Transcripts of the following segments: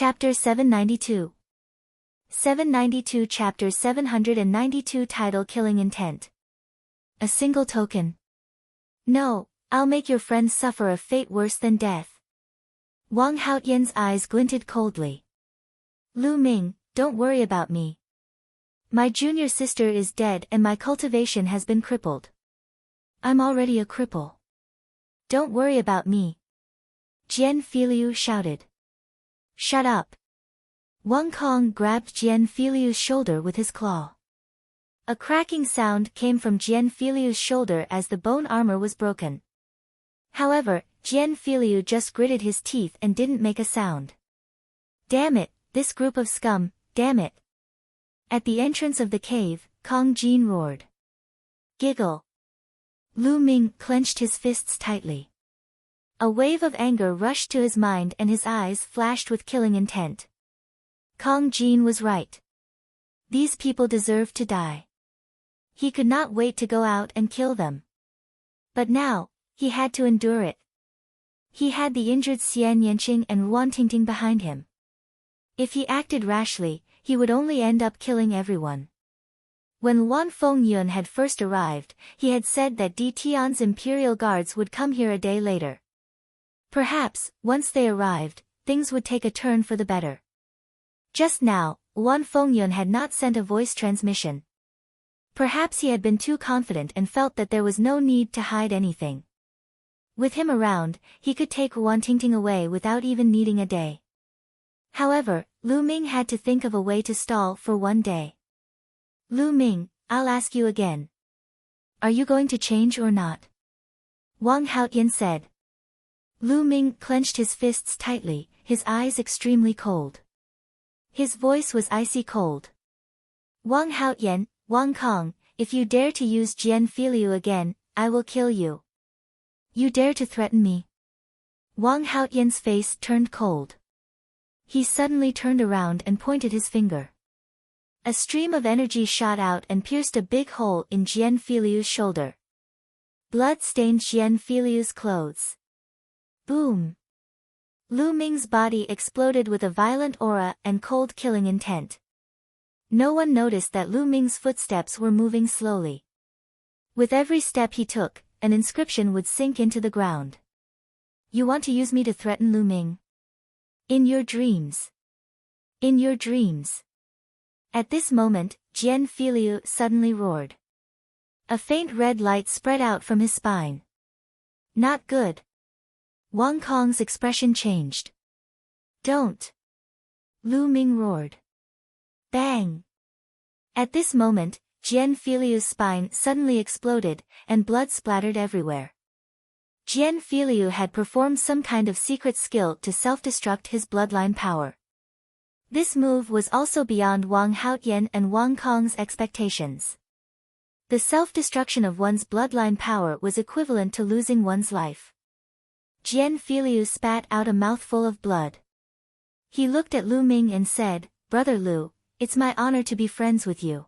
Chapter 792. 792 Chapter 792 Title Killing Intent. A single token. No, I'll make your friends suffer a fate worse than death. Wang Haotian's eyes glinted coldly. Lu Ming, don't worry about me. My junior sister is dead and my cultivation has been crippled. I'm already a cripple. Don't worry about me. Jian Filiu shouted. Shut up. Wang Kong grabbed Jian Filiu's shoulder with his claw. A cracking sound came from Jian Filiu's shoulder as the bone armor was broken. However, Jian Filiu just gritted his teeth and didn't make a sound. Damn it, this group of scum, damn it. At the entrance of the cave, Kong Jin roared. Giggle. Lu Ming clenched his fists tightly. A wave of anger rushed to his mind and his eyes flashed with killing intent. Kong Jin was right. These people deserved to die. He could not wait to go out and kill them. But now, he had to endure it. He had the injured Xian Yanqing and Wan Tingting behind him. If he acted rashly, he would only end up killing everyone. When Wan Fengyun had first arrived, he had said that Di Tian's imperial guards would come here a day later. Perhaps, once they arrived, things would take a turn for the better. Just now, Wan Fengyun had not sent a voice transmission. Perhaps he had been too confident and felt that there was no need to hide anything. With him around, he could take Wan Tingting away without even needing a day. However, Lu Ming had to think of a way to stall for one day. Lu Ming, I'll ask you again. Are you going to change or not? Wang Haotian said. Lu Ming clenched his fists tightly, his eyes extremely cold. His voice was icy cold. Wang Haotian, Wang Kong, if you dare to use Jian Filiu again, I will kill you. You dare to threaten me? Wang Haotian's face turned cold. He suddenly turned around and pointed his finger. A stream of energy shot out and pierced a big hole in Jian Filiu's shoulder. Blood stained Jian Filiu's clothes. Boom! Lu Ming's body exploded with a violent aura and cold killing intent. No one noticed that Lu Ming's footsteps were moving slowly. With every step he took, an inscription would sink into the ground. You want to use me to threaten Lu Ming? In your dreams. In your dreams. At this moment, Jian Filiu suddenly roared. A faint red light spread out from his spine. Not good. Wang Kong's expression changed. Don't. Lu Ming roared. Bang. At this moment, Jian Filiu's spine suddenly exploded, and blood splattered everywhere. Jian Filiu had performed some kind of secret skill to self-destruct his bloodline power. This move was also beyond Wang Haotian and Wang Kong's expectations. The self-destruction of one's bloodline power was equivalent to losing one's life. Jian Filiu spat out a mouthful of blood. He looked at Lu Ming and said, Brother Lu, it's my honor to be friends with you.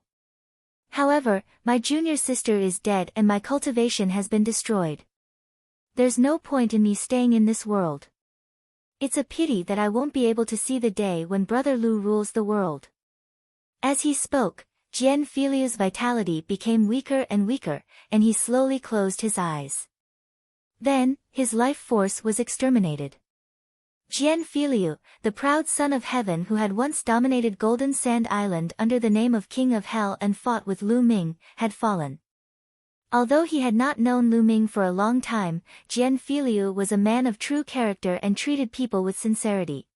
However, my junior sister is dead and my cultivation has been destroyed. There's no point in me staying in this world. It's a pity that I won't be able to see the day when Brother Lu rules the world. As he spoke, Jian Filiu's vitality became weaker and weaker, and he slowly closed his eyes. Then, his life force was exterminated. Jian Filiu, the proud son of heaven who had once dominated Golden Sand Island under the name of King of Hell and fought with Lu Ming, had fallen. Although he had not known Lu Ming for a long time, Jian Filiu was a man of true character and treated people with sincerity.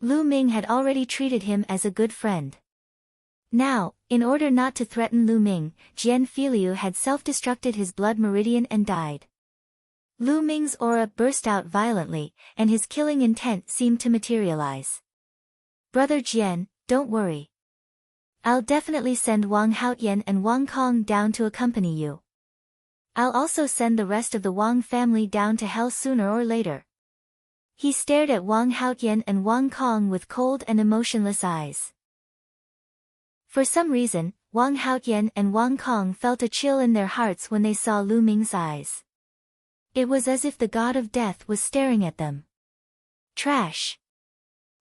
Lu Ming had already treated him as a good friend. Now, in order not to threaten Lu Ming, Jian Filiu had self-destructed his blood meridian and died. Lu Ming's aura burst out violently, and his killing intent seemed to materialize. Brother Jian, don't worry. I'll definitely send Wang Haotian and Wang Kong down to accompany you. I'll also send the rest of the Wang family down to hell sooner or later. He stared at Wang Haotian and Wang Kong with cold and emotionless eyes. For some reason, Wang Haotian and Wang Kong felt a chill in their hearts when they saw Lu Ming's eyes. It was as if the god of death was staring at them. Trash.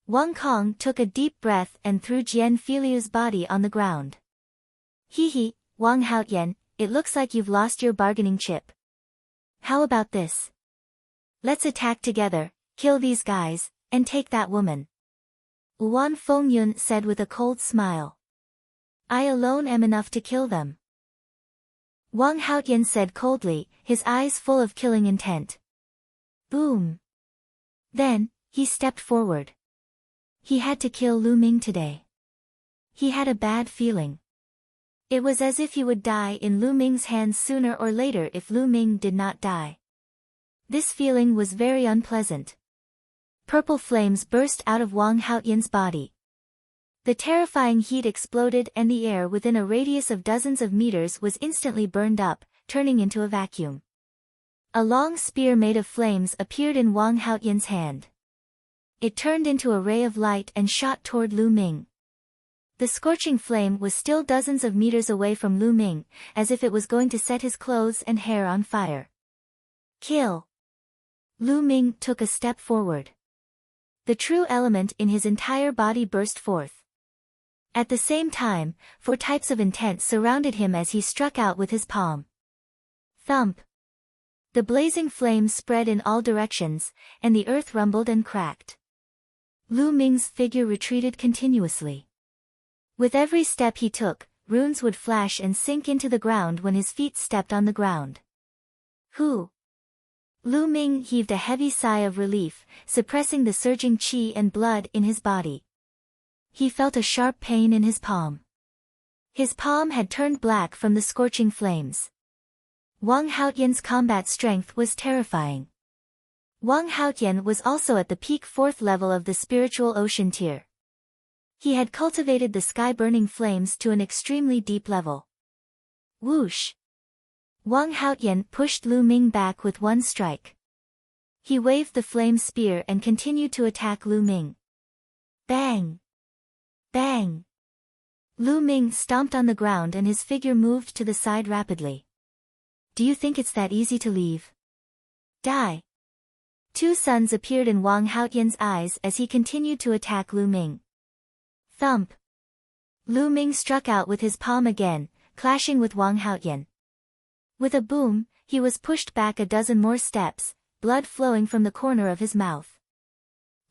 Wang Kong took a deep breath and threw Jian Filiu's body on the ground. Hee, Wang Haotian, it looks like you've lost your bargaining chip. How about this? Let's attack together, kill these guys, and take that woman. Wan Fengyun said with a cold smile. I alone am enough to kill them. Wang Haotian said coldly, his eyes full of killing intent. Boom. Then, he stepped forward. He had to kill Lu Ming today. He had a bad feeling. It was as if he would die in Lu Ming's hands sooner or later if Lu Ming did not die. This feeling was very unpleasant. Purple flames burst out of Wang Haotian's body. The terrifying heat exploded and the air within a radius of dozens of meters was instantly burned up, turning into a vacuum. A long spear made of flames appeared in Wang Haotian's hand. It turned into a ray of light and shot toward Lu Ming. The scorching flame was still dozens of meters away from Lu Ming, as if it was going to set his clothes and hair on fire. Kill! Lu Ming took a step forward. The true element in his entire body burst forth. At the same time, 4 types of intent surrounded him as he struck out with his palm. Thump! The blazing flames spread in all directions, and the earth rumbled and cracked. Lu Ming's figure retreated continuously. With every step he took, runes would flash and sink into the ground when his feet stepped on the ground. Hu! Lu Ming heaved a heavy sigh of relief, suppressing the surging qi and blood in his body. He felt a sharp pain in his palm. His palm had turned black from the scorching flames. Wang Haotian's combat strength was terrifying. Wang Haotian was also at the peak 4th level of the spiritual ocean tier. He had cultivated the sky-burning flames to an extremely deep level. Whoosh! Wang Haotian pushed Lu Ming back with one strike. He waved the flame spear and continued to attack Lu Ming. Bang! Bang! Lu Ming stomped on the ground and his figure moved to the side rapidly. Do you think it's that easy to leave? Die! 2 suns appeared in Wang Haotian's eyes as he continued to attack Lu Ming. Thump! Lu Ming struck out with his palm again, clashing with Wang Haotian. With a boom, he was pushed back a dozen more steps, blood flowing from the corner of his mouth.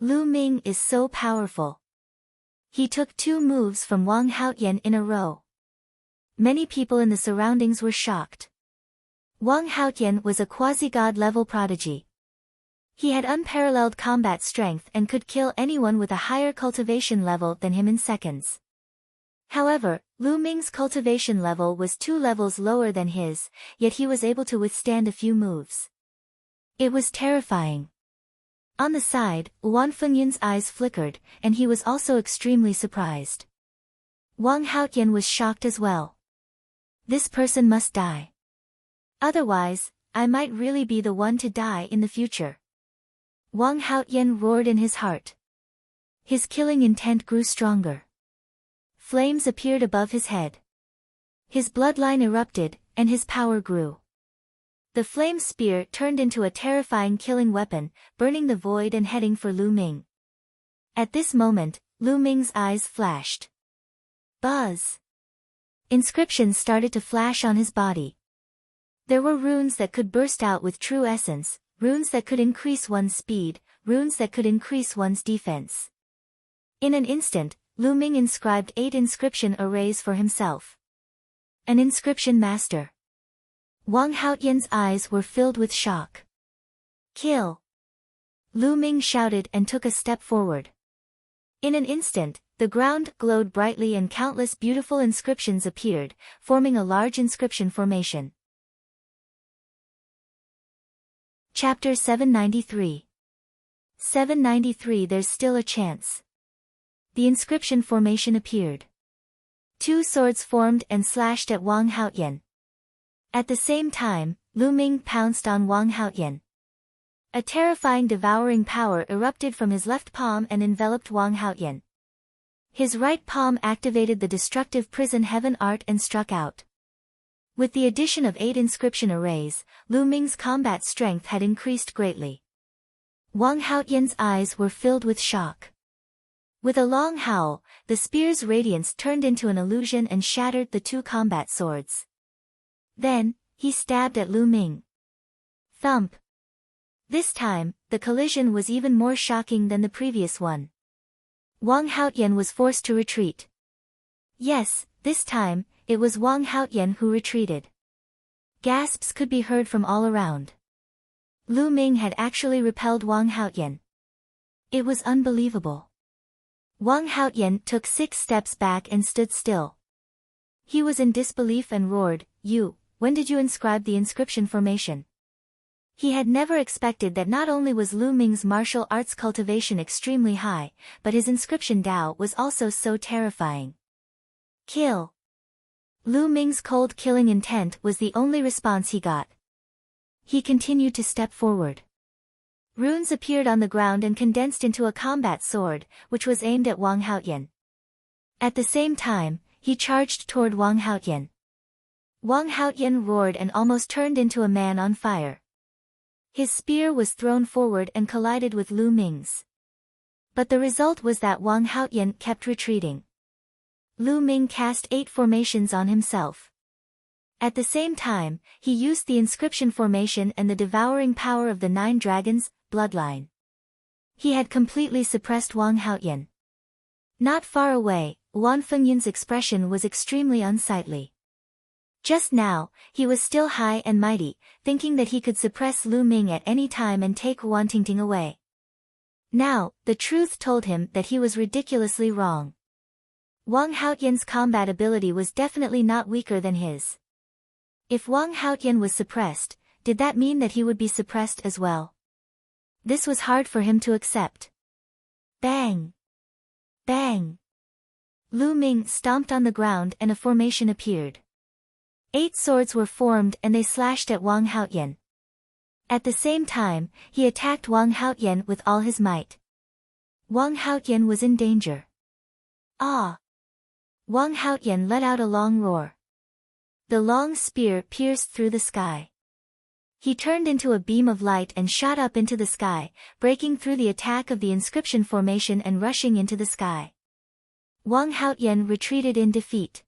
Lu Ming is so powerful. He took 2 moves from Wang Haotian in a row. Many people in the surroundings were shocked. Wang Haotian was a quasi-god level prodigy. He had unparalleled combat strength and could kill anyone with a higher cultivation level than him in seconds. However, Lu Ming's cultivation level was 2 levels lower than his, yet he was able to withstand a few moves. It was terrifying. On the side, Wan Fengyun's eyes flickered, and he was also extremely surprised. Wang Haotian was shocked as well. This person must die. Otherwise, I might really be the one to die in the future. Wang Haotian roared in his heart. His killing intent grew stronger. Flames appeared above his head. His bloodline erupted, and his power grew. The flame spear turned into a terrifying killing weapon, burning the void and heading for Lu Ming. At this moment, Lu Ming's eyes flashed. Buzz! Inscriptions started to flash on his body. There were runes that could burst out with true essence, runes that could increase one's speed, runes that could increase one's defense. In an instant, Lu Ming inscribed 8 inscription arrays for himself. An inscription master. Wang Haotian's eyes were filled with shock. Kill! Lu Ming shouted and took a step forward. In an instant, the ground glowed brightly and countless beautiful inscriptions appeared, forming a large inscription formation. Chapter 793. 793 There's still a chance. The inscription formation appeared. 2 swords formed and slashed at Wang Haotian. At the same time, Lu Ming pounced on Wang Haotian. A terrifying devouring power erupted from his left palm and enveloped Wang Haotian. His right palm activated the destructive prison heaven art and struck out. With the addition of 8 inscription arrays, Lu Ming's combat strength had increased greatly. Wang Haotian's eyes were filled with shock. With a long howl, the spear's radiance turned into an illusion and shattered the two combat swords. Then, he stabbed at Lu Ming. Thump. This time, the collision was even more shocking than the previous one. Wang Haotian was forced to retreat. Yes, this time, it was Wang Haotian who retreated. Gasps could be heard from all around. Lu Ming had actually repelled Wang Haotian. It was unbelievable. Wang Haotian took 6 steps back and stood still. He was in disbelief and roared, when did you inscribe the inscription formation? He had never expected that not only was Lu Ming's martial arts cultivation extremely high, but his inscription Dao was also so terrifying. Kill. Lu Ming's cold killing intent was the only response he got. He continued to step forward. Runes appeared on the ground and condensed into a combat sword, which was aimed at Wang Haotian. At the same time, he charged toward Wang Haotian. Wang Haotian roared and almost turned into a man on fire. His spear was thrown forward and collided with Lu Ming's. But the result was that Wang Haotian kept retreating. Lu Ming cast 8 formations on himself. At the same time, he used the inscription formation and the devouring power of the 9 dragons, bloodline. He had completely suppressed Wang Haotian. Not far away, Wan Fengyan's expression was extremely unsightly. Just now, he was still high and mighty, thinking that he could suppress Lu Ming at any time and take Wan Tingting away. Now, the truth told him that he was ridiculously wrong. Wang Haotian's combat ability was definitely not weaker than his. If Wang Haotian was suppressed, did that mean that he would be suppressed as well? This was hard for him to accept. Bang! Bang! Lu Ming stomped on the ground and a formation appeared. 8 swords were formed and they slashed at Wang Haotian. At the same time, he attacked Wang Haotian with all his might. Wang Haotian was in danger. Ah! Wang Haotian let out a long roar. The long spear pierced through the sky. He turned into a beam of light and shot up into the sky, breaking through the attack of the inscription formation and rushing into the sky. Wang Haotian retreated in defeat.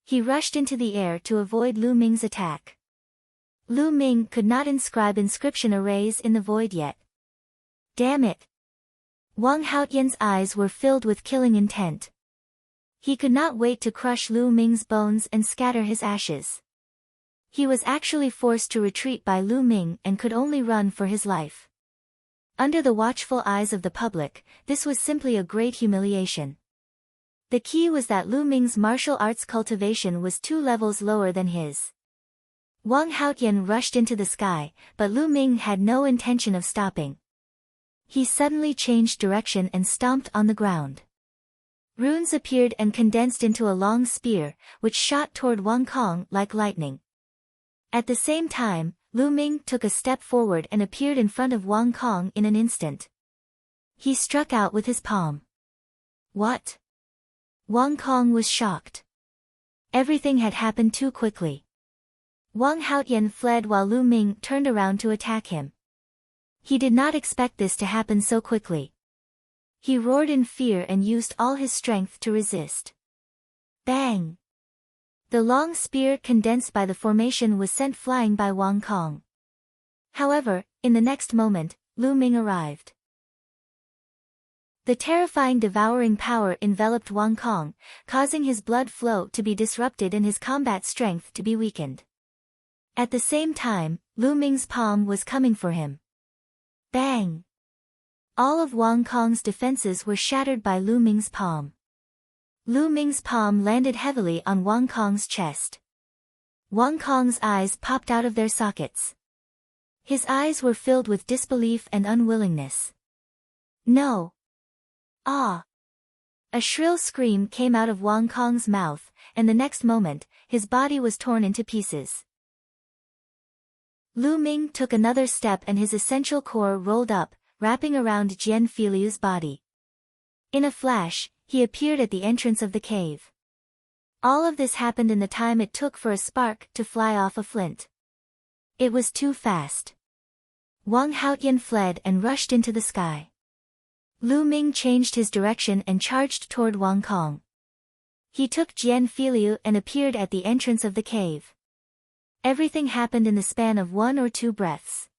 He rushed into the air to avoid Lu Ming's attack. Lu Ming could not inscribe inscription arrays in the void yet. Damn it! Wang Haotian's eyes were filled with killing intent. He could not wait to crush Lu Ming's bones and scatter his ashes. He was actually forced to retreat by Lu Ming and could only run for his life. Under the watchful eyes of the public, this was simply a great humiliation. The key was that Lu Ming's martial arts cultivation was 2 levels lower than his. Wang Haotian rushed into the sky, but Lu Ming had no intention of stopping. He suddenly changed direction and stomped on the ground. Runes appeared and condensed into a long spear, which shot toward Wang Kong like lightning. At the same time, Lu Ming took a step forward and appeared in front of Wang Kong in an instant. He struck out with his palm. What? Wang Kong was shocked. Everything had happened too quickly. Wang Haotian fled while Lu Ming turned around to attack him. He did not expect this to happen so quickly. He roared in fear and used all his strength to resist. Bang! The long spear condensed by the formation was sent flying by Wang Kong. However, in the next moment, Lu Ming arrived. The terrifying devouring power enveloped Wang Kong, causing his blood flow to be disrupted and his combat strength to be weakened. At the same time, Lu Ming's palm was coming for him. Bang! All of Wang Kong's defenses were shattered by Lu Ming's palm. Lu Ming's palm landed heavily on Wang Kong's chest. Wang Kong's eyes popped out of their sockets. His eyes were filled with disbelief and unwillingness. No! Ah! A shrill scream came out of Wang Kong's mouth, and the next moment, his body was torn into pieces. Lu Ming took another step and his essential core rolled up, wrapping around Jian Filiu's body. In a flash, he appeared at the entrance of the cave. All of this happened in the time it took for a spark to fly off a flint. It was too fast. Wang Haotian fled and rushed into the sky. Lu Ming changed his direction and charged toward Wang Kong. He took Jian Filiu and appeared at the entrance of the cave. Everything happened in the span of 1 or 2 breaths.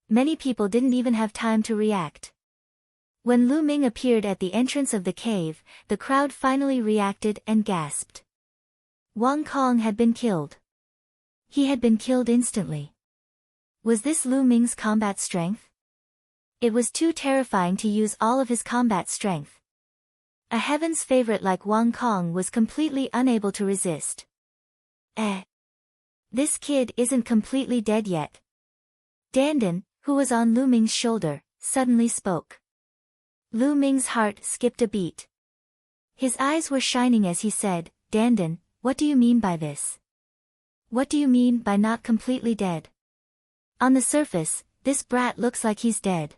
Many people didn't even have time to react. When Lu Ming appeared at the entrance of the cave, the crowd finally reacted and gasped. Wang Kong had been killed. He had been killed instantly. Was this Lu Ming's combat strength? It was too terrifying to use all of his combat strength. A heaven's favorite like Wang Kong was completely unable to resist. This kid isn't completely dead yet. Dandan, who was on Lu Ming's shoulder, suddenly spoke. Lu Ming's heart skipped a beat. His eyes were shining as he said, "Dandan, what do you mean by this? What do you mean by not completely dead? On the surface, this brat looks like he's dead.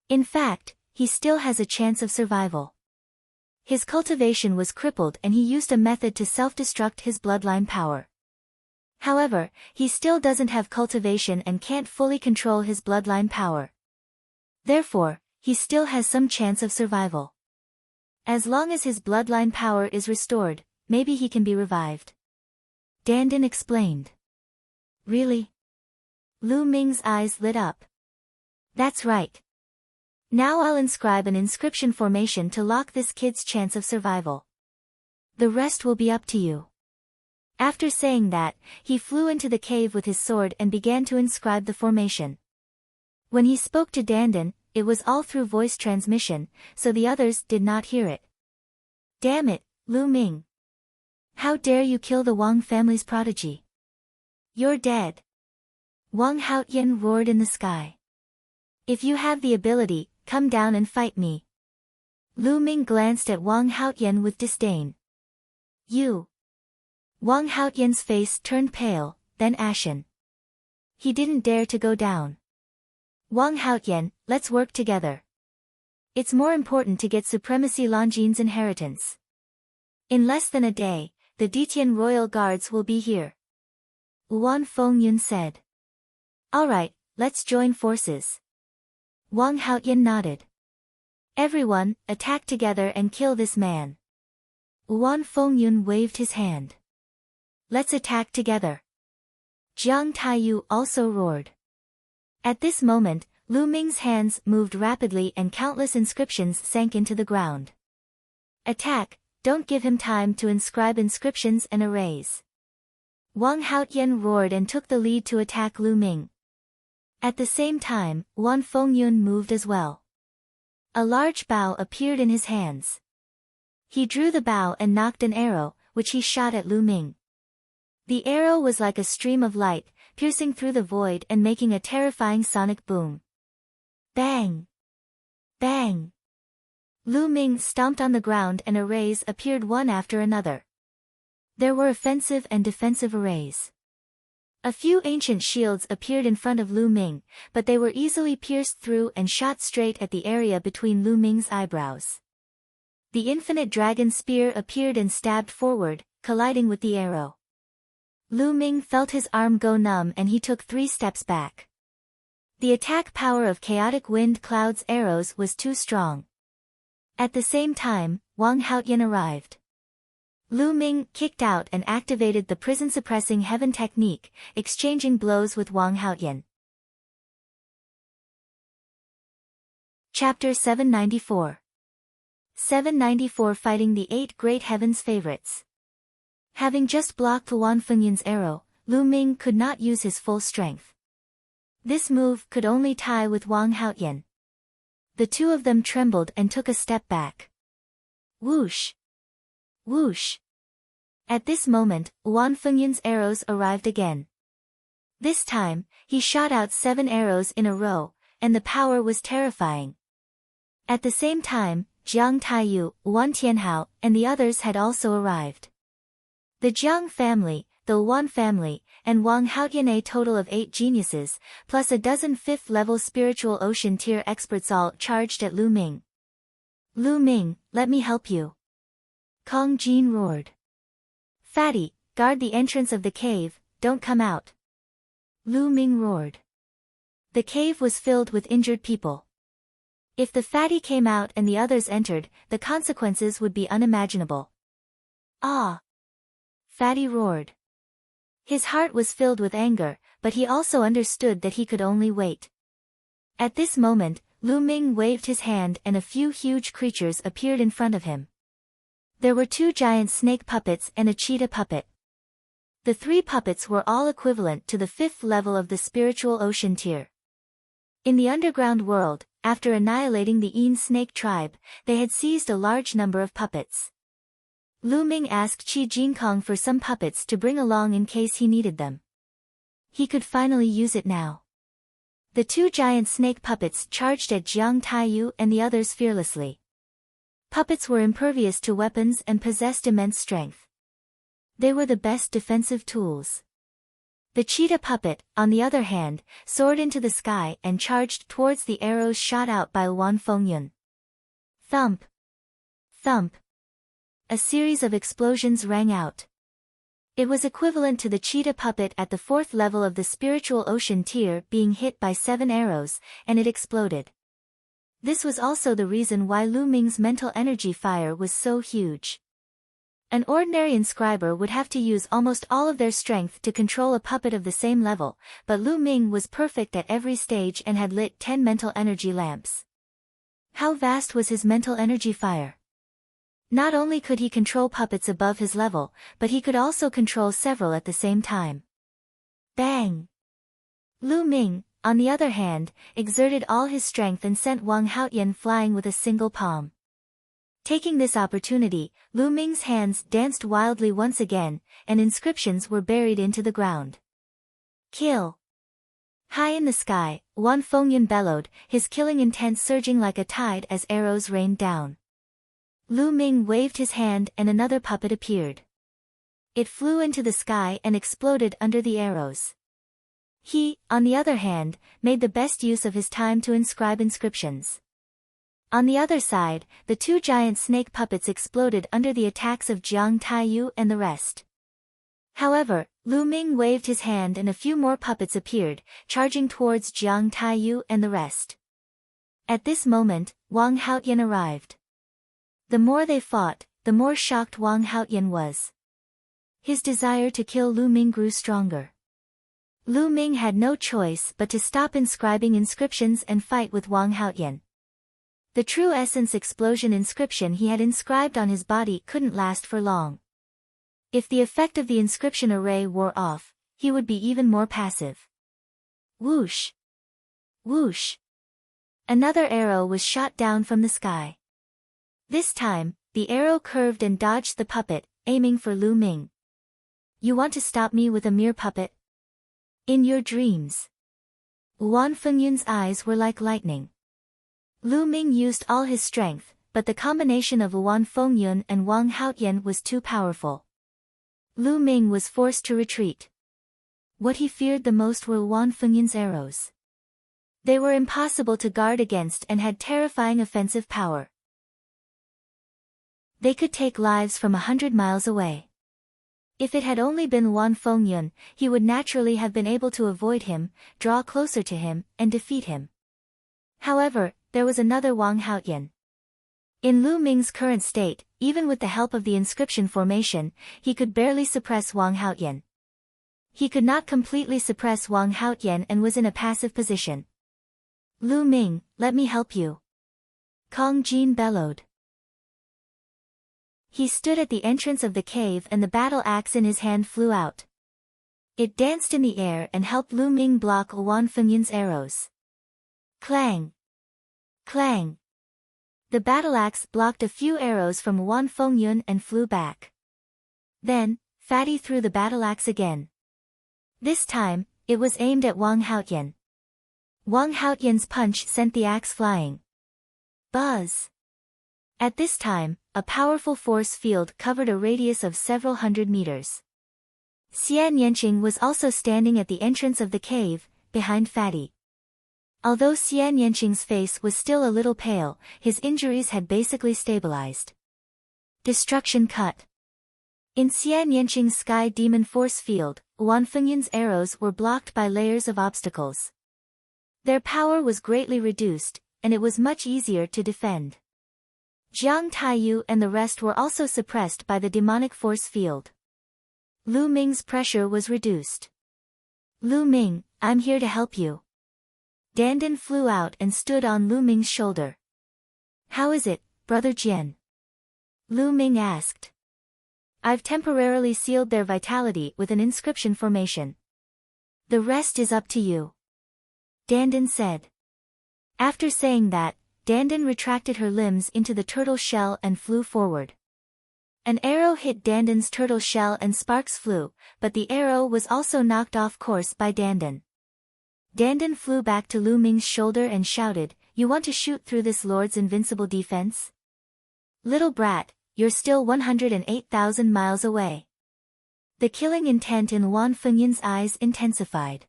In fact, he still has a chance of survival. His cultivation was crippled and he used a method to self-destruct his bloodline power. However, he still doesn't have cultivation and can't fully control his bloodline power. Therefore, he still has some chance of survival. As long as his bloodline power is restored, maybe he can be revived." Dandan explained. "Really?" Lu Ming's eyes lit up. "That's right. Now I'll inscribe an inscription formation to lock this kid's chance of survival. The rest will be up to you." After saying that, he flew into the cave with his sword and began to inscribe the formation. When he spoke to Dandan, it was all through voice transmission, so the others did not hear it. "Damn it, Lu Ming. How dare you kill the Wang family's prodigy? You're dead." Wang Haotian roared in the sky. "If you have the ability, come down and fight me." Lu Ming glanced at Wang Haotian with disdain. "You." Wang Haotian's face turned pale, then ashen. He didn't dare to go down. "Wang Haotian, let's work together. It's more important to get Supremacy Longines' inheritance. In less than a day, the Detian royal guards will be here." Wan Fengyun said. "All right, let's join forces." Wang Haotian nodded. "Everyone, attack together and kill this man." Wan Fengyun waved his hand. "Let's attack together." Jiang Taiyu also roared. At this moment, Lu Ming's hands moved rapidly and countless inscriptions sank into the ground. "Attack, don't give him time to inscribe inscriptions and erase." Wang Haotian roared and took the lead to attack Lu Ming. At the same time, Wan Fengyun moved as well. A large bow appeared in his hands. He drew the bow and knocked an arrow, which he shot at Lu Ming. The arrow was like a stream of light, piercing through the void and making a terrifying sonic boom. Bang! Bang! Lu Ming stomped on the ground and arrays appeared one after another. There were offensive and defensive arrays. A few ancient shields appeared in front of Lu Ming, but they were easily pierced through and shot straight at the area between Lu Ming's eyebrows. The infinite dragon spear appeared and stabbed forward, colliding with the arrow. Lu Ming felt his arm go numb and he took 3 steps back. The attack power of chaotic wind cloud's arrows was too strong. At the same time, Wang Haotian arrived. Lu Ming kicked out and activated the prison-suppressing heaven technique, exchanging blows with Wang Haotian. Chapter 794. 794 Fighting the 8 Great Heavens Favorites. Having just blocked Wan Fengyun's arrow, Lu Ming could not use his full strength. This move could only tie with Wang Haotian. The two of them trembled and took a step back. Whoosh! Whoosh! At this moment, Wan Fengyun's arrows arrived again. This time, he shot out 7 arrows in a row, and the power was terrifying. At the same time, Jiang Taiyu, Wan Tianhao, and the others had also arrived. The Jiang family, the Wan family, and Wang Haotian, a total of 8 geniuses, plus a dozen 5th-level spiritual ocean tier experts all charged at Lu Ming. "Lu Ming, let me help you." Kong Jin roared. "Fatty, guard the entrance of the cave, don't come out." Lu Ming roared. The cave was filled with injured people. If the fatty came out and the others entered, the consequences would be unimaginable. Ah! Fatty roared. His heart was filled with anger, but he also understood that he could only wait. At this moment, Lu Ming waved his hand and a few huge creatures appeared in front of him. There were 2 giant snake puppets and a cheetah puppet. The 3 puppets were all equivalent to the 5th level of the spiritual ocean tier. In the underground world, after annihilating the Een snake tribe, they had seized a large number of puppets. Lu Ming asked Qi Jinkong for some puppets to bring along in case he needed them. He could finally use it now. The 2 giant snake puppets charged at Jiang Taiyu and the others fearlessly. Puppets were impervious to weapons and possessed immense strength. They were the best defensive tools. The cheetah puppet, on the other hand, soared into the sky and charged towards the arrows shot out by Wan Fengyun. Thump! Thump! A series of explosions rang out. It was equivalent to the cheetah puppet at the 4th level of the spiritual ocean tier being hit by 7 arrows, and it exploded. This was also the reason why Lu Ming's mental energy fire was so huge. An ordinary inscriber would have to use almost all of their strength to control a puppet of the same level, but Lu Ming was perfect at every stage and had lit 10 mental energy lamps. How vast was his mental energy fire? Not only could he control puppets above his level, but he could also control several at the same time. Bang! Lu Ming, on the other hand, exerted all his strength and sent Wang Haotian flying with a single palm. Taking this opportunity, Lu Ming's hands danced wildly once again, and inscriptions were buried into the ground. Kill! High in the sky, Wan Fengyun bellowed, his killing intent surging like a tide as arrows rained down. Lu Ming waved his hand and another puppet appeared. It flew into the sky and exploded under the arrows. He, on the other hand, made the best use of his time to inscribe inscriptions. On the other side, the 2 giant snake puppets exploded under the attacks of Jiang Taiyu and the rest. However, Lu Ming waved his hand and a few more puppets appeared, charging towards Jiang Taiyu and the rest. At this moment, Wang Haotian arrived. The more they fought, the more shocked Wang Haotian was. His desire to kill Lu Ming grew stronger. Lu Ming had no choice but to stop inscribing inscriptions and fight with Wang Haotian. The true essence explosion inscription he had inscribed on his body couldn't last for long. If the effect of the inscription array wore off, he would be even more passive. Whoosh! Whoosh! Another arrow was shot down from the sky. This time, the arrow curved and dodged the puppet, aiming for Lu Ming. You want to stop me with a mere puppet? In your dreams. Wan Fengyun's eyes were like lightning. Lu Ming used all his strength, but the combination of Wan Fengyun and Wang Haotian was too powerful. Lu Ming was forced to retreat. What he feared the most were Wan Fengyun's arrows. They were impossible to guard against and had terrifying offensive power. They could take lives from 100 miles away. If it had only been Wan Fengyun, he would naturally have been able to avoid him, draw closer to him, and defeat him. However, there was another Wang Haotian. In Lu Ming's current state, even with the help of the inscription formation, he could barely suppress Wang Haotian. He could not completely suppress Wang Haotian and was in a passive position. Lu Ming, let me help you. Kong Jin bellowed. He stood at the entrance of the cave and the battle axe in his hand flew out. It danced in the air and helped Lu Ming block Wan Fengyun's arrows. Clang! Clang! The battle axe blocked a few arrows from Wan Fengyun and flew back. Then, Fatty threw the battle axe again. This time, it was aimed at Wang Haotian. Wang Haotian's punch sent the axe flying. Buzz! At this time, a powerful force field covered a radius of several hundred meters. Xian Yanqing was also standing at the entrance of the cave, behind Fatty. Although Xian Yanqing's face was still a little pale, his injuries had basically stabilized. Destruction cut. In Xian Yanqing's Sky Demon force field, Wan Fengyun's arrows were blocked by layers of obstacles. Their power was greatly reduced, and it was much easier to defend. Jiang Taiyu and the rest were also suppressed by the demonic force field. Lu Ming's pressure was reduced. Lu Ming, I'm here to help you. Dandan flew out and stood on Lu Ming's shoulder. How is it, Brother Jian? Lu Ming asked. I've temporarily sealed their vitality with an inscription formation. The rest is up to you. Dandan said. After saying that, Dandan retracted her limbs into the turtle shell and flew forward. An arrow hit Dandan's turtle shell and sparks flew, but the arrow was also knocked off course by Dandan. Dandan flew back to Lu Ming's shoulder and shouted, You want to shoot through this lord's invincible defense? Little brat, you're still 108,000 miles away. The killing intent in Wan Fengyan's eyes intensified.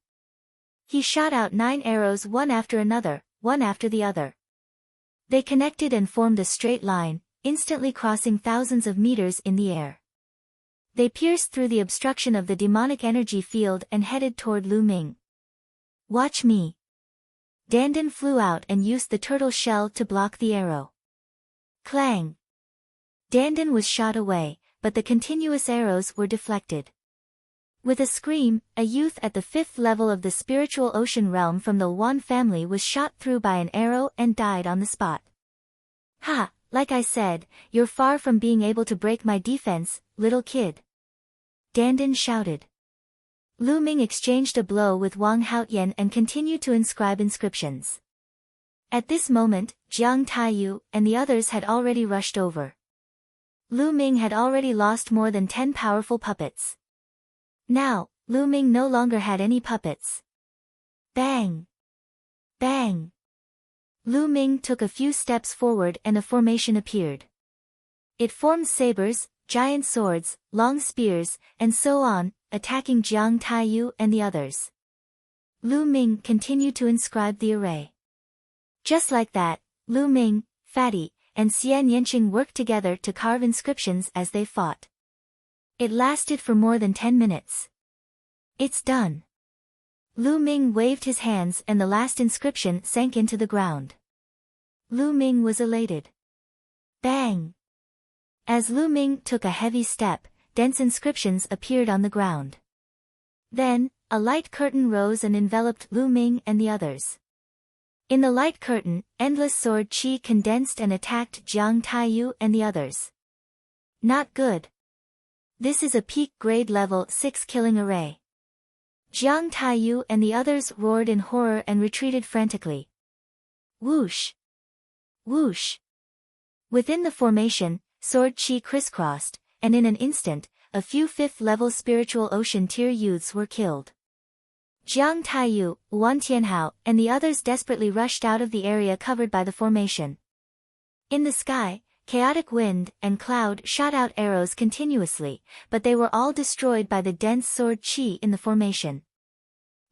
He shot out 9 arrows one after another, one after the other. They connected and formed a straight line, instantly crossing thousands of meters in the air. They pierced through the obstruction of the demonic energy field and headed toward Lu Ming. Watch me. Dandan flew out and used the turtle shell to block the arrow. Clang. Dandan was shot away, but the continuous arrows were deflected. With a scream, a youth at the 5th level of the spiritual ocean realm from the Wan family was shot through by an arrow and died on the spot. Ha, like I said, you're far from being able to break my defense, little kid. Dandan shouted. Lu Ming exchanged a blow with Wang Haotian and continued to inscribe inscriptions. At this moment, Jiang Taiyu and the others had already rushed over. Lu Ming had already lost more than 10 powerful puppets. Now, Lu Ming no longer had any puppets. Bang! Bang! Lu Ming took a few steps forward and a formation appeared. It formed sabers, giant swords, long spears, and so on, attacking Jiang Taiyu and the others. Lu Ming continued to inscribe the array. Just like that, Lu Ming, Fatty, and Xian Yanqing worked together to carve inscriptions as they fought. It lasted for more than 10 minutes. It's done. Lu Ming waved his hands and the last inscription sank into the ground. Lu Ming was elated. Bang! As Lu Ming took a heavy step, dense inscriptions appeared on the ground. Then, a light curtain rose and enveloped Lu Ming and the others. In the light curtain, endless sword chi condensed and attacked Jiang Taiyu and the others. Not good. This is a peak grade level 6 killing array. Jiang Taiyu and the others roared in horror and retreated frantically. Whoosh! Whoosh! Within the formation, sword chi crisscrossed, and in an instant, a few 5th level spiritual ocean tier youths were killed. Jiang Taiyu, Wan Tianhao, and the others desperately rushed out of the area covered by the formation. In the sky, chaotic wind and cloud shot out arrows continuously, but they were all destroyed by the dense sword chi in the formation.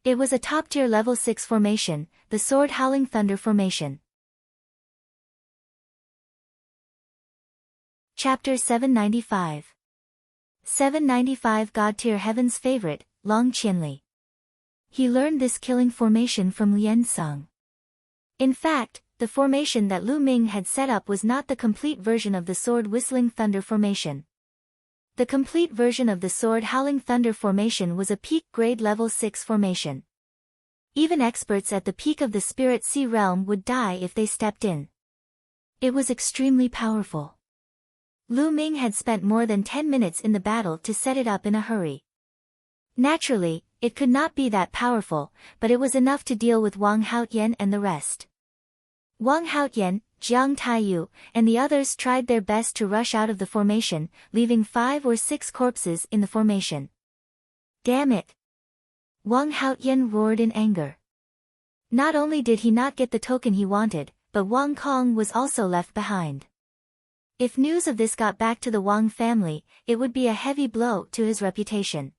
It was a top-tier level 6 formation, the Sword Howling Thunder formation. Chapter 795. 795 God-tier Heaven's favorite, Long Qianli. He learned this killing formation from Lian Song. In fact, the formation that Lu Ming had set up was not the complete version of the Sword Whistling Thunder formation. The complete version of the Sword Howling Thunder formation was a peak grade level 6 formation. Even experts at the peak of the Spirit Sea realm would die if they stepped in. It was extremely powerful. Lu Ming had spent more than 10 minutes in the battle to set it up in a hurry. Naturally, it could not be that powerful, but it was enough to deal with Wang Haotian and the rest. Wang Haotian, Jiang Taiyu, and the others tried their best to rush out of the formation, leaving 5 or 6 corpses in the formation. Damn it! Wang Haotian roared in anger. Not only did he not get the token he wanted, but Wang Kong was also left behind. If news of this got back to the Wang family, it would be a heavy blow to his reputation.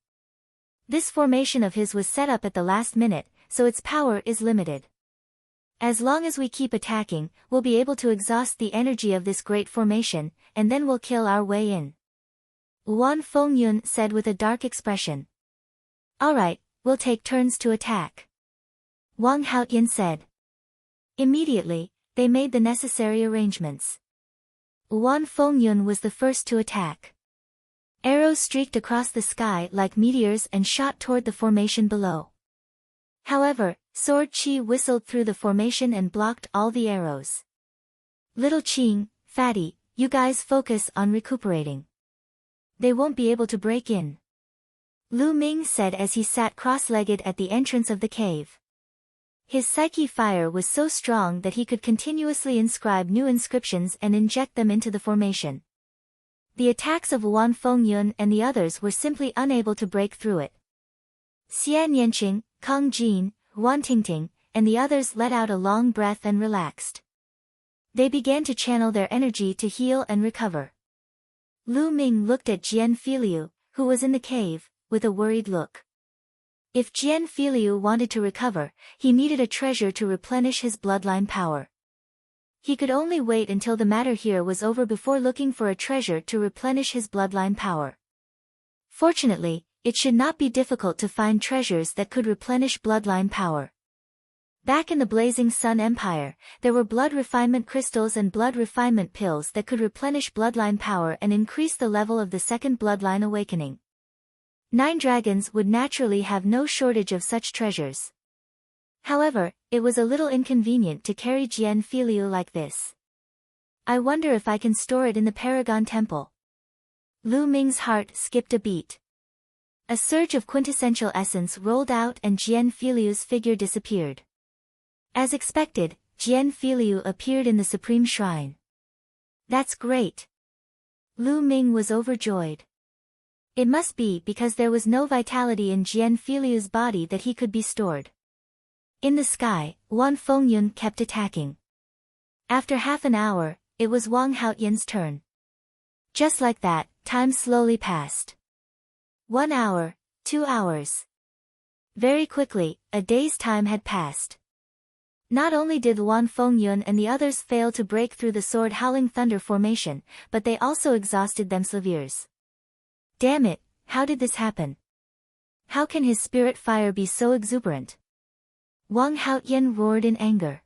This formation of his was set up at the last minute, so its power is limited. As long as we keep attacking, we'll be able to exhaust the energy of this great formation, and then we'll kill our way in. Wan Fengyun said with a dark expression. Alright, we'll take turns to attack. Wang Haotian said. Immediately, they made the necessary arrangements. Wan Fengyun was the first to attack. Arrows streaked across the sky like meteors and shot toward the formation below. However, Sword Chi whistled through the formation and blocked all the arrows. Little Qing, Fatty, you guys focus on recuperating. They won't be able to break in. Lu Ming said as he sat cross-legged at the entrance of the cave. His psyche fire was so strong that he could continuously inscribe new inscriptions and inject them into the formation. The attacks of Wan Fengyun and the others were simply unable to break through it. Xian Yanqing, Kang Jin, Wan Tingting, and the others let out a long breath and relaxed. They began to channel their energy to heal and recover. Lu Ming looked at Jian Filiu, who was in the cave, with a worried look. If Jian Filiu wanted to recover, he needed a treasure to replenish his bloodline power. He could only wait until the matter here was over before looking for a treasure to replenish his bloodline power. Fortunately, it should not be difficult to find treasures that could replenish bloodline power. Back in the Blazing Sun Empire, there were blood refinement crystals and blood refinement pills that could replenish bloodline power and increase the level of the second bloodline awakening. 9 dragons would naturally have no shortage of such treasures. However, it was a little inconvenient to carry Jian Filiu like this. I wonder if I can store it in the Paragon Temple. Lu Ming's heart skipped a beat. A surge of quintessential essence rolled out and Jian Filiu's figure disappeared. As expected, Jian Filiu appeared in the Supreme Shrine. That's great. Lu Ming was overjoyed. It must be because there was no vitality in Jian Filiu's body that he could be stored. In the sky, Wan Fengyun kept attacking. After half an hour, it was Wang Haoyan's turn. Just like that, time slowly passed. 1 hour, 2 hours. Very quickly, a day's time had passed. Not only did Wan Fengyun and the others fail to break through the Sword Howling Thunder formation, but they also exhausted themselves. Damn it, how did this happen? How can his spirit fire be so exuberant? Wang Haoyan roared in anger.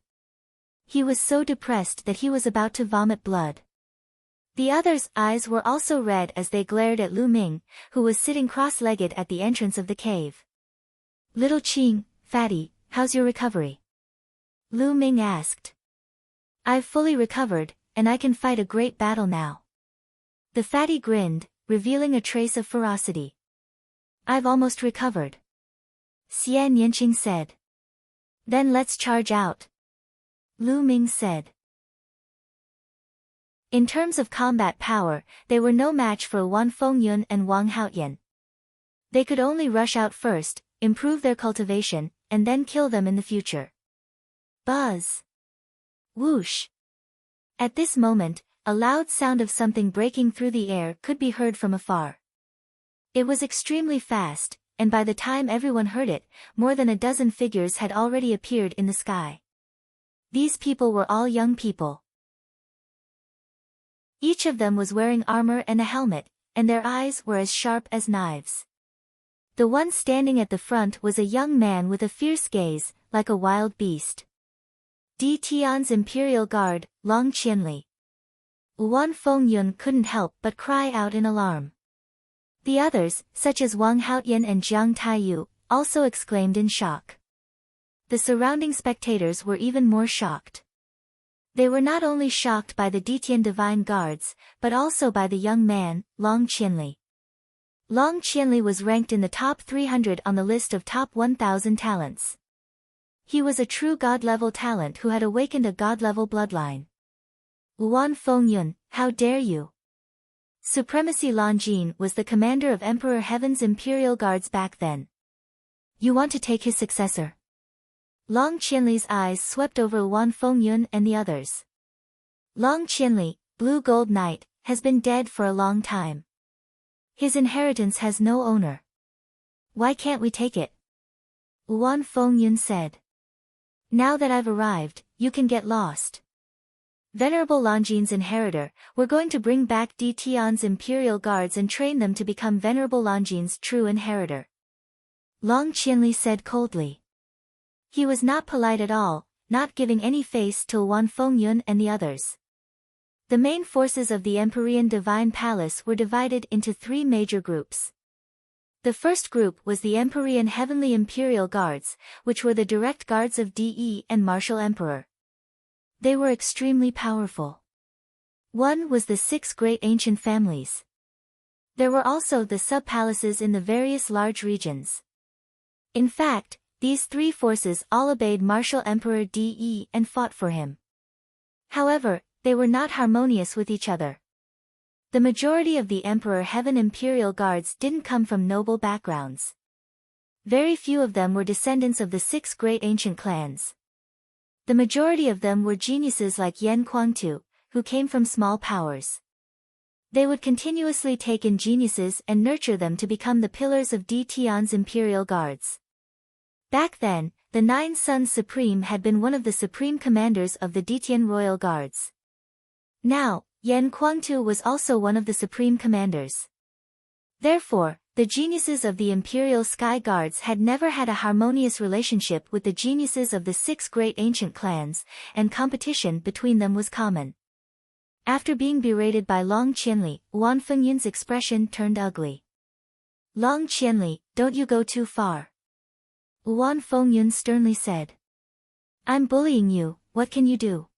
He was so depressed that he was about to vomit blood. The others' eyes were also red as they glared at Lu Ming, who was sitting cross-legged at the entrance of the cave. Little Qing, Fatty, how's your recovery? Lu Ming asked. I've fully recovered, and I can fight a great battle now. The fatty grinned, revealing a trace of ferocity. I've almost recovered. Xian Yanqing said. Then let's charge out. Lu Ming said. In terms of combat power, they were no match for Wan Fengyun and Wang Haoyan. They could only rush out first, improve their cultivation, and then kill them in the future. Buzz. Whoosh. At this moment, a loud sound of something breaking through the air could be heard from afar. It was extremely fast, and by the time everyone heard it, more than a dozen figures had already appeared in the sky. These people were all young people. Each of them was wearing armor and a helmet, and their eyes were as sharp as knives. The one standing at the front was a young man with a fierce gaze, like a wild beast. Di Tian's Imperial Guard, Long Qianli. Wan Fengyun couldn't help but cry out in alarm. The others, such as Wang Haoyan and Jiang Taiyu, also exclaimed in shock. The surrounding spectators were even more shocked. They were not only shocked by the Ditian Divine Guards, but also by the young man, Long Qianli. Long Qianli was ranked in the top 300 on the list of top 1,000 talents. He was a true god-level talent who had awakened a god-level bloodline. Wan Fengyun, how dare you! Supremacy Longjin was the commander of Emperor Heaven's Imperial Guards back then. You want to take his successor? Long Qianli's eyes swept over Wan Fengyun and the others. Long Qianli, Blue Gold Knight, has been dead for a long time. His inheritance has no owner. Why can't we take it? Wan Fengyun said. Now that I've arrived, you can get lost. Venerable Longjin's inheritor, we're going to bring back Di Tian's Imperial Guards and train them to become Venerable Longjin's true inheritor. Long Qianli said coldly. He was not polite at all, not giving any face to Wan Fengyun and the others. The main forces of the Empyrean Divine Palace were divided into three major groups. The first group was the Empyrean Heavenly Imperial Guards, which were the direct guards of De and Martial Emperor. They were extremely powerful. One was the 6 great ancient families. There were also the sub-palaces in the various large regions. In fact, these three forces all obeyed Martial Emperor De and fought for him. However, they were not harmonious with each other. The majority of the Emperor Heaven Imperial Guards didn't come from noble backgrounds. Very few of them were descendants of the 6 great ancient clans. The majority of them were geniuses like Yen Kuangtu, who came from small powers. They would continuously take in geniuses and nurture them to become the pillars of De Tian's Imperial Guards. Back then, the 9 Sons Supreme had been one of the supreme commanders of the De Tian Royal Guards. Now, Yen Kuangtu was also one of the supreme commanders. Therefore, the geniuses of the Imperial Sky Guards had never had a harmonious relationship with the geniuses of the 6 great ancient clans, and competition between them was common. After being berated by Long Qianli, Wan Fengyun's expression turned ugly. "Long Qianli, don't you go too far," Wan Fengyun sternly said. "I'm bullying you, what can you do?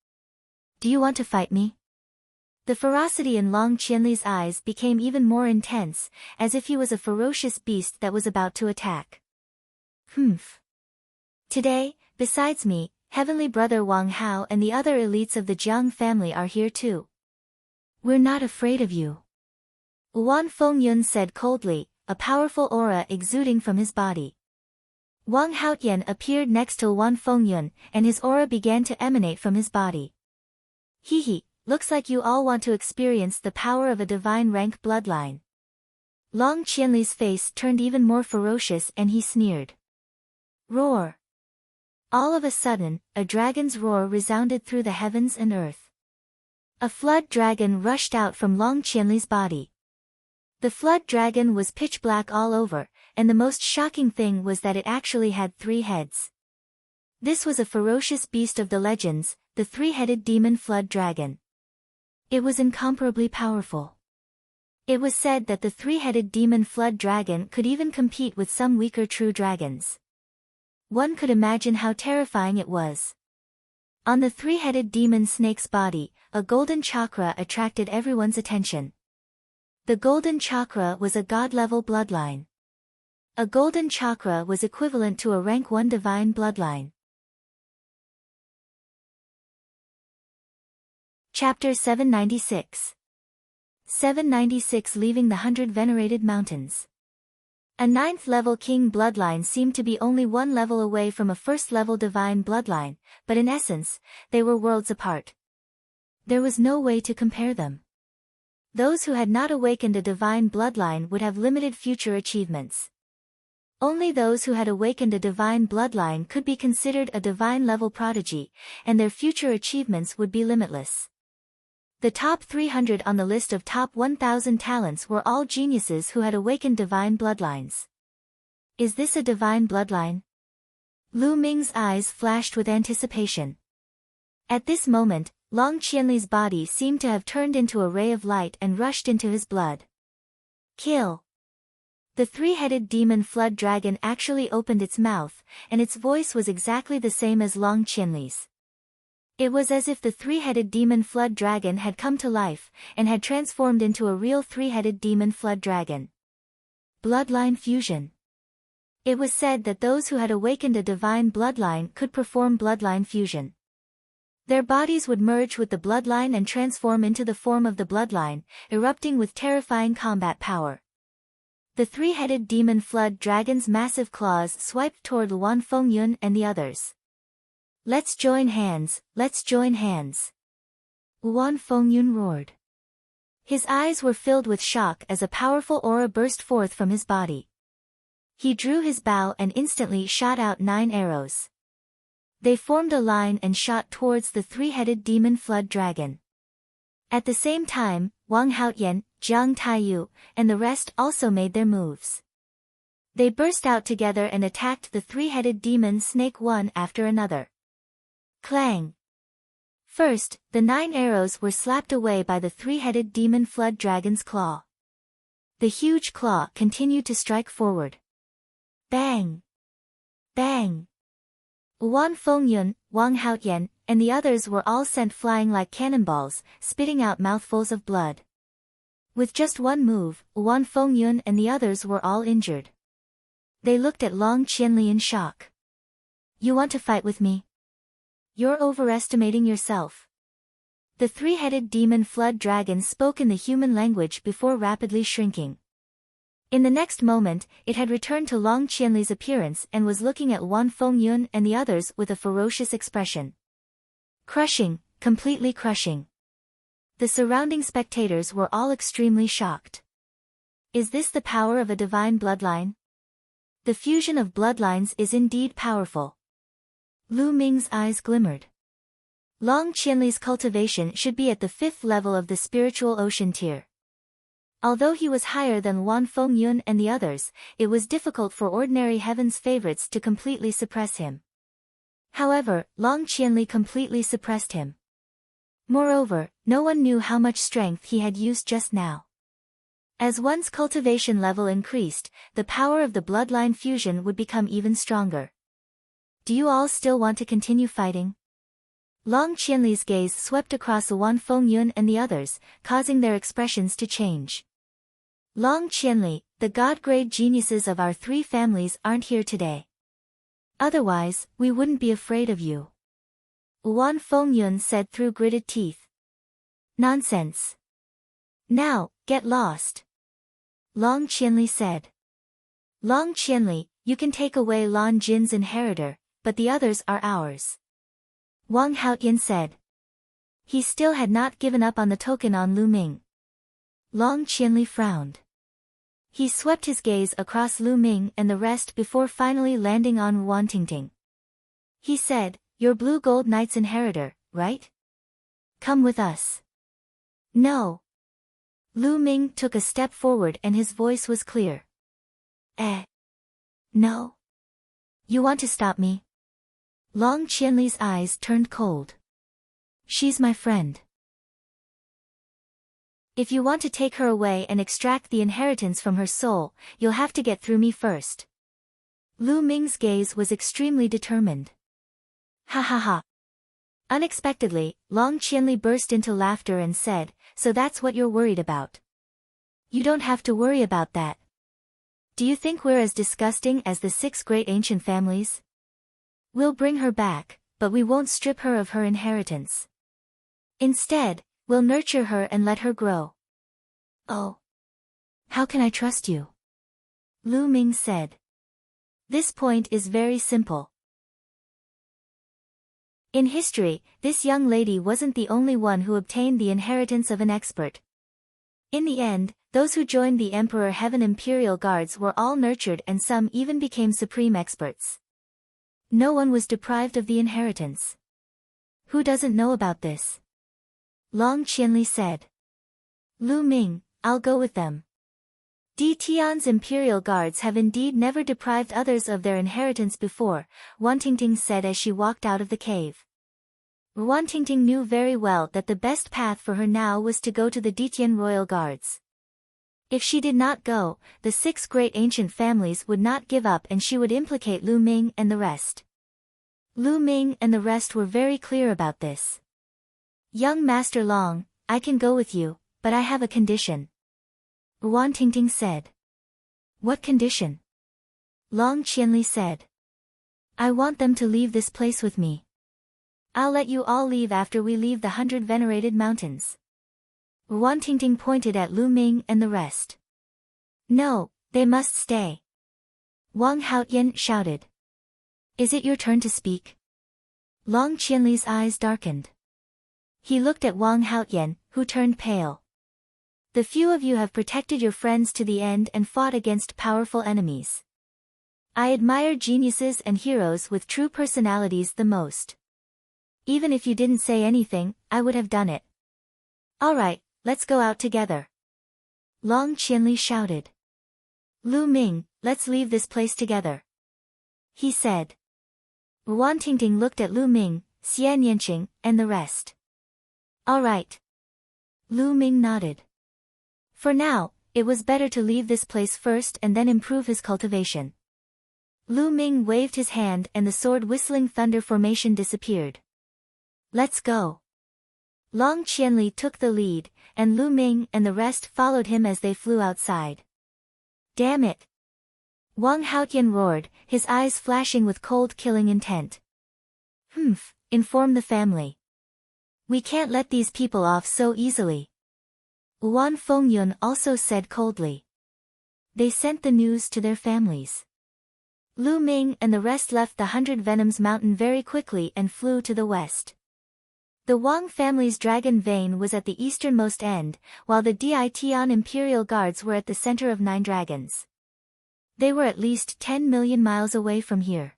Do you want to fight me?" The ferocity in Long Qianli's eyes became even more intense, as if he was a ferocious beast that was about to attack. "Humph. Today, besides me, Heavenly Brother Wang Hao and the other elites of the Jiang family are here too. We're not afraid of you," Wan Fengyun said coldly, a powerful aura exuding from his body. Wang Haotian appeared next to Wan Fengyun, and his aura began to emanate from his body. "Hee, looks like you all want to experience the power of a divine rank bloodline." Long Qianli's face turned even more ferocious and he sneered. "Roar!" All of a sudden, a dragon's roar resounded through the heavens and earth. A flood dragon rushed out from Long Qianli's body. The flood dragon was pitch black all over, and the most shocking thing was that it actually had 3 heads. This was a ferocious beast of the legends, the 3-headed demon flood dragon. It was incomparably powerful. It was said that the 3-headed demon flood dragon could even compete with some weaker true dragons. One could imagine how terrifying it was. On the 3-headed demon snake's body, a golden chakra attracted everyone's attention. The golden chakra was a god-level bloodline. A golden chakra was equivalent to a rank 1 divine bloodline. Chapter 796. 796 Leaving the 100 Venerated Mountains. A 9th-level king bloodline seemed to be only 1 level away from a 1st-level divine bloodline, but in essence, they were worlds apart. There was no way to compare them. Those who had not awakened a divine bloodline would have limited future achievements. Only those who had awakened a divine bloodline could be considered a divine-level prodigy, and their future achievements would be limitless. The top 300 on the list of top 1,000 talents were all geniuses who had awakened divine bloodlines. Is this a divine bloodline? Lu Ming's eyes flashed with anticipation. At this moment, Long Qianli's body seemed to have turned into a ray of light and rushed into his blood. Kill! The 3-headed demon flood dragon actually opened its mouth, and its voice was exactly the same as Long Qianli's. It was as if the 3-headed demon flood dragon had come to life, and had transformed into a real 3-headed demon flood dragon. Bloodline fusion. It was said that those who had awakened a divine bloodline could perform bloodline fusion. Their bodies would merge with the bloodline and transform into the form of the bloodline, erupting with terrifying combat power. The 3-headed demon flood dragon's massive claws swiped toward Wan Fengyun and the others. Let's join hands, let's join hands. Wan Fengyun roared. His eyes were filled with shock as a powerful aura burst forth from his body. He drew his bow and instantly shot out 9 arrows. They formed a line and shot towards the 3-headed demon flood dragon. At the same time, Wang Haotian, Jiang Taiyu, and the rest also made their moves. They burst out together and attacked the 3-headed demon snake one after another. Clang! First, the 9 arrows were slapped away by the 3-headed demon flood dragon's claw. The huge claw continued to strike forward. Bang! Bang! Wan Fengyun, Wang Haotian, and the others were all sent flying like cannonballs, spitting out mouthfuls of blood. With just one move, Wan Fengyun and the others were all injured. They looked at Long Qianli in shock. You want to fight with me? You're overestimating yourself. The 3-headed demon flood dragon spoke in the human language before rapidly shrinking. In the next moment, it had returned to Long Qianli's appearance and was looking at Wan Fengyun and the others with a ferocious expression. Crushing, completely crushing. The surrounding spectators were all extremely shocked. Is this the power of a divine bloodline? The fusion of bloodlines is indeed powerful. Lu Ming's eyes glimmered. Long Qianli's cultivation should be at the 5th level of the spiritual ocean tier. Although he was higher than Wan Fengyun and the others, it was difficult for ordinary heaven's favorites to completely suppress him. However, Long Qianli completely suppressed him. Moreover, no one knew how much strength he had used just now. As one's cultivation level increased, the power of the bloodline fusion would become even stronger. Do you all still want to continue fighting? Long Qianli's gaze swept across Wan Fengyun and the others, causing their expressions to change. Long Qianli, the god-grade geniuses of our 3 families aren't here today. Otherwise, we wouldn't be afraid of you. Wan Fengyun said through gritted teeth. Nonsense. Now, get lost. Long Qianli said. Long Qianli, you can take away Lan Jin's inheritor, but the others are ours. Wang Haotian said. He still had not given up on the token on Lu Ming. Long Qianli frowned. He swept his gaze across Lu Ming and the rest before finally landing on Wan Tingting. He said, You're Blue Gold Knight's inheritor, right? Come with us. No. Lu Ming took a step forward and his voice was clear. No. You want to stop me? Long Qianli's eyes turned cold. She's my friend. If you want to take her away and extract the inheritance from her soul, you'll have to get through me first. Lu Ming's gaze was extremely determined. Ha ha ha. Unexpectedly, Long Qianli burst into laughter and said, So that's what you're worried about. You don't have to worry about that. Do you think we're as disgusting as the 6 great ancient families? We'll bring her back, but we won't strip her of her inheritance. Instead, we'll nurture her and let her grow. Oh. How can I trust you? Lu Ming said. This point is very simple. In history, this young lady wasn't the only one who obtained the inheritance of an expert. In the end, those who joined the Emperor Heaven Imperial Guards were all nurtured and some even became supreme experts. No one was deprived of the inheritance. Who doesn't know about this? Long Qianli said. Lu Ming, I'll go with them. Di Tian's Imperial Guards have indeed never deprived others of their inheritance before, Wan Tingting said as she walked out of the cave. Wan Tingting knew very well that the best path for her now was to go to the Ditian Royal Guards. If she did not go, the 6 great ancient families would not give up and she would implicate Lu Ming and the rest. Lu Ming and the rest were very clear about this. Young Master Long, I can go with you, but I have a condition. Wan Tingting said. What condition? Long Qianli said. I want them to leave this place with me. I'll let you all leave after we leave the 100 venerated mountains. Wan Tingting pointed at Lu Ming and the rest. No, they must stay. Wang Haotian shouted. Is it your turn to speak? Long Qianli's eyes darkened. He looked at Wang Haotian, who turned pale. The few of you have protected your friends to the end and fought against powerful enemies. I admire geniuses and heroes with true personalities the most. Even if you didn't say anything, I would have done it. All right, let's go out together. Long Qianli shouted. Lu Ming, let's leave this place together. He said. Wan Tingting looked at Lu Ming, Xian Yanqing, and the rest. All right. Lu Ming nodded. For now, it was better to leave this place first and then improve his cultivation. Lu Ming waved his hand and the sword-whistling thunder formation disappeared. Let's go. Long Qianli took the lead, and Lu Ming and the rest followed him as they flew outside. Damn it! Wang Haotian roared, his eyes flashing with cold killing intent. Humph, inform the family. We can't let these people off so easily. Wan Fengyun also said coldly. They sent the news to their families. Lu Ming and the rest left the 100 Venoms Mountain very quickly and flew to the west. The Wang family's dragon vein was at the easternmost end, while the Dian Imperial Guards were at the center of 9 dragons. They were at least 10 million miles away from here.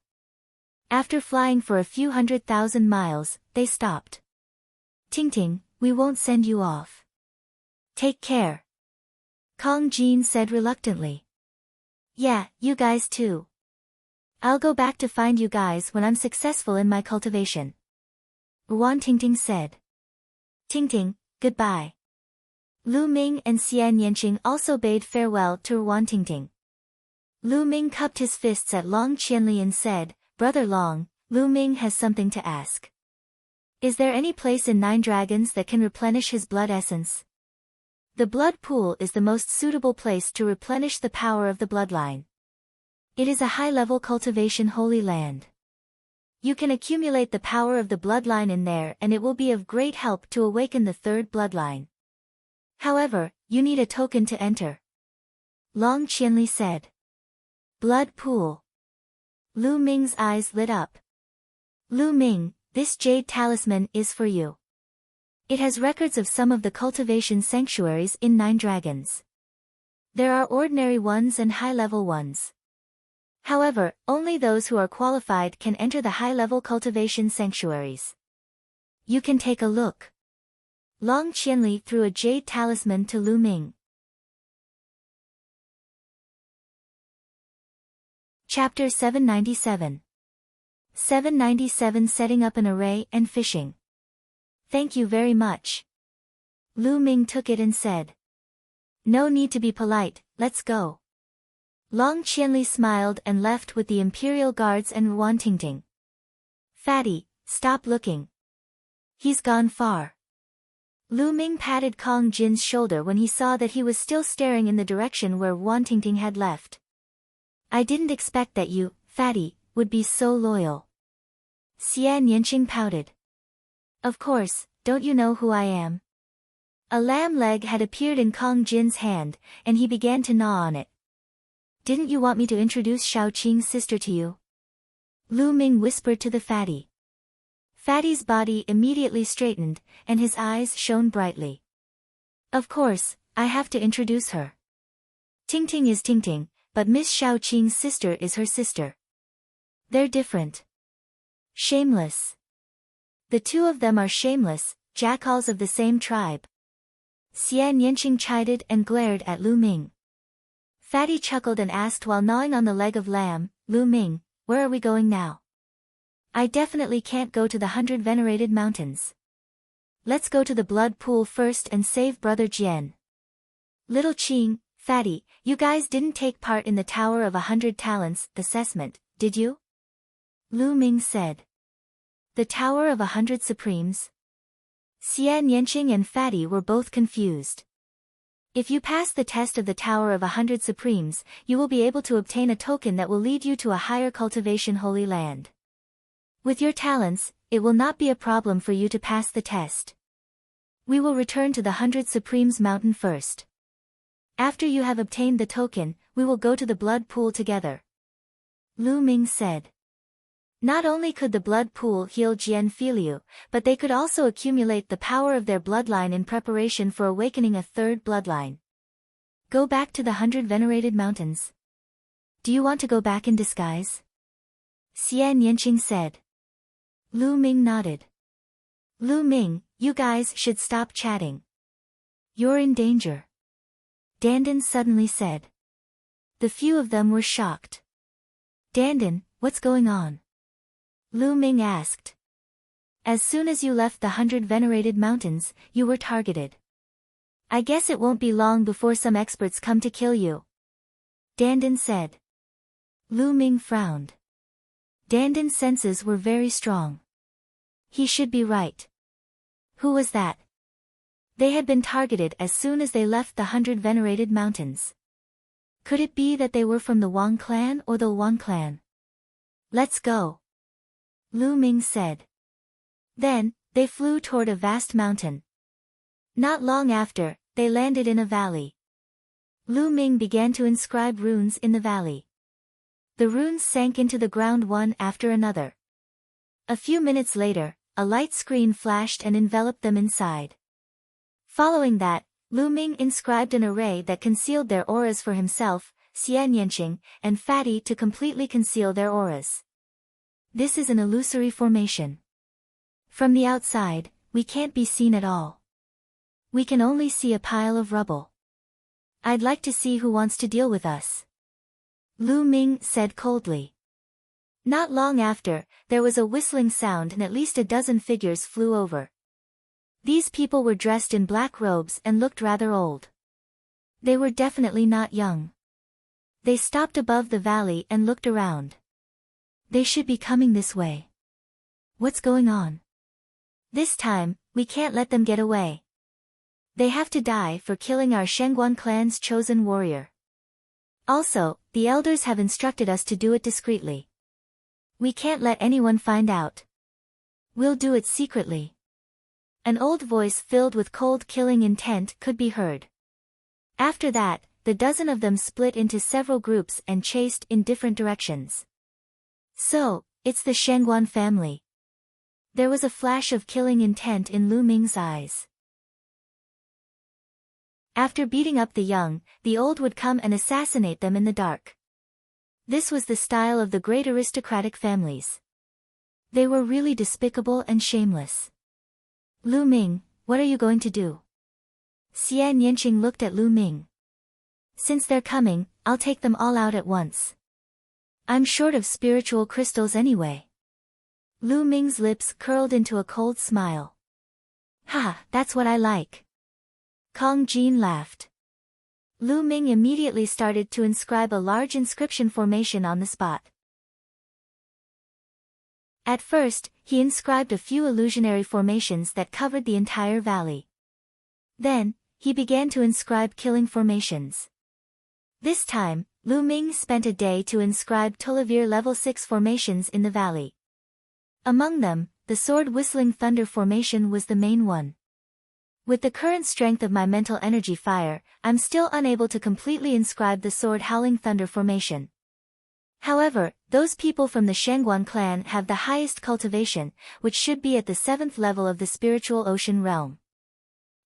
After flying for a few 100,000 miles, they stopped. Tingting, we won't send you off. Take care. Kong Jin said reluctantly. Yeah, you guys too. I'll go back to find you guys when I'm successful in my cultivation. Wan Tingting said. Tingting, goodbye. Lu Ming and Xian Yanqing also bade farewell to Wan Tingting. Lu Ming cupped his fists at Long Qianli and said, Brother Long, Lu Ming has something to ask. Is there any place in 9 dragons that can replenish his blood essence? The blood pool is the most suitable place to replenish the power of the bloodline. It is a high-level cultivation holy land. You can accumulate the power of the bloodline in there and it will be of great help to awaken the 3rd bloodline. However, you need a token to enter. Long Qianli said. Blood pool. Lu Ming's eyes lit up. Lu Ming, this jade talisman is for you. It has records of some of the cultivation sanctuaries in 9 dragons. There are ordinary ones and high-level ones. However, only those who are qualified can enter the high-level cultivation sanctuaries. You can take a look. Long Qianli threw a jade talisman to Lu Ming. Chapter 797. 797 Setting up an array and fishing. Thank you very much. Lu Ming took it and said. No need to be polite, let's go. Long Qianli smiled and left with the Imperial Guards and Wan Tingting. Fatty, stop looking. He's gone far. Lu Ming patted Kong Jin's shoulder when he saw that he was still staring in the direction where Wan Tingting had left. I didn't expect that you, Fatty, would be so loyal. Xian Yanqing pouted. Of course, don't you know who I am? A lamb leg had appeared in Kong Jin's hand, and he began to gnaw on it. Didn't you want me to introduce Shaoqing's sister to you? Lu Ming whispered to the fatty. Fatty's body immediately straightened, and his eyes shone brightly. Of course, I have to introduce her. Tingting is Tingting, but Miss Shaoqing's sister is her sister. They're different. Shameless. The 2 of them are shameless, jackals of the same tribe. Xian Yanqing chided and glared at Lu Ming. Fatty chuckled and asked while gnawing on the leg of lamb, Lu Ming, where are we going now? I definitely can't go to the 100 venerated mountains. Let's go to the blood pool first and save Brother Jian. Little Qing, Fatty, you guys didn't take part in the Tower of 100 Talents assessment, did you? Lu Ming said. The Tower of 100 Supremes? Xian Yanqing and Fatty were both confused. If you pass the test of the Tower of 100 Supremes, you will be able to obtain a token that will lead you to a higher cultivation holy land. With your talents, it will not be a problem for you to pass the test. We will return to the 100 Supremes mountain first. After you have obtained the token, we will go to the blood pool together. Lu Ming said. Not only could the blood pool heal Jian Filiu, but they could also accumulate the power of their bloodline in preparation for awakening a 3rd bloodline. Go back to the 100 venerated mountains. Do you want to go back in disguise? Xian Yanqing said. Lu Ming nodded. Lu Ming, you guys should stop chatting. You're in danger. Dandan suddenly said. The few of them were shocked. Dandan, what's going on? Lu Ming asked. As soon as you left the 100 venerated mountains, you were targeted. I guess it won't be long before some experts come to kill you. Dandan said. Lu Ming frowned. Dandan's senses were very strong. He should be right. Who was that? They had been targeted as soon as they left the 100 venerated mountains. Could it be that they were from the Wang clan or the Wang clan? Let's go. Lu Ming said. Then, they flew toward a vast mountain. Not long after, they landed in a valley. Lu Ming began to inscribe runes in the valley. The runes sank into the ground one after another. A few minutes later, a light screen flashed and enveloped them inside. Following that, Lu Ming inscribed an array that concealed their auras for himself, Xian Yanqing, and Fatty to completely conceal their auras. This is an illusory formation. From the outside, we can't be seen at all. We can only see a pile of rubble. I'd like to see who wants to deal with us. Lu Ming said coldly. Not long after, there was a whistling sound and at least a dozen figures flew over. These people were dressed in black robes and looked rather old. They were definitely not young. They stopped above the valley and looked around. They should be coming this way. What's going on? This time, we can't let them get away. They have to die for killing our Shengguan clan's chosen warrior. Also, the elders have instructed us to do it discreetly. We can't let anyone find out. We'll do it secretly. An old voice filled with cold killing intent could be heard. After that, the dozen of them split into several groups and chased in different directions. So, it's the Shengguan family. There was a flash of killing intent in Lu Ming's eyes. After beating up the young, the old would come and assassinate them in the dark. This was the style of the great aristocratic families. They were really despicable and shameless. Lu Ming, what are you going to do? Xian Yanqing looked at Lu Ming. Since they're coming, I'll take them all out at once. I'm short of spiritual crystals anyway. Lu Ming's lips curled into a cold smile. Ha, that's what I like. Kong Jin laughed. Lu Ming immediately started to inscribe a large inscription formation on the spot. At first, he inscribed a few illusionary formations that covered the entire valley. Then, he began to inscribe killing formations. This time, Lu Ming spent a day to inscribe Tulivir level 6 formations in the valley. Among them, the sword whistling thunder formation was the main one. With the current strength of my mental energy fire, I'm still unable to completely inscribe the sword howling thunder formation. However, those people from the Shengguan clan have the highest cultivation, which should be at the 7th level of the spiritual ocean realm.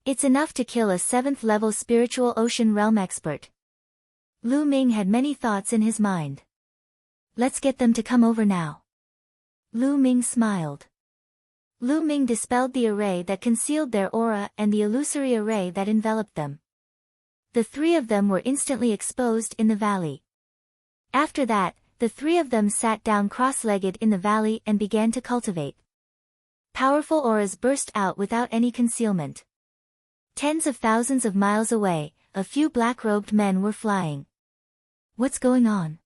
It's enough to kill a 7th level spiritual ocean realm expert. Lu Ming had many thoughts in his mind. Let's get them to come over now. Lu Ming smiled. Lu Ming dispelled the array that concealed their aura and the illusory array that enveloped them. The three of them were instantly exposed in the valley. After that, the three of them sat down cross-legged in the valley and began to cultivate. Powerful auras burst out without any concealment. Tens of thousands of miles away, a few black-robed men were flying. What's going on?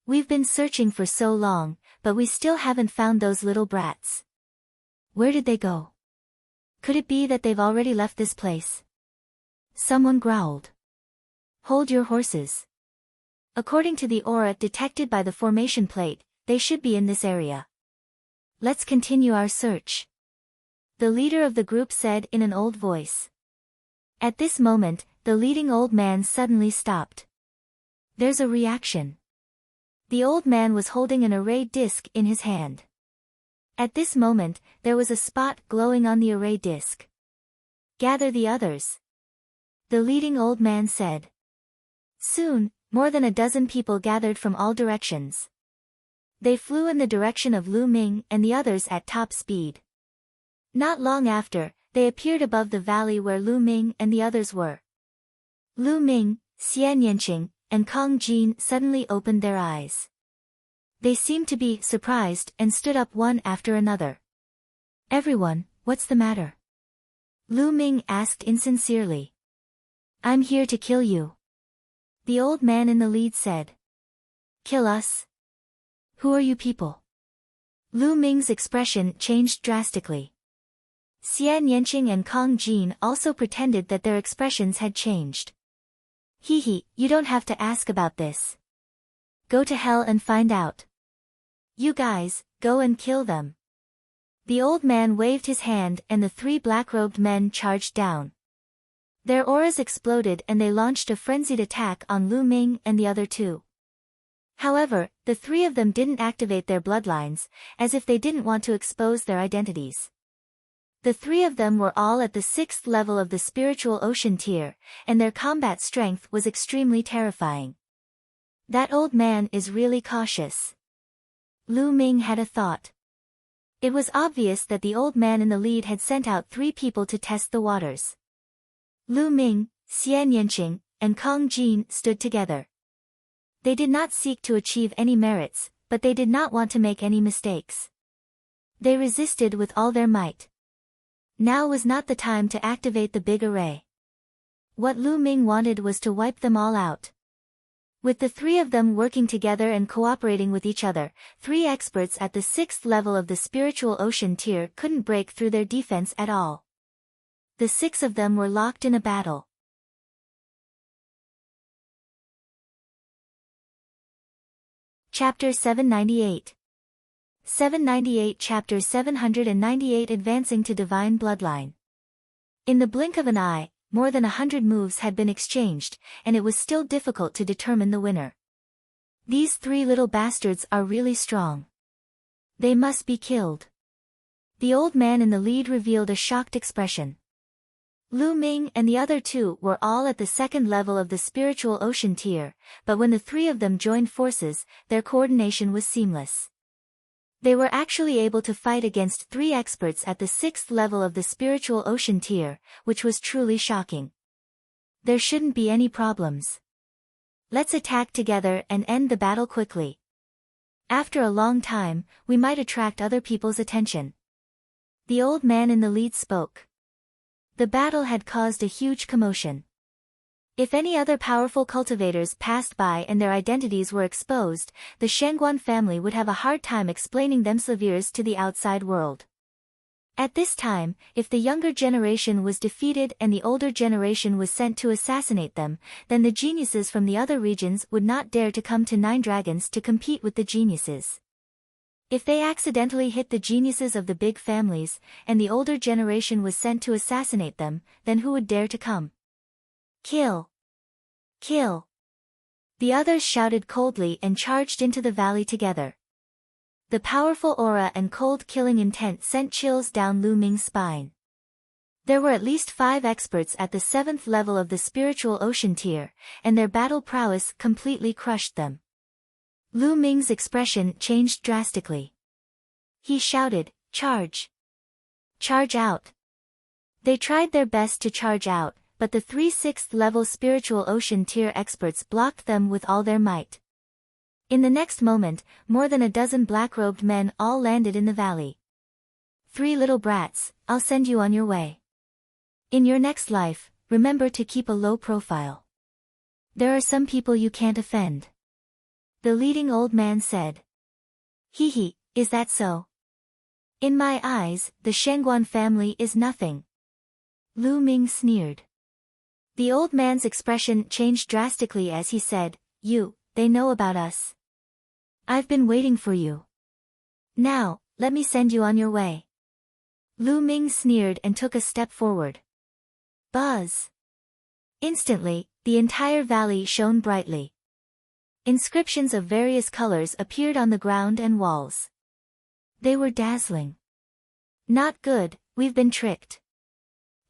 We've been searching for so long, but we still haven't found those little brats. Where did they go? Could it be that they've already left this place? Someone growled. Hold your horses. According to the aura detected by the formation plate, they should be in this area. Let's continue our search. The leader of the group said in an old voice. At this moment, the leading old man suddenly stopped. There's a reaction. The old man was holding an array disc in his hand. At this moment, there was a spot glowing on the array disc. Gather the others. The leading old man said. Soon, more than a dozen people gathered from all directions. They flew in the direction of Lu Ming and the others at top speed. Not long after, they appeared above the valley where Lu Ming and the others were. Lu Ming, Xian Yanqing, and Kong Jin suddenly opened their eyes. They seemed to be surprised and stood up one after another. Everyone, what's the matter? Lu Ming asked insincerely. I'm here to kill you. The old man in the lead said. Kill us? Who are you people? Lu Ming's expression changed drastically. Xian Yanqing and Kong Jin also pretended that their expressions had changed. Hee, you don't have to ask about this. Go to hell and find out. You guys, go and kill them. The old man waved his hand and the three black-robed men charged down. Their auras exploded and they launched a frenzied attack on Lu Ming and the other two. However, the three of them didn't activate their bloodlines, as if they didn't want to expose their identities. The three of them were all at the 6th level of the spiritual ocean tier, and their combat strength was extremely terrifying. That old man is really cautious. Lu Ming had a thought. It was obvious that the old man in the lead had sent out 3 people to test the waters. Lu Ming, Xian Yanqing, and Kong Jin stood together. They did not seek to achieve any merits, but they did not want to make any mistakes. They resisted with all their might. Now was not the time to activate the big array. What Lu Ming wanted was to wipe them all out. With the 3 of them working together and cooperating with each other, 3 experts at the 6th level of the spiritual ocean tier couldn't break through their defense at all. The 6 of them were locked in a battle. Chapter 798. 798 Chapter 798 Advancing to Divine Bloodline. In the blink of an eye, more than 100 moves had been exchanged, and it was still difficult to determine the winner. These 3 little bastards are really strong. They must be killed. The old man in the lead revealed a shocked expression. Lu Ming and the other 2 were all at the 2nd level of the spiritual ocean tier, but when the 3 of them joined forces, their coordination was seamless. They were actually able to fight against 3 experts at the 6th level of the spiritual ocean tier, which was truly shocking. There shouldn't be any problems. Let's attack together and end the battle quickly. After a long time, we might attract other people's attention. The old man in the lead spoke. The battle had caused a huge commotion. If any other powerful cultivators passed by and their identities were exposed, the Shengguan family would have a hard time explaining themselves to the outside world. At this time, if the younger generation was defeated and the older generation was sent to assassinate them, then the geniuses from the other regions would not dare to come to Nine Dragons to compete with the geniuses. If they accidentally hit the geniuses of the big families, and the older generation was sent to assassinate them, then who would dare to come? Kill! Kill! The others shouted coldly and charged into the valley together. The powerful aura and cold killing intent sent chills down Lu Ming's spine. There were at least 5 experts at the 7th level of the spiritual ocean tier, and their battle prowess completely crushed them. Lu Ming's expression changed drastically. He shouted, "Charge! Charge out!" They tried their best to charge out, but the 3 6th-level spiritual ocean tier experts blocked them with all their might. In the next moment, more than a dozen black-robed men all landed in the valley. 3 little brats, I'll send you on your way. In your next life, remember to keep a low profile. There are some people you can't offend. The leading old man said. Hee, is that so? In my eyes, the Shengguan family is nothing. Lu Ming sneered. The old man's expression changed drastically as he said, they know about us. I've been waiting for you. Now, let me send you on your way. Lu Ming sneered and took a step forward. Buzz! Instantly, the entire valley shone brightly. Inscriptions of various colors appeared on the ground and walls. They were dazzling. Not good, we've been tricked.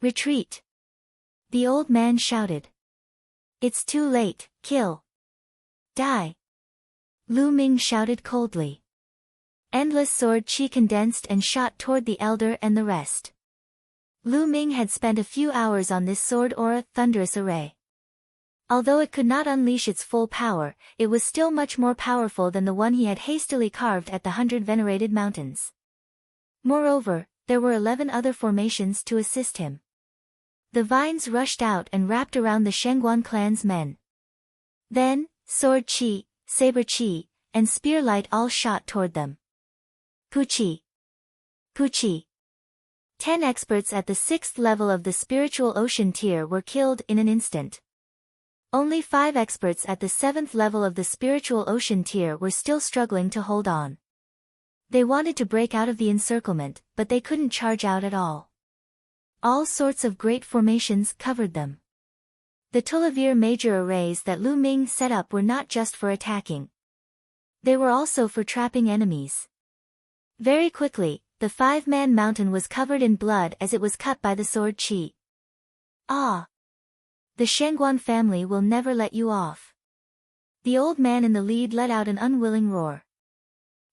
Retreat! The old man shouted. It's too late, kill. Die! Lu Ming shouted coldly. Endless sword chi condensed and shot toward the elder and the rest. Lu Ming had spent a few hours on this sword aura thunderous array. Although it could not unleash its full power, it was still much more powerful than the one he had hastily carved at the 100 Venerated Mountains. Moreover, there were 11 other formations to assist him. The vines rushed out and wrapped around the Shengguan clan's men. Then, sword chi, saber chi, and spear light all shot toward them. Puchi. Puchi. 10 experts at the 6th level of the spiritual ocean tier were killed in an instant. Only 5 experts at the 7th level of the spiritual ocean tier were still struggling to hold on. They wanted to break out of the encirclement, but they couldn't charge out at all. All sorts of great formations covered them. The Tulavir major arrays that Lu Ming set up were not just for attacking. They were also for trapping enemies. Very quickly, the 5-man mountain was covered in blood as it was cut by the sword chi. Ah! The Shengguan family will never let you off. The old man in the lead let out an unwilling roar.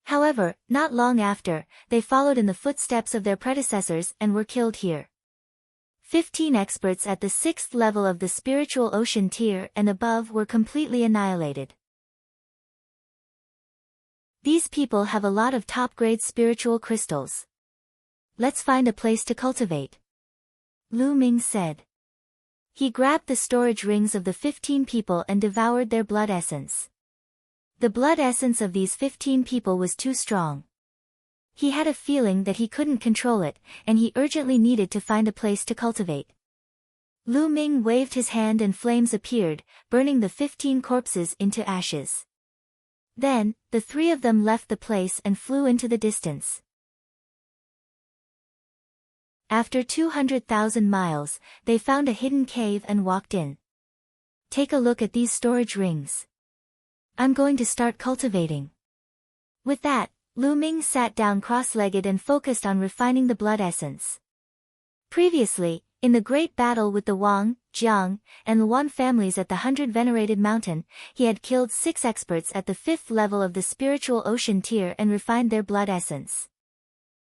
However, not long after, they followed in the footsteps of their predecessors and were killed here. 15 experts at the 6th level of the spiritual ocean tier and above were completely annihilated. These people have a lot of top-grade spiritual crystals. Let's find a place to cultivate. Lu Ming said. He grabbed the storage rings of the 15 people and devoured their blood essence. The blood essence of these 15 people was too strong. He had a feeling that he couldn't control it, and he urgently needed to find a place to cultivate. Lu Ming waved his hand and flames appeared, burning the 15 corpses into ashes. Then, the 3 of them left the place and flew into the distance. After 200,000 miles, they found a hidden cave and walked in. Take a look at these storage rings. I'm going to start cultivating. With that, Lu Ming sat down cross-legged and focused on refining the blood essence. Previously, in the great battle with the Wang, Jiang, and Luan families at the 100-venerated mountain, he had killed 6 experts at the 5th level of the spiritual ocean tier and refined their blood essence.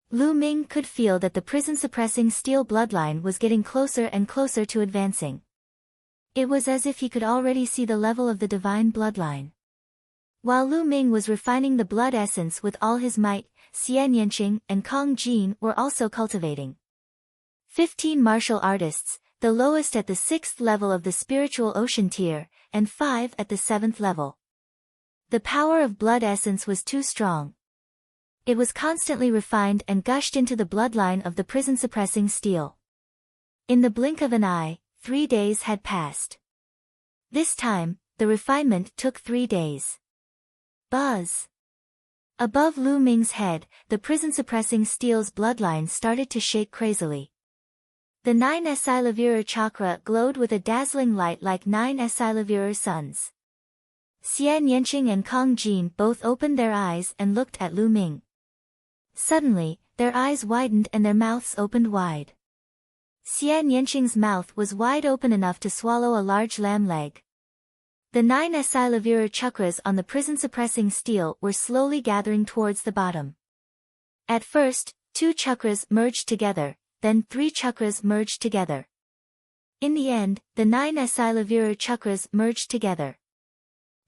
Lu Ming could feel that the prison-suppressing steel bloodline was getting closer and closer to advancing. It was as if he could already see the level of the divine bloodline. While Lu Ming was refining the blood essence with all his might, Xian Yanqing and Kong Jin were also cultivating. 15 martial artists, the lowest at the 6th level of the spiritual ocean tier, and 5 at the 7th level. The power of blood essence was too strong. It was constantly refined and gushed into the bloodline of the prison-suppressing steel. In the blink of an eye, 3 days had passed. This time, the refinement took 3 days. Buzz! Above Lu Ming's head, the prison-suppressing steel's bloodline started to shake crazily. The 9 Esilavirar chakra glowed with a dazzling light like 9 Esilavirar suns. Xian Yanqing and Kong Jin both opened their eyes and looked at Lu Ming. Suddenly, their eyes widened and their mouths opened wide. Xian Yanqing's mouth was wide open enough to swallow a large lamb leg. The 9 Esilavirar chakras on the prison-suppressing steel were slowly gathering towards the bottom. At first, 2 chakras merged together, then 3 chakras merged together. In the end, the 9 Esilavirar chakras merged together.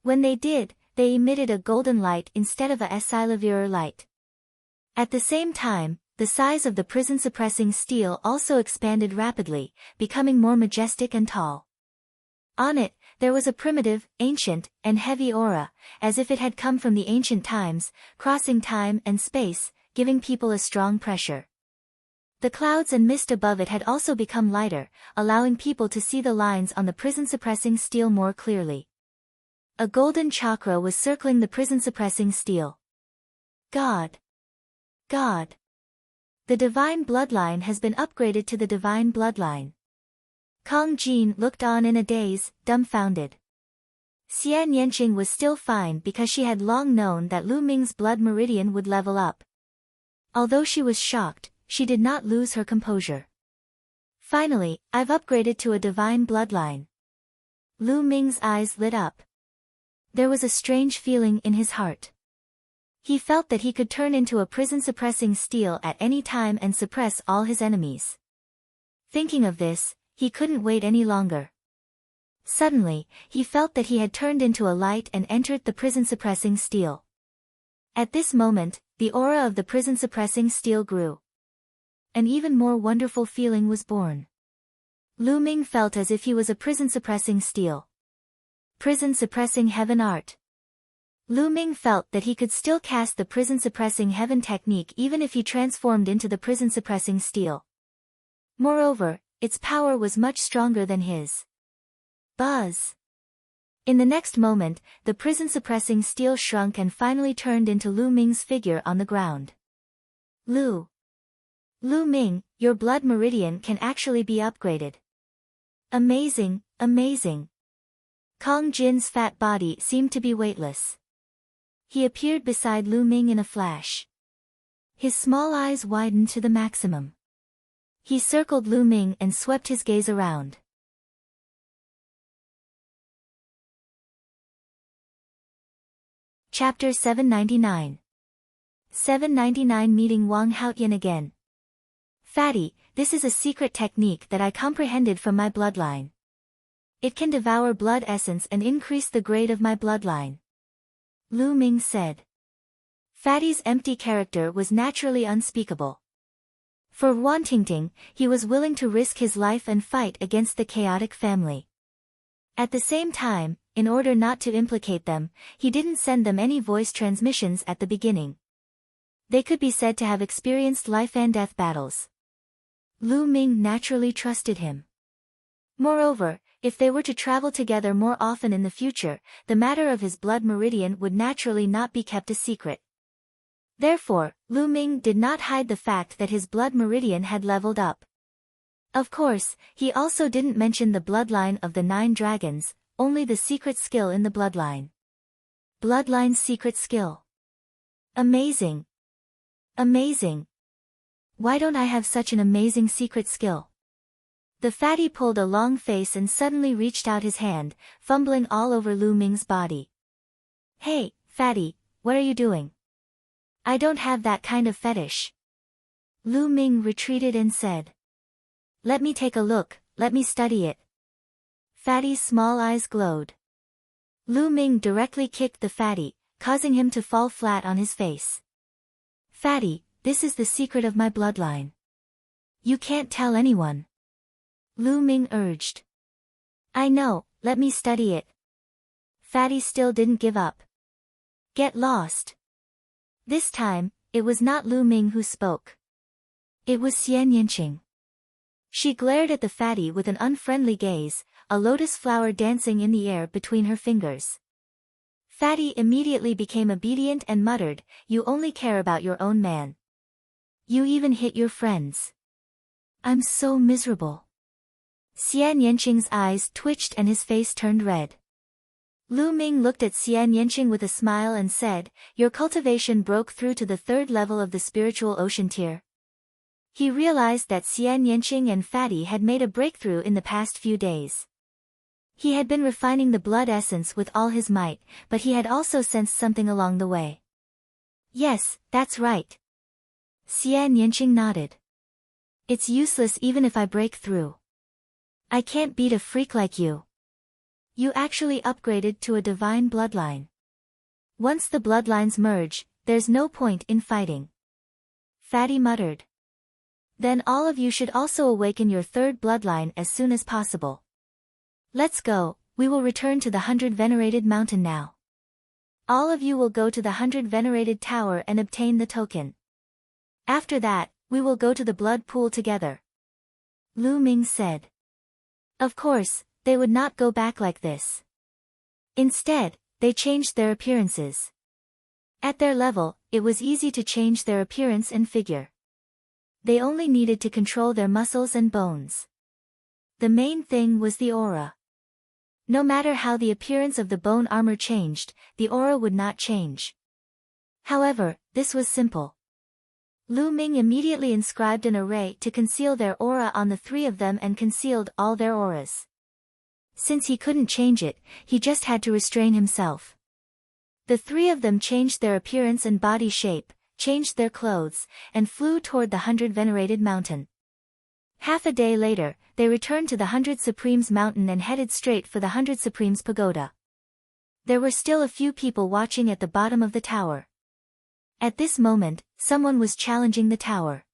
When they did, they emitted a golden light instead of a Esilavirar light. At the same time, the size of the prison-suppressing steel also expanded rapidly, becoming more majestic and tall. On it, there was a primitive, ancient, and heavy aura, as if it had come from the ancient times, crossing time and space, giving people a strong pressure. The clouds and mist above it had also become lighter, allowing people to see the lines on the prison-suppressing steel more clearly. A golden chakra was circling the prison-suppressing steel. God! God! The divine bloodline has been upgraded to the divine bloodline. Kong Jin looked on in a daze, dumbfounded. Xian Yanqing was still fine because she had long known that Lu Ming's blood meridian would level up. Although she was shocked, she did not lose her composure. Finally, I've upgraded to a divine bloodline. Lu Ming's eyes lit up. There was a strange feeling in his heart. He felt that he could turn into a prison-suppressing steel at any time and suppress all his enemies. Thinking of this, he couldn't wait any longer. Suddenly, he felt that he had turned into a light and entered the prison-suppressing steel. At this moment, the aura of the prison-suppressing steel grew. an even more wonderful feeling was born. Lu Ming felt as if he was a prison-suppressing steel. Prison-suppressing heaven art. Lu Ming felt that he could still cast the prison-suppressing heaven technique even if he transformed into the prison-suppressing steel. Moreover, its power was much stronger than his. Buzz! In the next moment, the prison-suppressing steel shrunk and finally turned into Lu Ming's figure on the ground. Lu Ming, your blood meridian can actually be upgraded. Amazing, amazing. Kong Jin's fat body seemed to be weightless. He appeared beside Lu Ming in a flash. His small eyes widened to the maximum. He circled Lu Ming and swept his gaze around. Chapter 799. 799 Meeting Wang Haotian again. Fatty, this is a secret technique that I comprehended from my bloodline. It can devour blood essence and increase the grade of my bloodline. Lu Ming said. Fatty's empty character was naturally unspeakable. For Wan Tingting, he was willing to risk his life and fight against the chaotic family. At the same time, in order not to implicate them, he didn't send them any voice transmissions at the beginning. They could be said to have experienced life and death battles. Lu Ming naturally trusted him. Moreover, if they were to travel together more often in the future, the matter of his blood meridian would naturally not be kept a secret. Therefore, Lu Ming did not hide the fact that his blood meridian had leveled up. Of course, he also didn't mention the bloodline of the 9 dragons, only the secret skill in the bloodline. Bloodline's secret skill. Amazing. Amazing. Why don't I have such an amazing secret skill? The fatty pulled a long face and suddenly reached out his hand, fumbling all over Lu Ming's body. Hey, fatty, what are you doing? I don't have that kind of fetish. Lu Ming retreated and said. Let me take a look, let me study it. Fatty's small eyes glowed. Lu Ming directly kicked the fatty, causing him to fall flat on his face. Fatty, this is the secret of my bloodline. You can't tell anyone. Lu Ming urged. I know, let me study it. Fatty still didn't give up. Get lost. This time, it was not Lu Ming who spoke. It was Xian Yanqing. She glared at the fatty with an unfriendly gaze, a lotus flower dancing in the air between her fingers. Fatty immediately became obedient and muttered, You only care about your own man. You even hit your friends. I'm so miserable. Xian Yanqing's eyes twitched and his face turned red. Lu Ming looked at Xian Yanqing with a smile and said, Your cultivation broke through to the 3rd level of the spiritual ocean tier. He realized that Xian Yanqing and Fatty had made a breakthrough in the past few days. He had been refining the blood essence with all his might, but he had also sensed something along the way. Yes, that's right. Xian Yanqing nodded. It's useless even if I break through. I can't beat a freak like you. You actually upgraded to a divine bloodline. Once the bloodlines merge, there's no point in fighting. Fatty muttered. Then all of you should also awaken your 3rd bloodline as soon as possible. Let's go, we will return to the 100 Venerated Mountain now. All of you will go to the 100 Venerated Tower and obtain the token. After that, we will go to the blood pool together. Lu Ming said. Of course, they would not go back like this. Instead, they changed their appearances. At their level, it was easy to change their appearance and figure. They only needed to control their muscles and bones. The main thing was the aura. No matter how the appearance of the bone armor changed, the aura would not change. However, this was simple. Lu Ming immediately inscribed an array to conceal their aura on the 3 of them and concealed all their auras. Since he couldn't change it, he just had to restrain himself. The 3 of them changed their appearance and body shape, changed their clothes, and flew toward the 100 Venerated Mountain. Half a day later, they returned to the 100 Supremes Mountain and headed straight for the 100 Supremes Pagoda. There were still a few people watching at the bottom of the tower. At this moment, someone was challenging the tower.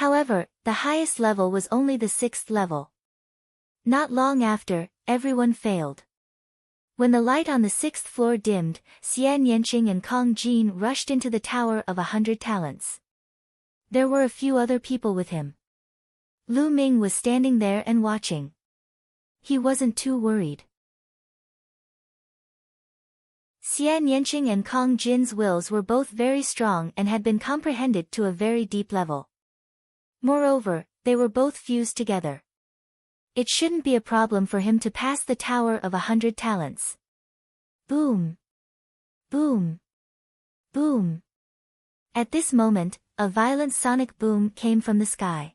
However, the highest level was only the 6th level. Not long after, everyone failed. When the light on the 6th floor dimmed, Xian Yanqing and Kong Jin rushed into the Tower of 100 Talents. There were a few other people with him. Lu Ming was standing there and watching. He wasn't too worried. Xian Yanqing and Kong Jin's wills were both very strong and had been comprehended to a very deep level. Moreover, they were both fused together. It shouldn't be a problem for him to pass the Tower of 100 Talents. Boom! Boom! Boom! At this moment, a violent sonic boom came from the sky.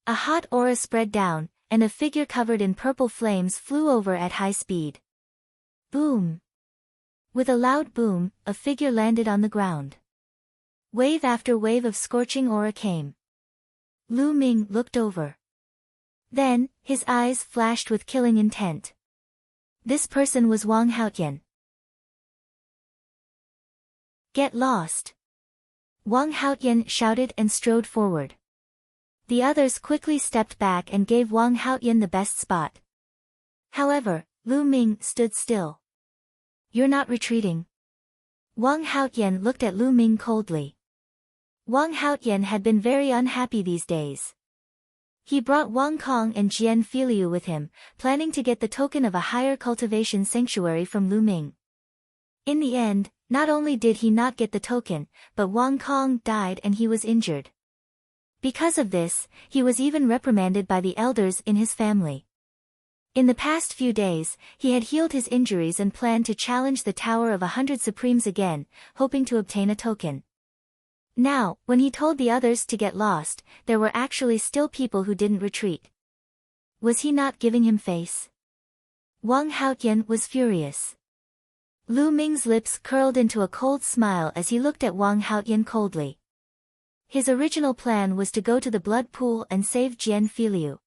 A hot aura spread down, and a figure covered in purple flames flew over at high speed. Boom! With a loud boom, a figure landed on the ground. Wave after wave of scorching aura came. Lu Ming looked over. Then, his eyes flashed with killing intent. This person was Wang Haotian. Get lost! Wang Haotian shouted and strode forward. The others quickly stepped back and gave Wang Haotian the best spot. However, Lu Ming stood still. You're not retreating. Wang Haotian looked at Lu Ming coldly. Wang Haotian had been very unhappy these days. He brought Wang Kong and Jian Filiu with him, planning to get the token of a higher cultivation sanctuary from Lu Ming. In the end, not only did he not get the token, but Wang Kong died and he was injured. Because of this, he was even reprimanded by the elders in his family. In the past few days, he had healed his injuries and planned to challenge the Tower of 100 Supremes again, hoping to obtain a token. Now, when he told the others to get lost, there were actually still people who didn't retreat. Was he not giving him face? Wang Haotian was furious. Lu Ming's lips curled into a cold smile as he looked at Wang Haotian coldly. His original plan was to go to the blood pool and save Jian Filiu.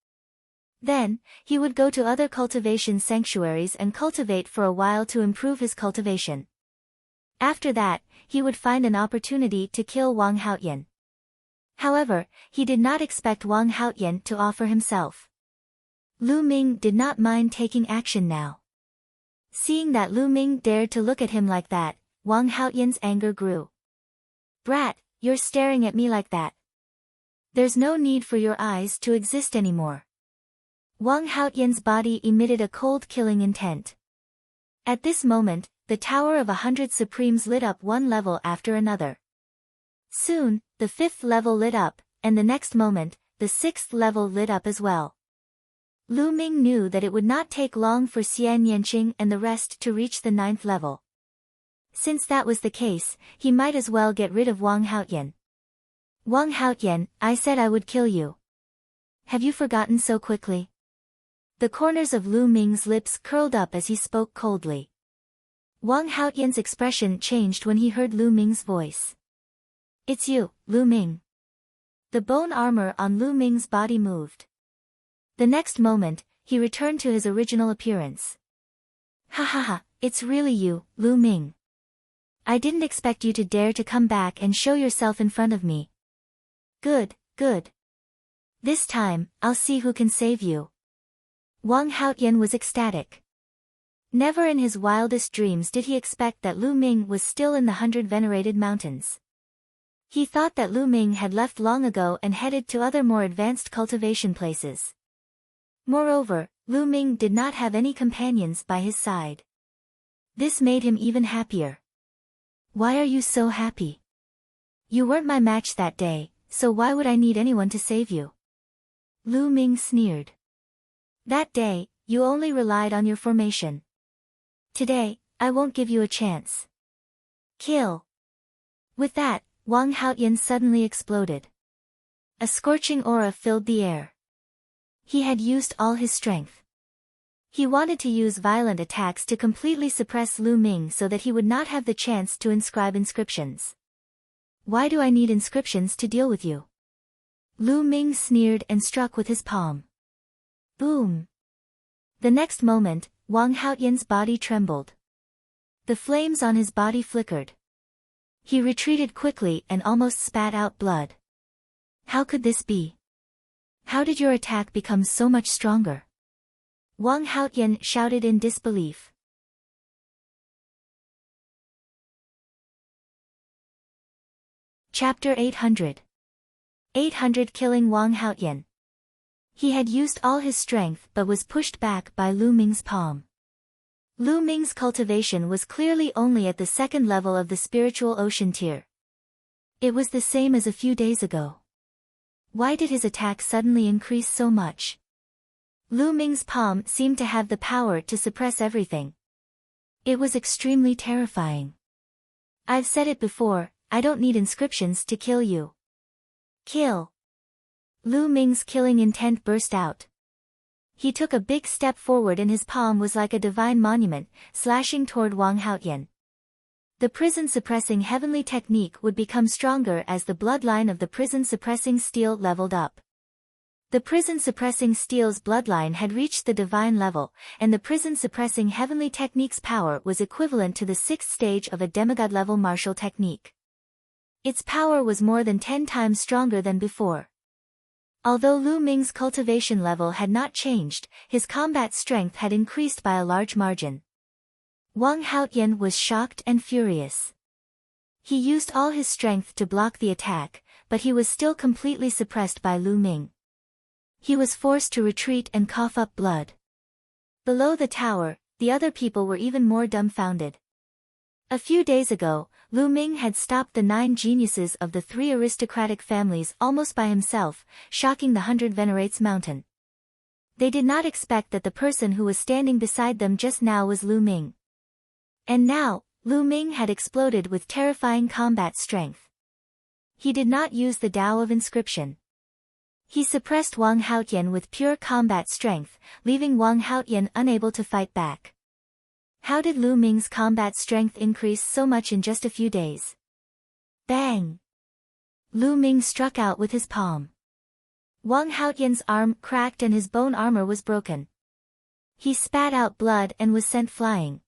Then, he would go to other cultivation sanctuaries and cultivate for a while to improve his cultivation. After that, he would find an opportunity to kill Wang Haotian. However, he did not expect Wang Haotian to offer himself. Lu Ming did not mind taking action now. Seeing that Lu Ming dared to look at him like that, Wang Haotian's anger grew. Brat, you're staring at me like that. There's no need for your eyes to exist anymore. Wang Haotian's body emitted a cold killing intent. At this moment, the Tower of 100 Supremes lit up one level after another. Soon, the 5th level lit up, and the next moment, the 6th level lit up as well. Lu Ming knew that it would not take long for Xian Yanqing and the rest to reach the 9th level. Since that was the case, he might as well get rid of Wang Haotian. Wang Haotian, I said I would kill you. Have you forgotten so quickly? The corners of Lu Ming's lips curled up as he spoke coldly. Wang Haotian's expression changed when he heard Lu Ming's voice. It's you, Lu Ming. The bone armor on Lu Ming's body moved. The next moment, he returned to his original appearance. Ha ha ha, it's really you, Lu Ming. I didn't expect you to dare to come back and show yourself in front of me. Good, good. This time, I'll see who can save you. Wang Haotian was ecstatic. Never in his wildest dreams did he expect that Lu Ming was still in the 100 Venerated Mountains. He thought that Lu Ming had left long ago and headed to other more advanced cultivation places. Moreover, Lu Ming did not have any companions by his side. This made him even happier. Why are you so happy? You weren't my match that day, so why would I need anyone to save you? Lu Ming sneered. That day, you only relied on your formation. Today, I won't give you a chance. Kill. With that, Wang Haotian suddenly exploded. A scorching aura filled the air. He had used all his strength. He wanted to use violent attacks to completely suppress Lu Ming so that he would not have the chance to inscribe inscriptions. Why do I need inscriptions to deal with you? Lu Ming sneered and struck with his palm. Boom! The next moment, Wang Haotian's body trembled. The flames on his body flickered. He retreated quickly and almost spat out blood. How could this be? How did your attack become so much stronger? Wang Haotian shouted in disbelief. Chapter 800. 800 Killing Wang Haotian. He had used all his strength but was pushed back by Lu Ming's palm. Lu Ming's cultivation was clearly only at the second level of the spiritual ocean tier. It was the same as a few days ago. Why did his attack suddenly increase so much? Lu Ming's palm seemed to have the power to suppress everything. It was extremely terrifying. I've said it before, I don't need inscriptions to kill you. Kill. Lu Ming's killing intent burst out. He took a big step forward and his palm was like a divine monument, slashing toward Wang Haotian. The prison-suppressing heavenly technique would become stronger as the bloodline of the prison-suppressing steel leveled up. The prison-suppressing steel's bloodline had reached the divine level, and the prison-suppressing heavenly technique's power was equivalent to the 6th stage of a demigod-level martial technique. Its power was more than 10 times stronger than before. Although Lu Ming's cultivation level had not changed, his combat strength had increased by a large margin. Wang Haotian was shocked and furious. He used all his strength to block the attack, but he was still completely suppressed by Lu Ming. He was forced to retreat and cough up blood. Below the tower, the other people were even more dumbfounded. A few days ago, Lu Ming had stopped the 9 geniuses of the 3 aristocratic families almost by himself, shocking the 100 Venerates mountain. They did not expect that the person who was standing beside them just now was Lu Ming. And now, Lu Ming had exploded with terrifying combat strength. He did not use the Tao of inscription. He suppressed Wang Haotian with pure combat strength, leaving Wang Haotian unable to fight back. How did Lu Ming's combat strength increase so much in just a few days? Bang! Lu Ming struck out with his palm. Wang Haotian's arm cracked and his bone armor was broken. He spat out blood and was sent flying.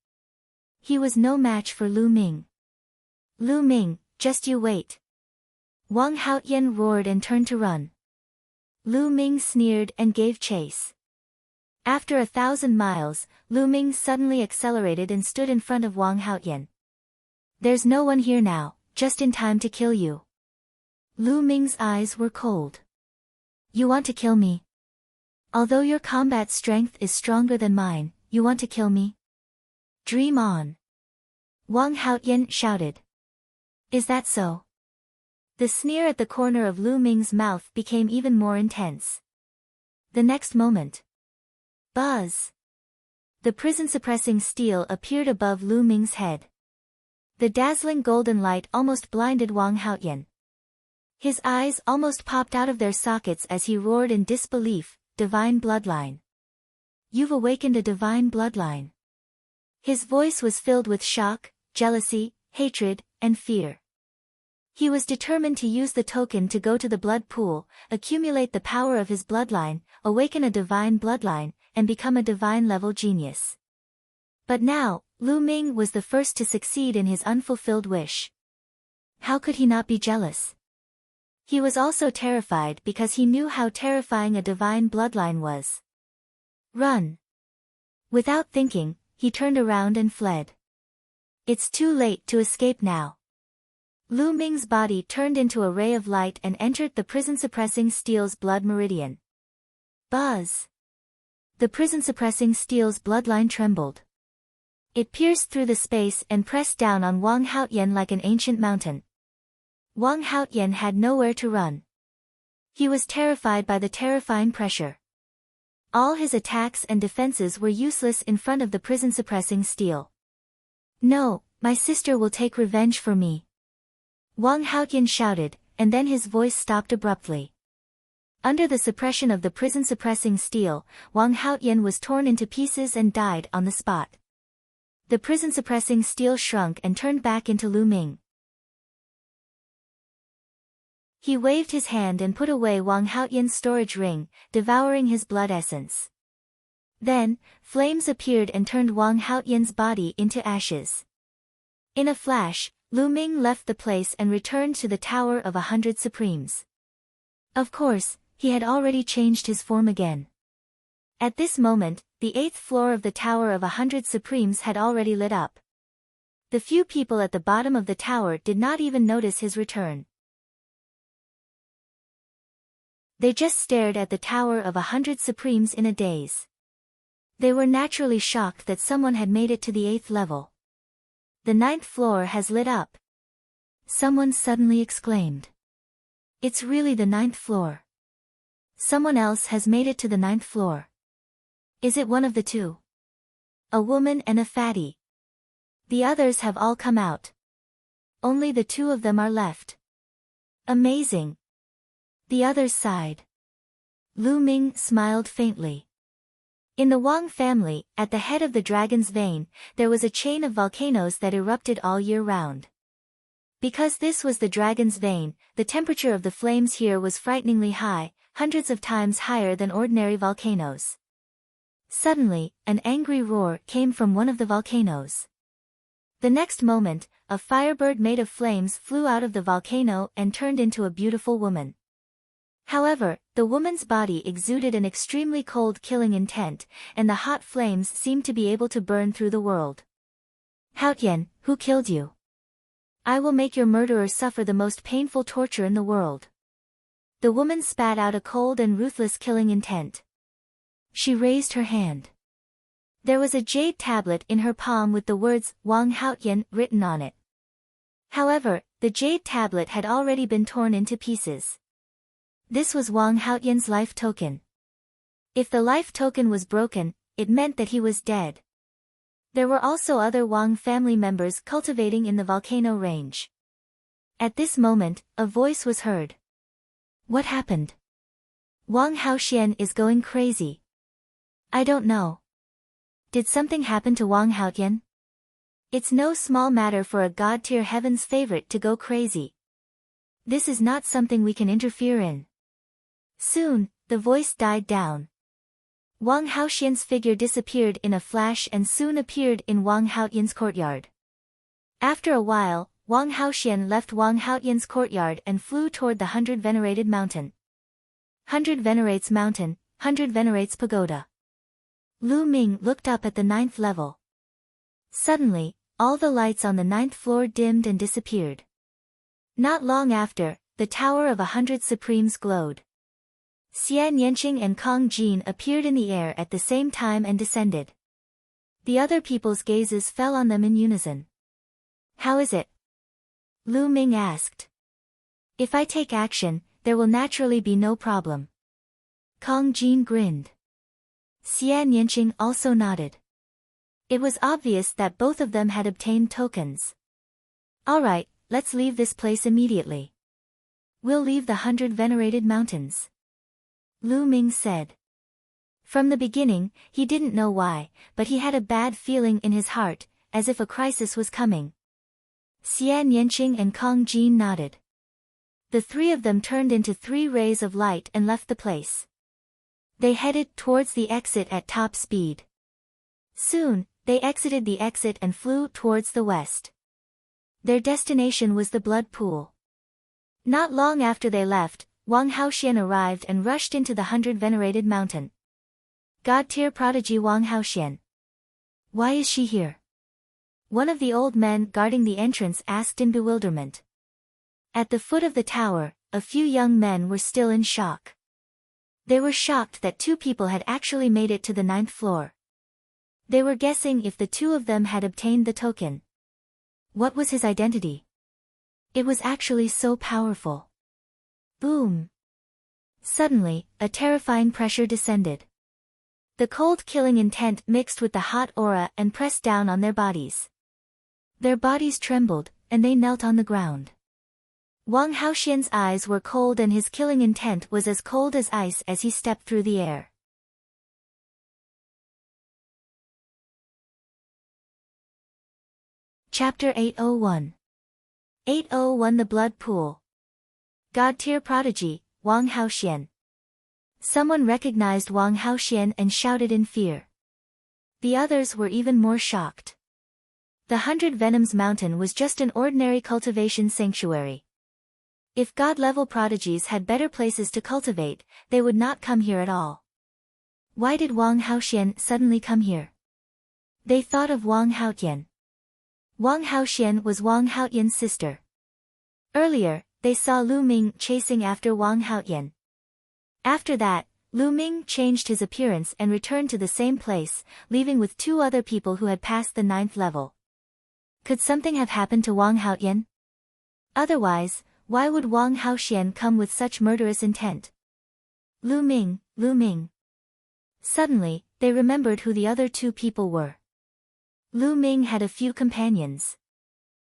He was no match for Lu Ming. Lu Ming, just you wait. Wang Haotian roared and turned to run. Lu Ming sneered and gave chase. After 1,000 miles, Lu Ming suddenly accelerated and stood in front of Wang Haotian. There's no one here now, just in time to kill you. Lu Ming's eyes were cold. You want to kill me? Although your combat strength is stronger than mine, you want to kill me? Dream on. Wang Haotian shouted. Is that so? The sneer at the corner of Lu Ming's mouth became even more intense. The next moment. Buzz! The prison-suppressing steel appeared above Lu Ming's head. The dazzling golden light almost blinded Wang Haotian. His eyes almost popped out of their sockets as he roared in disbelief, Divine Bloodline. You've awakened a divine bloodline. His voice was filled with shock, jealousy, hatred, and fear. He was determined to use the token to go to the blood pool, accumulate the power of his bloodline, awaken a divine bloodline, and become a divine-level genius. But now, Lu Ming was the first to succeed in his unfulfilled wish. How could he not be jealous? He was also terrified because he knew how terrifying a divine bloodline was. Run! Without thinking, he turned around and fled. It's too late to escape now. Lu Ming's body turned into a ray of light and entered the prison-suppressing steel's blood meridian. Buzz! The prison-suppressing steel's bloodline trembled. It pierced through the space and pressed down on Wang Haotian like an ancient mountain. Wang Haotian had nowhere to run. He was terrified by the terrifying pressure. All his attacks and defenses were useless in front of the prison-suppressing steel. No, my sister will take revenge for me. Wang Haotian shouted, and then his voice stopped abruptly. Under the suppression of the prison-suppressing steel, Wang Haotian was torn into pieces and died on the spot. The prison-suppressing steel shrunk and turned back into Lu Ming. He waved his hand and put away Wang Haotian's storage ring, devouring his blood essence. Then, flames appeared and turned Wang Haotian's body into ashes. In a flash, Lu Ming left the place and returned to the Tower of 100 Supremes. Of course, he had already changed his form again. At this moment, the 8th floor of the Tower of 100 Supremes had already lit up. The few people at the bottom of the tower did not even notice his return. They just stared at the Tower of 100 Supremes in a daze. They were naturally shocked that someone had made it to the 8th level. The 9th floor has lit up. Someone suddenly exclaimed. It's really the 9th floor. Someone else has made it to the 9th floor. Is it one of the two? A woman and a fatty. The others have all come out. Only the two of them are left. Amazing. The others sighed. Lu Ming smiled faintly. In the Wang family, at the head of the dragon's vein, there was a chain of volcanoes that erupted all year round. Because this was the dragon's vein, the temperature of the flames here was frighteningly high, hundreds of times higher than ordinary volcanoes. Suddenly, an angry roar came from one of the volcanoes. The next moment, a firebird made of flames flew out of the volcano and turned into a beautiful woman. However, the woman's body exuded an extremely cold killing intent, and the hot flames seemed to be able to burn through the world. Haotian, who killed you? I will make your murderer suffer the most painful torture in the world. The woman spat out a cold and ruthless killing intent. She raised her hand. There was a jade tablet in her palm with the words, Wang Haotian, written on it. However, the jade tablet had already been torn into pieces. This was Wang Haotian's life token. If the life token was broken, it meant that he was dead. There were also other Wang family members cultivating in the volcano range. At this moment, a voice was heard. What happened? Wang Haotian is going crazy. I don't know. Did something happen to Wang Haotian? It's no small matter for a god-tier heaven's favorite to go crazy. This is not something we can interfere in. Soon, the voice died down. Wang Haotian's figure disappeared in a flash and soon appeared in Wang Haotian's courtyard. After a while, Wang Haotian left Wang Haotian's courtyard and flew toward the 100 Venerated Mountain. 100 Venerates Mountain, 100 Venerates Pagoda. Lu Ming looked up at the 9th level. Suddenly, all the lights on the 9th floor dimmed and disappeared. Not long after, the Tower of 100 Supremes glowed. Xian Yanqing and Kong Jin appeared in the air at the same time and descended. The other people's gazes fell on them in unison. How is it? Lu Ming asked. If I take action, there will naturally be no problem. Kong Jin grinned. Xian Yanqing also nodded. It was obvious that both of them had obtained tokens. Alright, let's leave this place immediately. We'll leave the 100 Venerated Mountains. Lu Ming said. From the beginning, he didn't know why, but he had a bad feeling in his heart, as if a crisis was coming. Xian Yanqing and Kong Jin nodded. The three of them turned into 3 rays of light and left the place. They headed towards the exit at top speed. Soon, they exited the exit and flew towards the west. Their destination was the blood pool. Not long after they left, Wang Haotian arrived and rushed into the 100 Venerated Mountain. God-tier prodigy Wang Haotian. Why is she here? One of the old men guarding the entrance asked in bewilderment. At the foot of the tower, a few young men were still in shock. They were shocked that 2 people had actually made it to the 9th floor. They were guessing if the 2 of them had obtained the token. What was his identity? It was actually so powerful. Boom! Suddenly, a terrifying pressure descended. The cold killing intent mixed with the hot aura and pressed down on their bodies. Their bodies trembled, and they knelt on the ground. Wang Haotian's eyes were cold and his killing intent was as cold as ice as he stepped through the air. Chapter 801. 801 The Blood Pool. God-tier prodigy, Wang Haotian. Someone recognized Wang Haotian and shouted in fear. The others were even more shocked. The 100 Venoms Mountain was just an ordinary cultivation sanctuary. If God-level prodigies had better places to cultivate, they would not come here at all. Why did Wang Haoxian suddenly come here? They thought of Wang Haotian. Wang Haoxian was Wang Haotian's sister. Earlier, they saw Lu Ming chasing after Wang Haotian. After that, Lu Ming changed his appearance and returned to the same place, leaving with 2 other people who had passed the 9th level. Could something have happened to Wang Haotian? Otherwise, why would Wang Haoxian come with such murderous intent? Lu Ming, Lu Ming. Suddenly, they remembered who the other 2 people were. Lu Ming had a few companions.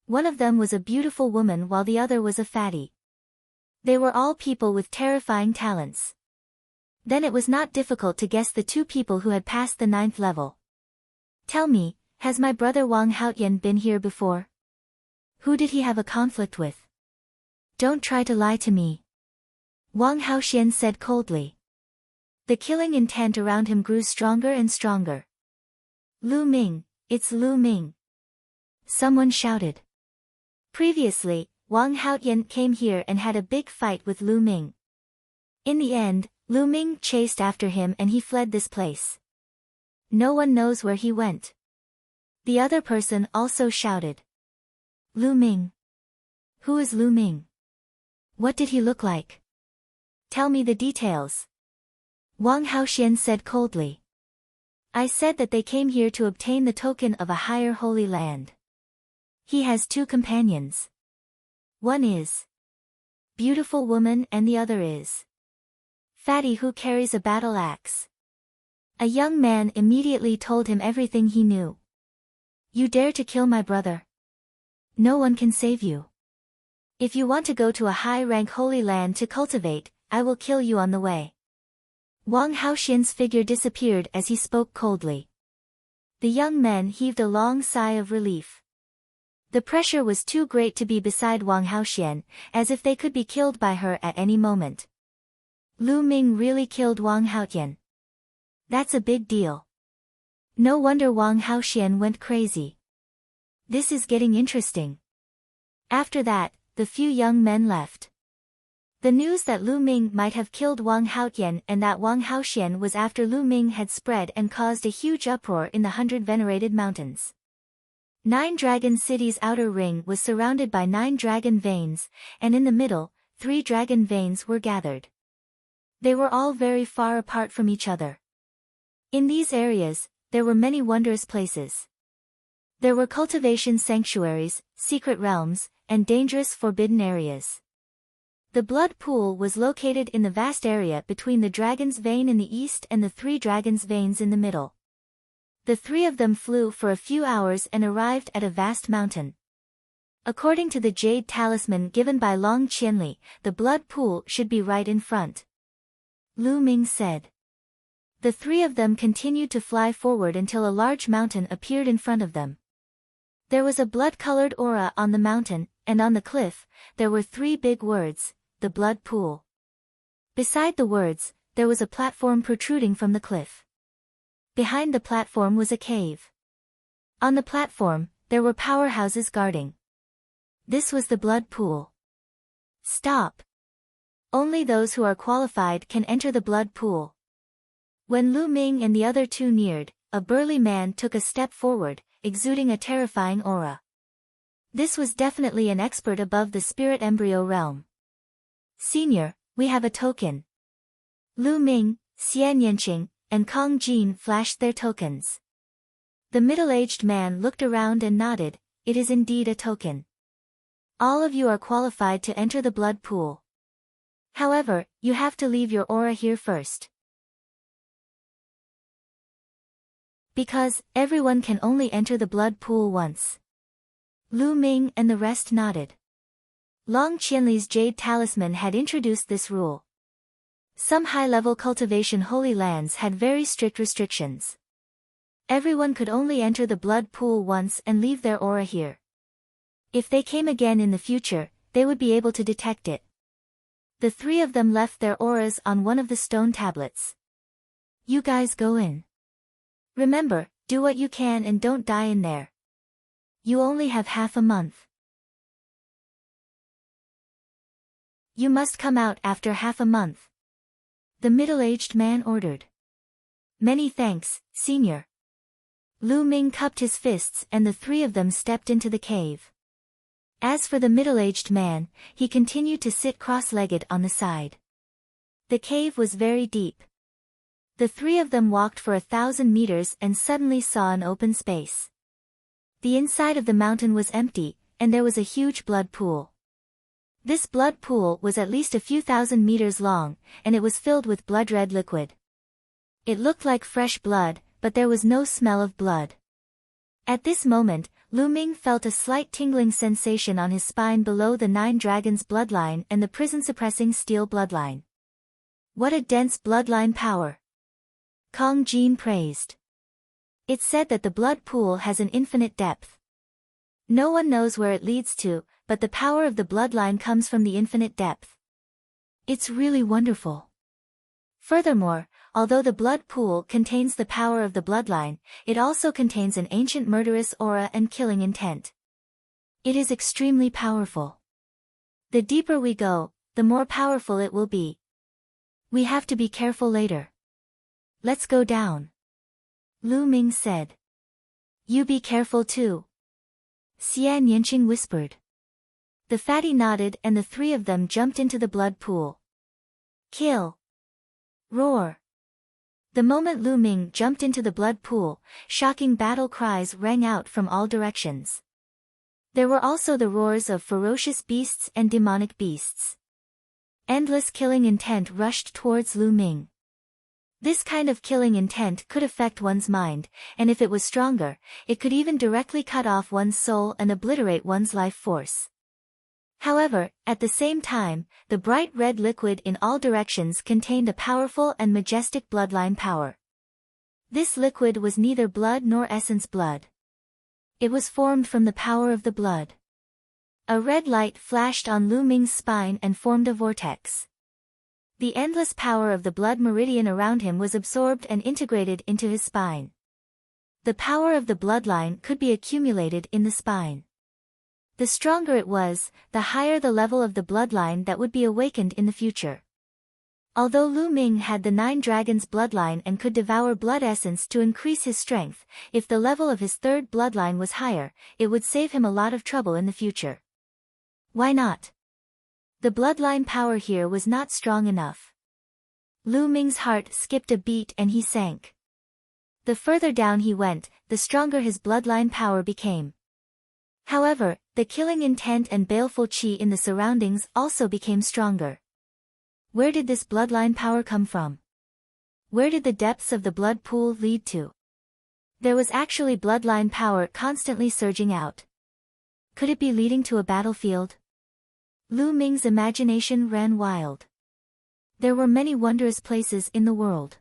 One of them was a beautiful woman while the other was a fatty. They were all people with terrifying talents. Then it was not difficult to guess the 2 people who had passed the 9th level. Tell me, has my brother Wang Haotian been here before? Who did he have a conflict with? Don't try to lie to me. Wang Haoxian said coldly. The killing intent around him grew stronger and stronger. Lu Ming, it's Lu Ming. Someone shouted. Previously, Wang Haotian came here and had a big fight with Lu Ming. In the end, Lu Ming chased after him and he fled this place. No one knows where he went. The other person also shouted. Lu Ming. Who is Lu Ming? What did he look like? Tell me the details. Wang Haoxian said coldly. I said that they came here to obtain the token of a higher holy land. He has 2 companions. One is beautiful woman and the other is fatty who carries a battle axe. A young man immediately told him everything he knew. You dare to kill my brother? No one can save you. If you want to go to a high-rank holy land to cultivate, I will kill you on the way. Wang Haoxian's figure disappeared as he spoke coldly. The young men heaved a long sigh of relief. The pressure was too great to be beside Wang Haoxian, as if they could be killed by her at any moment. Lu Ming really killed Wang Haotian. That's a big deal. No wonder Wang Haoxian went crazy. This is getting interesting. After that, the few young men left. The news that Lu Ming might have killed Wang Haotian and that Wang Haoxian was after Lu Ming had spread and caused a huge uproar in the 100 venerated mountains. 9 Dragon City's outer ring was surrounded by 9 dragon veins, and in the middle, 3 dragon veins were gathered. They were all very far apart from each other. In these areas, there were many wondrous places. There were cultivation sanctuaries, secret realms, and dangerous forbidden areas. The blood pool was located in the vast area between the dragon's vein in the east and the 3 dragons' veins in the middle. The 3 of them flew for a few hours and arrived at a vast mountain. According to the jade talisman given by Long Qianli, the blood pool should be right in front. Lu Ming said. The 3 of them continued to fly forward until a large mountain appeared in front of them. There was a blood-colored aura on the mountain, and on the cliff, there were 3 big words, the blood pool. Beside the words, there was a platform protruding from the cliff. Behind the platform was a cave. On the platform, there were powerhouses guarding. This was the blood pool. Stop. Only those who are qualified can enter the blood pool. When Lu Ming and the other 2 neared, a burly man took a step forward, exuding a terrifying aura. This was definitely an expert above the spirit embryo realm. Senior, we have a token. Lu Ming, Xian Yanqing, and Kong Jin flashed their tokens. The middle-aged man looked around and nodded, it is indeed a token. All of you are qualified to enter the blood pool. However, you have to leave your aura here first. Because, everyone can only enter the blood pool once. Lu Ming and the rest nodded. Long Qianli's jade talisman had introduced this rule. Some high-level cultivation holy lands had very strict restrictions. Everyone could only enter the blood pool once and leave their aura here. If they came again in the future, they would be able to detect it. The 3 of them left their auras on one of the stone tablets. You guys go in. Remember, do what you can and don't die in there. You only have half a month. You must come out after half a month. The middle-aged man ordered. Many thanks, Senior. Lu Ming cupped his fists and the three of them stepped into the cave. As for the middle-aged man, he continued to sit cross-legged on the side. The cave was very deep. The three of them walked for 1,000 meters and suddenly saw an open space. The inside of the mountain was empty, and there was a huge blood pool. This blood pool was at least a few thousand meters long, and it was filled with blood-red liquid. It looked like fresh blood, but there was no smell of blood. At this moment, Lu Ming felt a slight tingling sensation on his spine below the 9 dragons bloodline and the prison-suppressing steel bloodline. What a dense bloodline power! Kong Jin praised. It's said that the blood pool has an infinite depth. No one knows where it leads to, but the power of the bloodline comes from the infinite depth. It's really wonderful. Furthermore, although the blood pool contains the power of the bloodline, it also contains an ancient murderous aura and killing intent. It is extremely powerful. The deeper we go, the more powerful it will be. We have to be careful later. Let's go down. Lu Ming said. You be careful too. Xian Yanqing whispered. The fatty nodded and the three of them jumped into the blood pool. Kill! Roar! The moment Lu Ming jumped into the blood pool, shocking battle cries rang out from all directions. There were also the roars of ferocious beasts and demonic beasts. Endless killing intent rushed towards Lu Ming. This kind of killing intent could affect one's mind, and if it was stronger, it could even directly cut off one's soul and obliterate one's life force. However, at the same time, the bright red liquid in all directions contained a powerful and majestic bloodline power. This liquid was neither blood nor essence blood. It was formed from the power of the blood. A red light flashed on Lu Ming's spine and formed a vortex. The endless power of the blood meridian around him was absorbed and integrated into his spine. The power of the bloodline could be accumulated in the spine. The stronger it was, the higher the level of the bloodline that would be awakened in the future. Although Lu Ming had the 9 dragons bloodline and could devour blood essence to increase his strength, if the level of his 3rd bloodline was higher, it would save him a lot of trouble in the future. Why not? The bloodline power here was not strong enough. Lu Ming's heart skipped a beat and he sank. The further down he went, the stronger his bloodline power became. However, the killing intent and baleful qi in the surroundings also became stronger. Where did this bloodline power come from? Where did the depths of the blood pool lead to? There was actually bloodline power constantly surging out. Could it be leading to a battlefield? Lu Ming's imagination ran wild. There were many wondrous places in the world.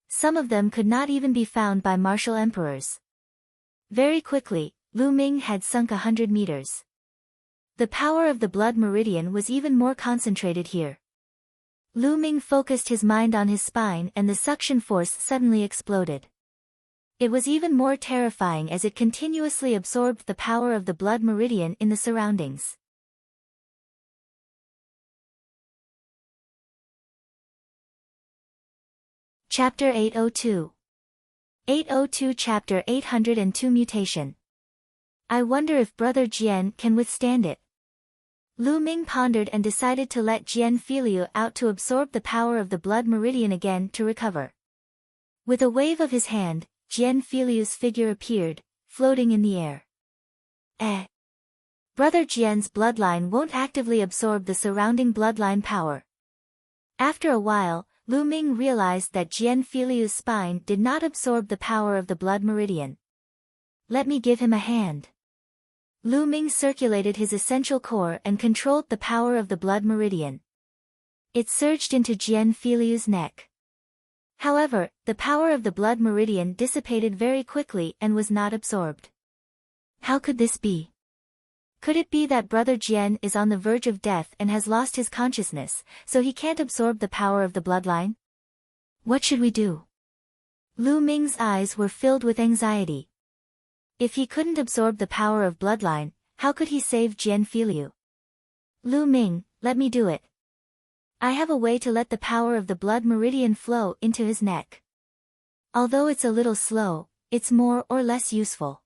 Some of them could not even be found by martial emperors. Very quickly, Lu Ming had sunk 100 meters. The power of the blood meridian was even more concentrated here. Lu Ming focused his mind on his spine and the suction force suddenly exploded. It was even more terrifying as it continuously absorbed the power of the blood meridian in the surroundings. Chapter 802. 802 Chapter 802 Mutation. I wonder if Brother Jian can withstand it. Lu Ming pondered and decided to let Jian Filiu out to absorb the power of the blood meridian again to recover. With a wave of his hand, Jian Filiu's figure appeared, floating in the air. Brother Jian's bloodline won't actively absorb the surrounding bloodline power. After a while, Lu Ming realized that Jian Filiu's spine did not absorb the power of the blood meridian. Let me give him a hand. Lu Ming circulated his essential core and controlled the power of the blood meridian. It surged into Jian Filiu's neck. However, the power of the blood meridian dissipated very quickly and was not absorbed. How could this be? Could it be that Brother Jian is on the verge of death and has lost his consciousness, so he can't absorb the power of the bloodline? What should we do? Lu Ming's eyes were filled with anxiety. If he couldn't absorb the power of bloodline, how could he save Jian Filiu? Lu Ming, let me do it. I have a way to let the power of the blood meridian flow into his neck. Although it's a little slow, it's more or less useful.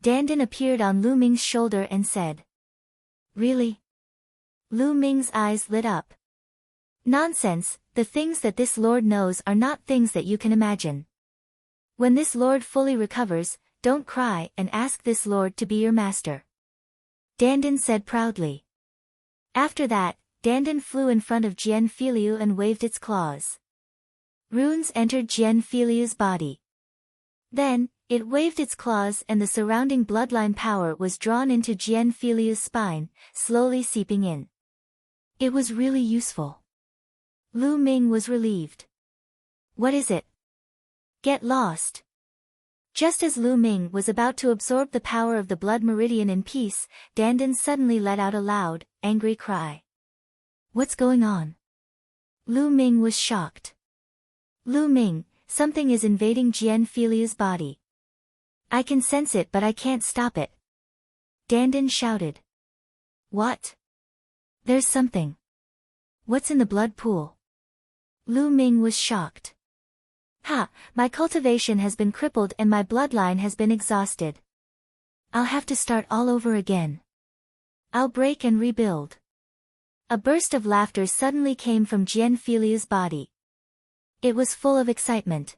Dandan appeared on Lu Ming's shoulder and said. Really? Lu Ming's eyes lit up. Nonsense, the things that this lord knows are not things that you can imagine. When this lord fully recovers, don't cry and ask this lord to be your master. Dandan said proudly. After that, Dandan flew in front of Jian Filiu and waved its claws. Runes entered Jian Filiu's body. Then, it waved its claws and the surrounding bloodline power was drawn into Jian Filiu's spine, slowly seeping in. It was really useful. Lu Ming was relieved. What is it? Get lost. Just as Lu Ming was about to absorb the power of the blood meridian in peace, Dandan suddenly let out a loud, angry cry. What's going on? Lu Ming was shocked. Lu Ming, something is invading Jian Filiu's body. I can sense it but I can't stop it. Dandan shouted. What? There's something. What's in the blood pool? Lu Ming was shocked. Ha, my cultivation has been crippled and my bloodline has been exhausted. I'll have to start all over again. I'll break and rebuild. A burst of laughter suddenly came from Jian Filiu's body. It was full of excitement.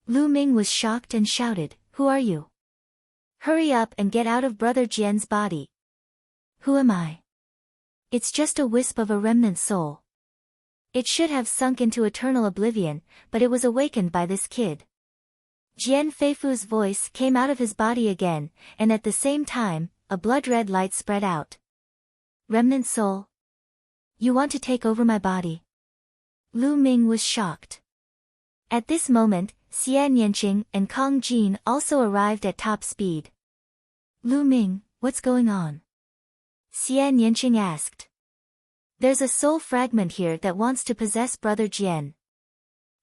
Lu Ming was shocked and shouted, Who are you? Hurry up and get out of Brother Jian's body. Who am I? It's just a wisp of a remnant soul. It should have sunk into eternal oblivion, but it was awakened by this kid. Jian Feifu's voice came out of his body again, and at the same time, a blood-red light spread out. Remnant soul? You want to take over my body? Lu Ming was shocked. At this moment, Xian Yanqing and Kong Jin also arrived at top speed. Lu Ming, what's going on? Xian Yanqing asked. There's a soul fragment here that wants to possess Brother Jian.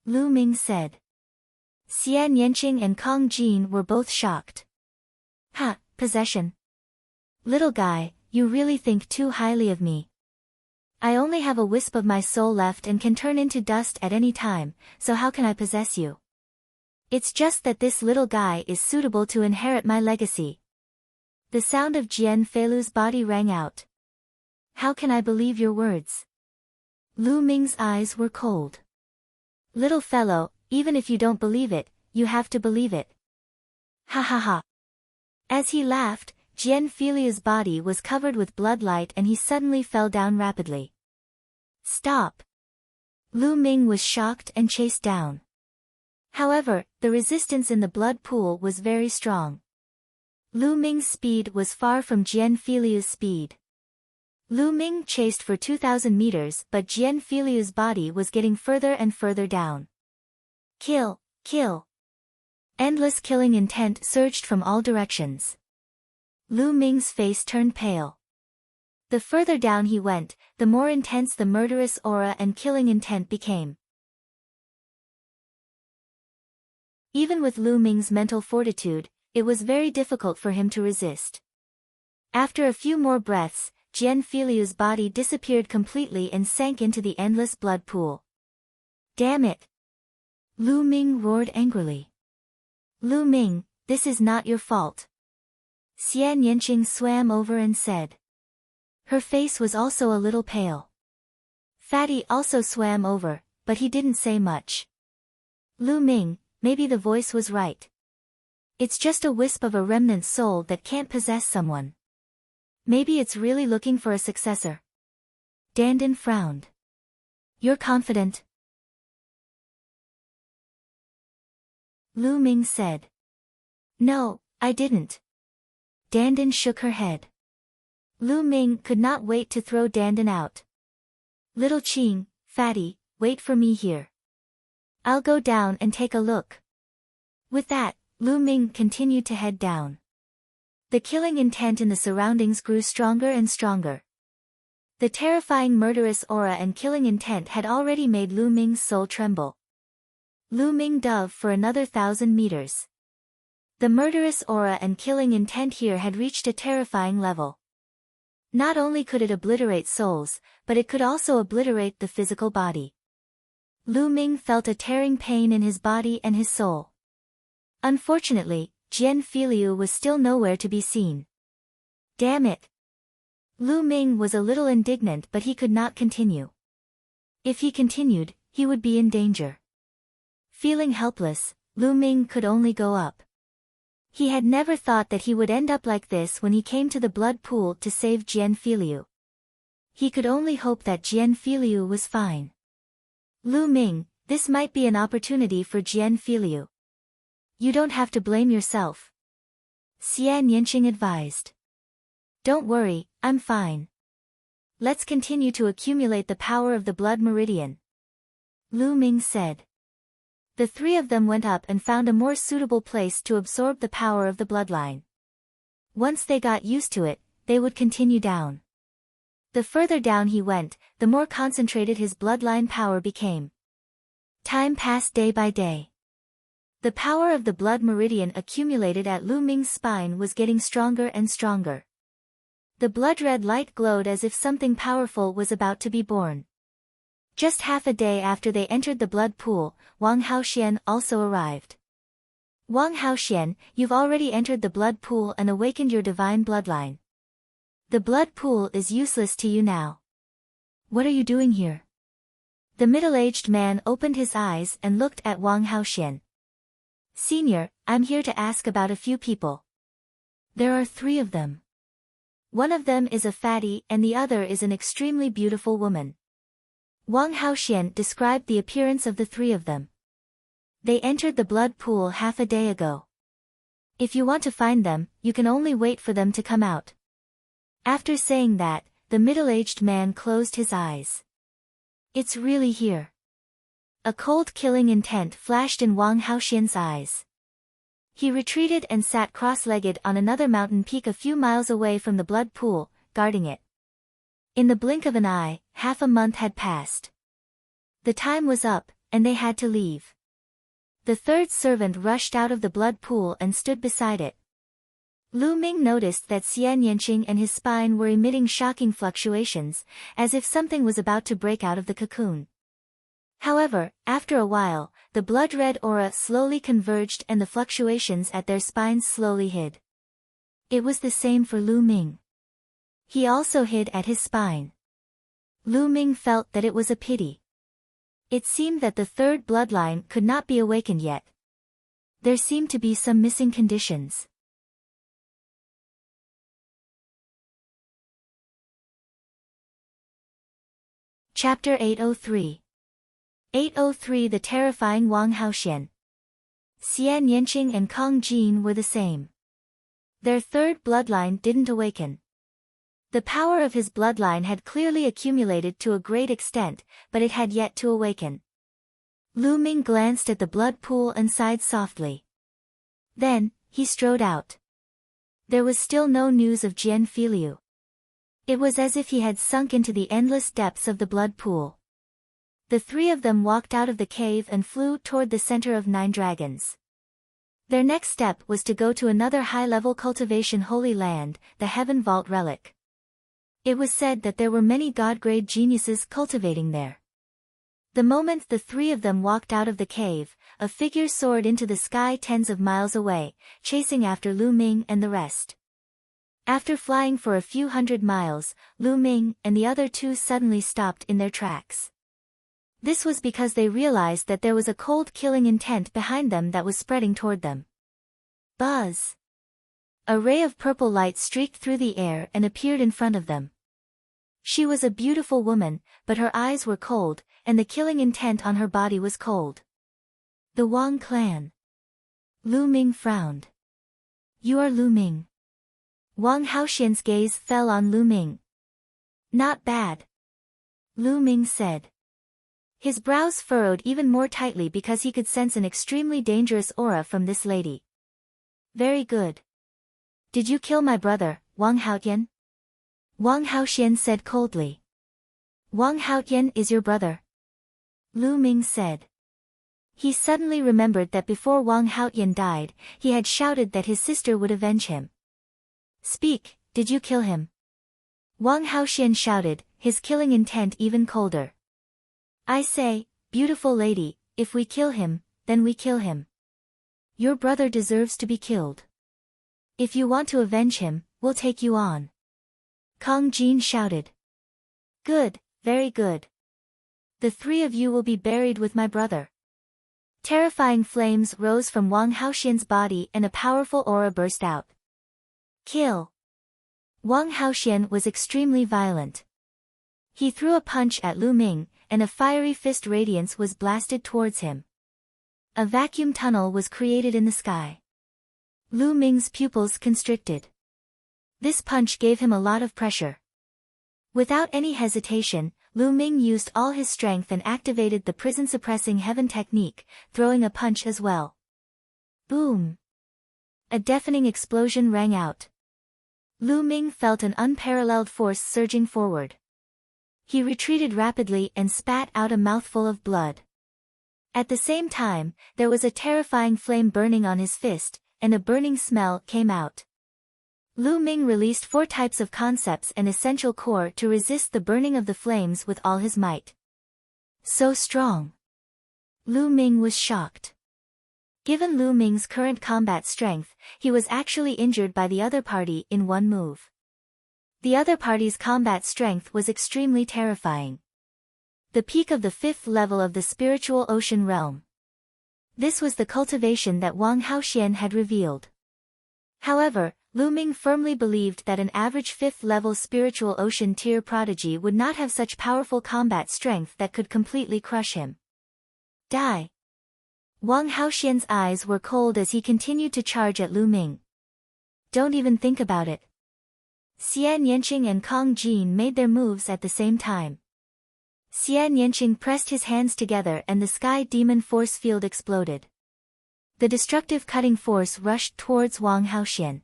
Lu Ming said. Xian Yanqing and Kong Jin were both shocked. Ha, possession. Little guy, you really think too highly of me. I only have a wisp of my soul left and can turn into dust at any time, so how can I possess you? It's just that this little guy is suitable to inherit my legacy. The sound of Jian Feilu's body rang out. How can I believe your words? Lu Ming's eyes were cold. Little fellow, even if you don't believe it, you have to believe it. Ha ha ha. As he laughed, Jian Filiu's body was covered with bloodlight and he suddenly fell down rapidly. Stop! Lu Ming was shocked and chased down. However, the resistance in the blood pool was very strong. Lu Ming's speed was far from Jian Filiu's speed. Lu Ming chased for 2,000 meters but Jian Filiu's body was getting further and further down. Kill, kill! Endless killing intent surged from all directions. Lu Ming's face turned pale. The further down he went, the more intense the murderous aura and killing intent became. Even with Lu Ming's mental fortitude, it was very difficult for him to resist. After a few more breaths, Jian Filiu's body disappeared completely and sank into the endless blood pool. Damn it! Lu Ming roared angrily. Lu Ming, this is not your fault. Xian Yanqing swam over and said. Her face was also a little pale. Fatty also swam over, but he didn't say much. Lu Ming, maybe the voice was right. It's just a wisp of a remnant soul that can't possess someone. Maybe it's really looking for a successor. Dandan frowned. You're confident? Lu Ming said. No, I didn't. Dandan shook her head. Lu Ming could not wait to throw Dandan out. Little Qing, Fatty, wait for me here. I'll go down and take a look. With that, Lu Ming continued to head down. The killing intent in the surroundings grew stronger and stronger. The terrifying murderous aura and killing intent had already made Lu Ming's soul tremble. Lu Ming dove for another 1,000 meters. The murderous aura and killing intent here had reached a terrifying level. Not only could it obliterate souls, but it could also obliterate the physical body. Lu Ming felt a tearing pain in his body and his soul. Unfortunately, Jian Filiu was still nowhere to be seen. Damn it! Lu Ming was a little indignant, but he could not continue. If he continued, he would be in danger. Feeling helpless, Lu Ming could only go up. He had never thought that he would end up like this when he came to the blood pool to save Jian Filiu. He could only hope that Jian Filiu was fine. Lu Ming, this might be an opportunity for Jian Filiu. You don't have to blame yourself. Xian Yanqing advised. Don't worry, I'm fine. Let's continue to accumulate the power of the blood meridian. Lu Ming said. The three of them went up and found a more suitable place to absorb the power of the bloodline. Once they got used to it, they would continue down. The further down he went, the more concentrated his bloodline power became. Time passed day by day. The power of the blood meridian accumulated at Lu Ming's spine was getting stronger and stronger. The blood-red light glowed as if something powerful was about to be born. Just half a day after they entered the blood pool, Wang Haoxian also arrived. Wang Haoxian, you've already entered the blood pool and awakened your divine bloodline. The blood pool is useless to you now. What are you doing here? The middle-aged man opened his eyes and looked at Wang Haoxian. Senior, I'm here to ask about a few people. There are 3 of them. One of them is a fatty and the other is an extremely beautiful woman. Wang Haoxian described the appearance of the 3 of them. They entered the blood pool half a day ago. If you want to find them, you can only wait for them to come out. After saying that, the middle-aged man closed his eyes. It's really here. A cold killing intent flashed in Wang Haoxian's eyes. He retreated and sat cross-legged on another mountain peak a few miles away from the blood pool, guarding it. In the blink of an eye, half a month had passed. The time was up, and they had to leave. The 3rd servant rushed out of the blood pool and stood beside it. Lu Ming noticed that Xian Yanqing and his spine were emitting shocking fluctuations, as if something was about to break out of the cocoon. However, after a while, the blood-red aura slowly converged and the fluctuations at their spines slowly hid. It was the same for Lu Ming. He also hid at his spine. Lu Ming felt that it was a pity. It seemed that the 3rd bloodline could not be awakened yet. There seemed to be some missing conditions. Chapter 803. 803 The terrifying Wang Haoxian. Xian Yanqing and Kong Jin were the same. Their 3rd bloodline didn't awaken. The power of his bloodline had clearly accumulated to a great extent, but it had yet to awaken. Lu Ming glanced at the blood pool and sighed softly. Then, he strode out. There was still no news of Jian Filiu. It was as if he had sunk into the endless depths of the blood pool. The 3 of them walked out of the cave and flew toward the center of 9 dragons. Their next step was to go to another high-level cultivation holy land, the Heaven Vault Relic. It was said that there were many god-grade geniuses cultivating there. The moment the 3 of them walked out of the cave, a figure soared into the sky tens of miles away, chasing after Lu Ming and the rest. After flying for a few hundred miles, Lu Ming and the other 2 suddenly stopped in their tracks. This was because they realized that there was a cold killing intent behind them that was spreading toward them. Buzz! A ray of purple light streaked through the air and appeared in front of them. She was a beautiful woman, but her eyes were cold, and the killing intent on her body was cold. The Wang clan. Lu Ming frowned. You are Lu Ming. Wang Haoxian's gaze fell on Lu Ming. Not bad. Lu Ming said. His brows furrowed even more tightly because he could sense an extremely dangerous aura from this lady. Very good. Did you kill my brother, Wang Haotian? Wang Haoxian said coldly. Wang Haotian is your brother? Lu Ming said. He suddenly remembered that before Wang Haotian died, he had shouted that his sister would avenge him. Speak, did you kill him? Wang Haoxian shouted, his killing intent even colder. I say, beautiful lady, if we kill him, then we kill him. Your brother deserves to be killed. If you want to avenge him, we'll take you on. Kong Jin shouted. Good, very good. The three of you will be buried with my brother. Terrifying flames rose from Wang Haoxian's body and a powerful aura burst out. Kill. Wang Haoxian was extremely violent. He threw a punch at Lu Ming, and a fiery fist radiance was blasted towards him. A vacuum tunnel was created in the sky. Lu Ming's pupils constricted. This punch gave him a lot of pressure. Without any hesitation, Lu Ming used all his strength and activated the prison-suppressing heaven technique, throwing a punch as well. Boom! A deafening explosion rang out. Lu Ming felt an unparalleled force surging forward. He retreated rapidly and spat out a mouthful of blood. At the same time, there was a terrifying flame burning on his fist, and a burning smell came out. Lu Ming released 4 types of concepts and essential core to resist the burning of the flames with all his might. So strong. Lu Ming was shocked. Given Lu Ming's current combat strength, he was actually injured by the other party in one move. The other party's combat strength was extremely terrifying. The peak of the 5th level of the spiritual ocean realm. This was the cultivation that Wang Haoxian had revealed. However, Lu Ming firmly believed that an average 5th level spiritual ocean tier prodigy would not have such powerful combat strength that could completely crush him. Die. Wang Haoxian's eyes were cold as he continued to charge at Lu Ming. Don't even think about it. Xian Yanqing and Kong Jin made their moves at the same time. Xian Yanqing pressed his hands together and the sky demon force field exploded. The destructive cutting force rushed towards Wang Haoxian.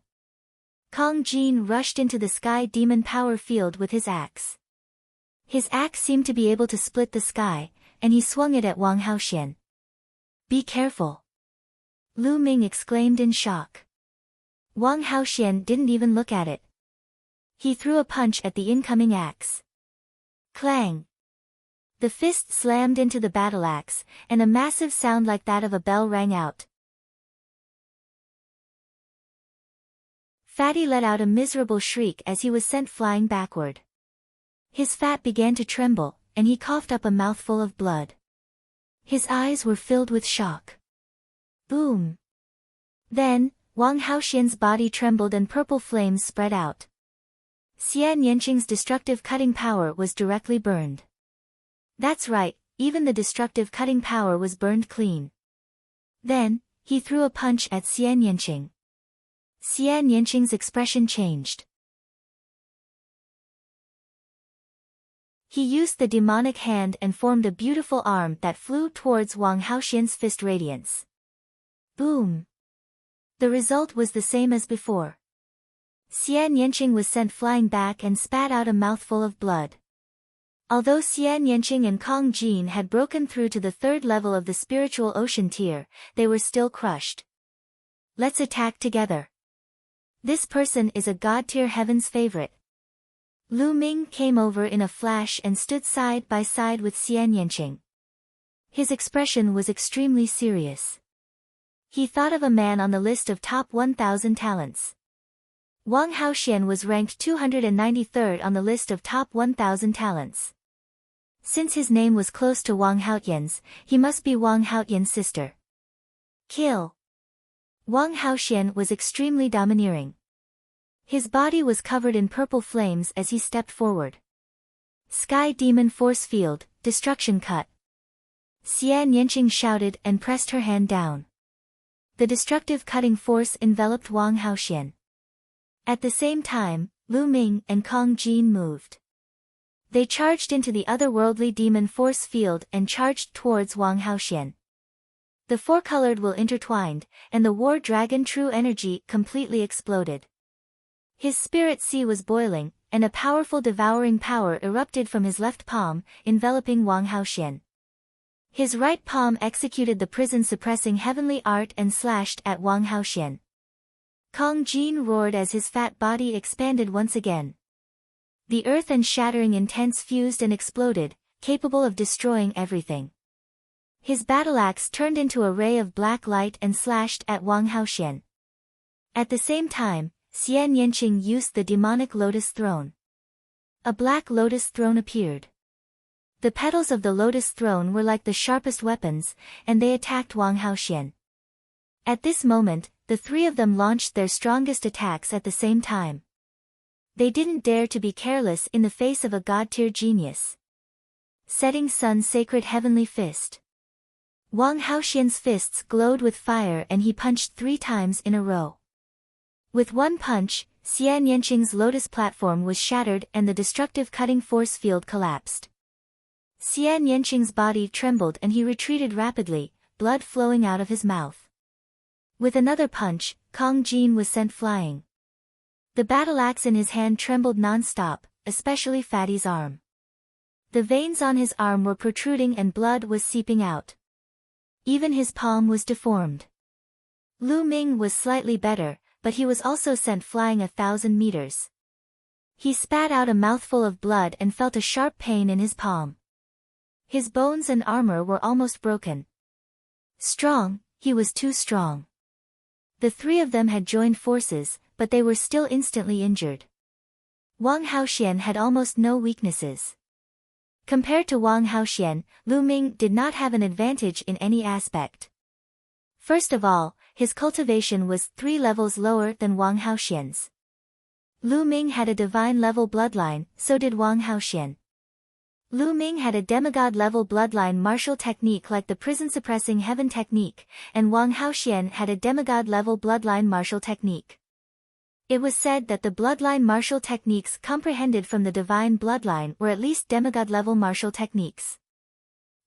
Kong Jin rushed into the sky demon power field with his axe. His axe seemed to be able to split the sky, and he swung it at Wang Haoxian. Be careful. Lu Ming exclaimed in shock. Wang Haoxian didn't even look at it. He threw a punch at the incoming axe. Clang! The fist slammed into the battle axe, and a massive sound like that of a bell rang out. Fatty let out a miserable shriek as he was sent flying backward. His fat began to tremble, and he coughed up a mouthful of blood. His eyes were filled with shock. Boom! Then, Wang Haoxian's body trembled and purple flames spread out. Xian Yanqing's destructive cutting power was directly burned. That's right, even the destructive cutting power was burned clean. Then, he threw a punch at Xian Yanqing. Xian Yanqing's expression changed. He used the demonic hand and formed a beautiful arm that flew towards Wang Haoxian's fist radiance. Boom! The result was the same as before. Xian Yanqing was sent flying back and spat out a mouthful of blood. Although Xian Yanqing and Kong Jin had broken through to the 3rd level of the spiritual ocean tier, they were still crushed. Let's attack together. This person is a god-tier heaven's favorite. Lu Ming came over in a flash and stood side by side with Xian Yanqing. His expression was extremely serious. He thought of a man on the list of top 1,000 talents. Wang Haoxian was ranked 293rd on the list of top 1,000 talents. Since his name was close to Wang Haotian's, he must be Wang Haotian's sister. Kill. Wang Haoxian was extremely domineering. His body was covered in purple flames as he stepped forward. Sky Demon Force Field, Destruction Cut. Xian Yanqing shouted and pressed her hand down. The destructive cutting force enveloped Wang Haoxian. At the same time, Lu Ming and Kong Jin moved. They charged into the otherworldly demon force field and charged towards Wang Haoxian. The four-colored will intertwined, and the war dragon true energy completely exploded. His spirit sea was boiling, and a powerful devouring power erupted from his left palm, enveloping Wang Haoxian. His right palm executed the prison-suppressing heavenly art and slashed at Wang Haoxian. Kong Jin roared as his fat body expanded once again. The earth and shattering intents fused and exploded, capable of destroying everything. His battle axe turned into a ray of black light and slashed at Wang Haoxian. At the same time, Xian Yanqing used the demonic lotus throne. A black lotus throne appeared. The petals of the lotus throne were like the sharpest weapons, and they attacked Wang Haoxian. At this moment, the three of them launched their strongest attacks at the same time. They didn't dare to be careless in the face of a god-tier genius. Setting Sun Sacred Heavenly Fist. Wang Haoxian's fists glowed with fire and he punched 3 times in a row. With one punch, Xian Yanqing's lotus platform was shattered and the destructive cutting force field collapsed. Xian Yanqing's body trembled and he retreated rapidly, blood flowing out of his mouth. With another punch, Kong Jin was sent flying. The battle axe in his hand trembled non-stop, especially Fatty's arm. The veins on his arm were protruding and blood was seeping out. Even his palm was deformed. Lu Ming was slightly better, but he was also sent flying 1,000 meters. He spat out a mouthful of blood and felt a sharp pain in his palm. His bones and armor were almost broken. Strong, he was too strong. The three of them had joined forces, but they were still instantly injured. Wang Haoxian had almost no weaknesses. Compared to Wang Haoxian, Lu Ming did not have an advantage in any aspect. First of all, his cultivation was 3 levels lower than Wang Haoxian's. Lu Ming had a divine-level bloodline, so did Wang Haoxian. Lu Ming had a demigod-level bloodline martial technique like the prison-suppressing heaven technique, and Wang Haoxian had a demigod-level bloodline martial technique. It was said that the bloodline martial techniques comprehended from the divine bloodline were at least demigod-level martial techniques.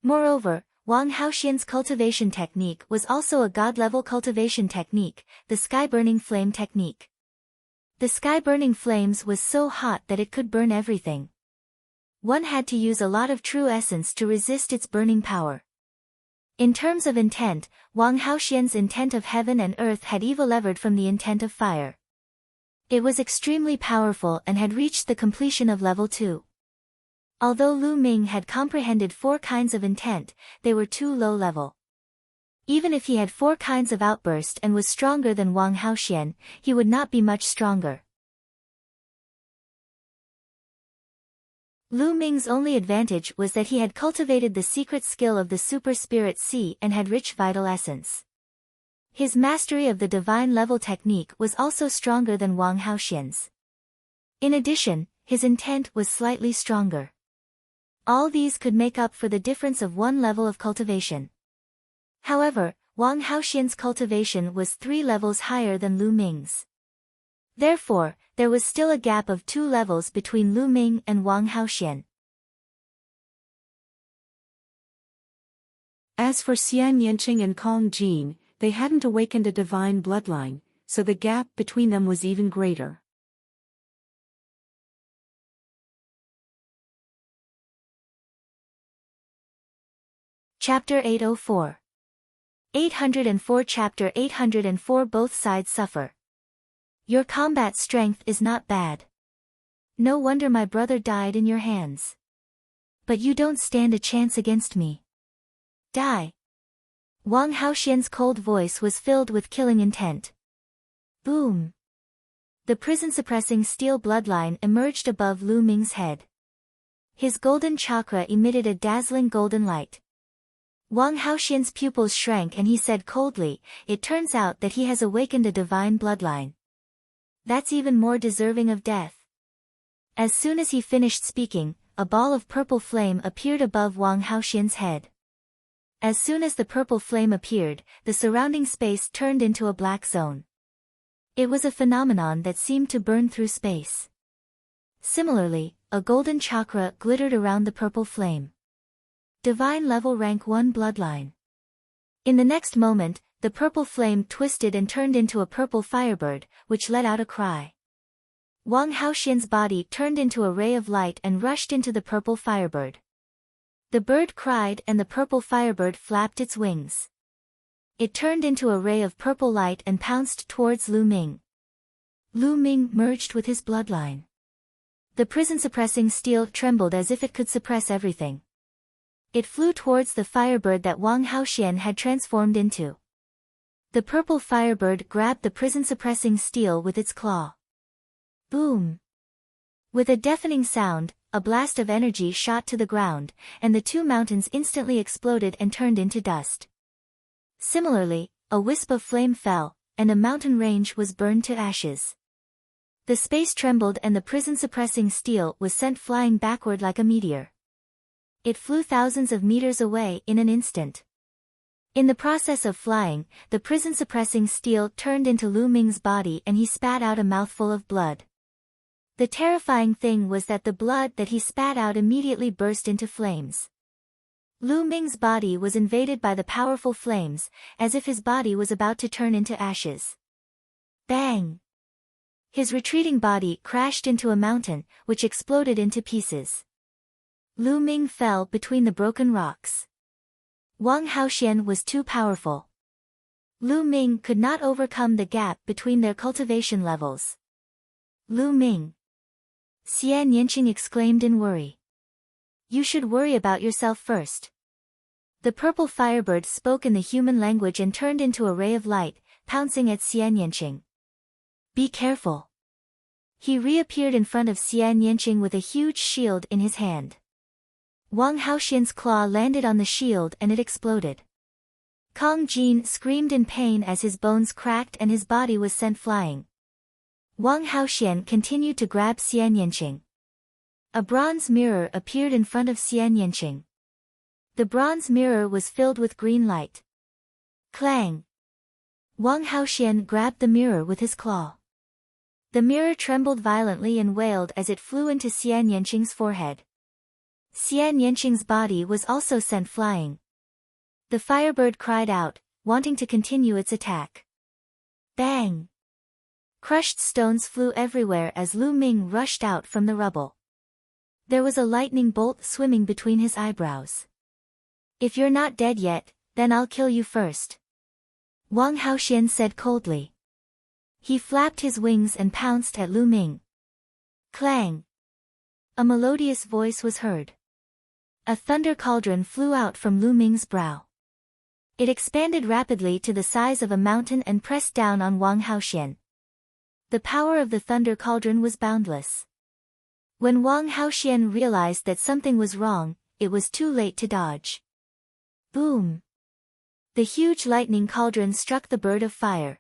Moreover, Wang Haoxian's cultivation technique was also a god-level cultivation technique, the sky-burning flame technique. The sky-burning flames was so hot that it could burn everything. One had to use a lot of true essence to resist its burning power. In terms of intent, Wang Haoxian's intent of heaven and earth had evo-levered from the intent of fire. It was extremely powerful and had reached the completion of level 2. Although Lu Ming had comprehended 4 kinds of intent, they were too low level. Even if he had 4 kinds of outburst and was stronger than Wang Haoxian, he would not be much stronger. Lu Ming's only advantage was that he had cultivated the secret skill of the Super Spirit Sea and had rich vital essence. His mastery of the divine-level technique was also stronger than Wang Haoxian's. In addition, his intent was slightly stronger. All these could make up for the difference of 1 level of cultivation. However, Wang Haoxian's cultivation was 3 levels higher than Lu Ming's. Therefore, there was still a gap of 2 levels between Lu Ming and Wang Haoxian. As for Xian Yanqing and Kong Jin, they hadn't awakened a divine bloodline, so the gap between them was even greater. Chapter 804. 804 Chapter 804 Both sides suffer. Your combat strength is not bad. No wonder my brother died in your hands. But you don't stand a chance against me. Die. Wang Haoxian's cold voice was filled with killing intent. Boom. The prison-suppressing steel bloodline emerged above Lu Ming's head. His golden chakra emitted a dazzling golden light. Wang Haoxian's pupils shrank and he said coldly, "It turns out that he has awakened a divine bloodline. That's even more deserving of death." As soon as he finished speaking, a ball of purple flame appeared above Wang Haoxian's head. As soon as the purple flame appeared, the surrounding space turned into a black zone. It was a phenomenon that seemed to burn through space. Similarly, a golden chakra glittered around the purple flame. Divine level rank 1 bloodline. In the next moment, the purple flame twisted and turned into a purple firebird, which let out a cry. Wang Haoxian's body turned into a ray of light and rushed into the purple firebird. The bird cried and the purple firebird flapped its wings. It turned into a ray of purple light and pounced towards Lu Ming. Lu Ming merged with his bloodline. The prison-suppressing steel trembled as if it could suppress everything. It flew towards the firebird that Wang Haoxian had transformed into. The purple firebird grabbed the prison-suppressing steel with its claw. Boom! With a deafening sound, a blast of energy shot to the ground, and the two mountains instantly exploded and turned into dust. Similarly, a wisp of flame fell, and a mountain range was burned to ashes. The space trembled and the prison-suppressing steel was sent flying backward like a meteor. It flew thousands of meters away in an instant. In the process of flying, the prison-suppressing steel turned into Lu Ming's body and he spat out a mouthful of blood. The terrifying thing was that the blood that he spat out immediately burst into flames. Lu Ming's body was invaded by the powerful flames, as if his body was about to turn into ashes. Bang! His retreating body crashed into a mountain, which exploded into pieces. Lu Ming fell between the broken rocks. Wang Haoxian was too powerful. Lu Ming could not overcome the gap between their cultivation levels. Lu Ming! Xian Yanqing exclaimed in worry. You should worry about yourself first. The purple firebird spoke in the human language and turned into a ray of light, pouncing at Xian Yanqing. Be careful. He reappeared in front of Xian Yanqing with a huge shield in his hand. Wang Haoxian's claw landed on the shield and it exploded. Kong Jin screamed in pain as his bones cracked and his body was sent flying. Wang Haoxian continued to grab Xian Yanqing. A bronze mirror appeared in front of Xian Yanqing. The bronze mirror was filled with green light. Clang! Wang Haoxian grabbed the mirror with his claw. The mirror trembled violently and wailed as it flew into Xian Yanqing's forehead. Xian Yanqing's body was also sent flying. The firebird cried out, wanting to continue its attack. Bang! Crushed stones flew everywhere as Lu Ming rushed out from the rubble. There was a lightning bolt swimming between his eyebrows. If you're not dead yet, then I'll kill you first. Wang Haoxian said coldly. He flapped his wings and pounced at Lu Ming. Clang! A melodious voice was heard. A thunder cauldron flew out from Lu Ming's brow. It expanded rapidly to the size of a mountain and pressed down on Wang Haoxian. The power of the thunder cauldron was boundless. When Wang Haoxian realized that something was wrong, it was too late to dodge. Boom! The huge lightning cauldron struck the bird of fire.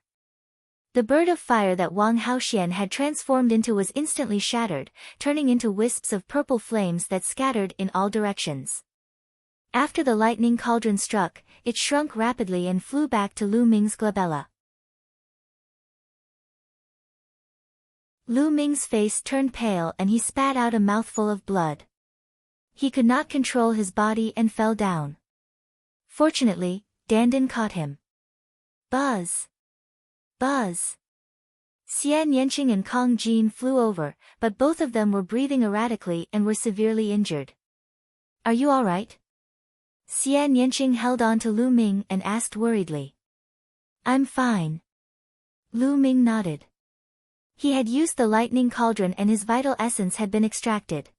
The bird of fire that Wang Haoxian had transformed into was instantly shattered, turning into wisps of purple flames that scattered in all directions. After the lightning cauldron struck, it shrunk rapidly and flew back to Lu Ming's glabella. Lu Ming's face turned pale and he spat out a mouthful of blood. He could not control his body and fell down. Fortunately, Dandan caught him. Buzz! Buzz! Xian Yanqing and Kong Jin flew over, but both of them were breathing erratically and were severely injured. Are you all right? Xian Yanqing held on to Lu Ming and asked worriedly. I'm fine. Lu Ming nodded. He had used the lightning cauldron and his vital essence had been extracted.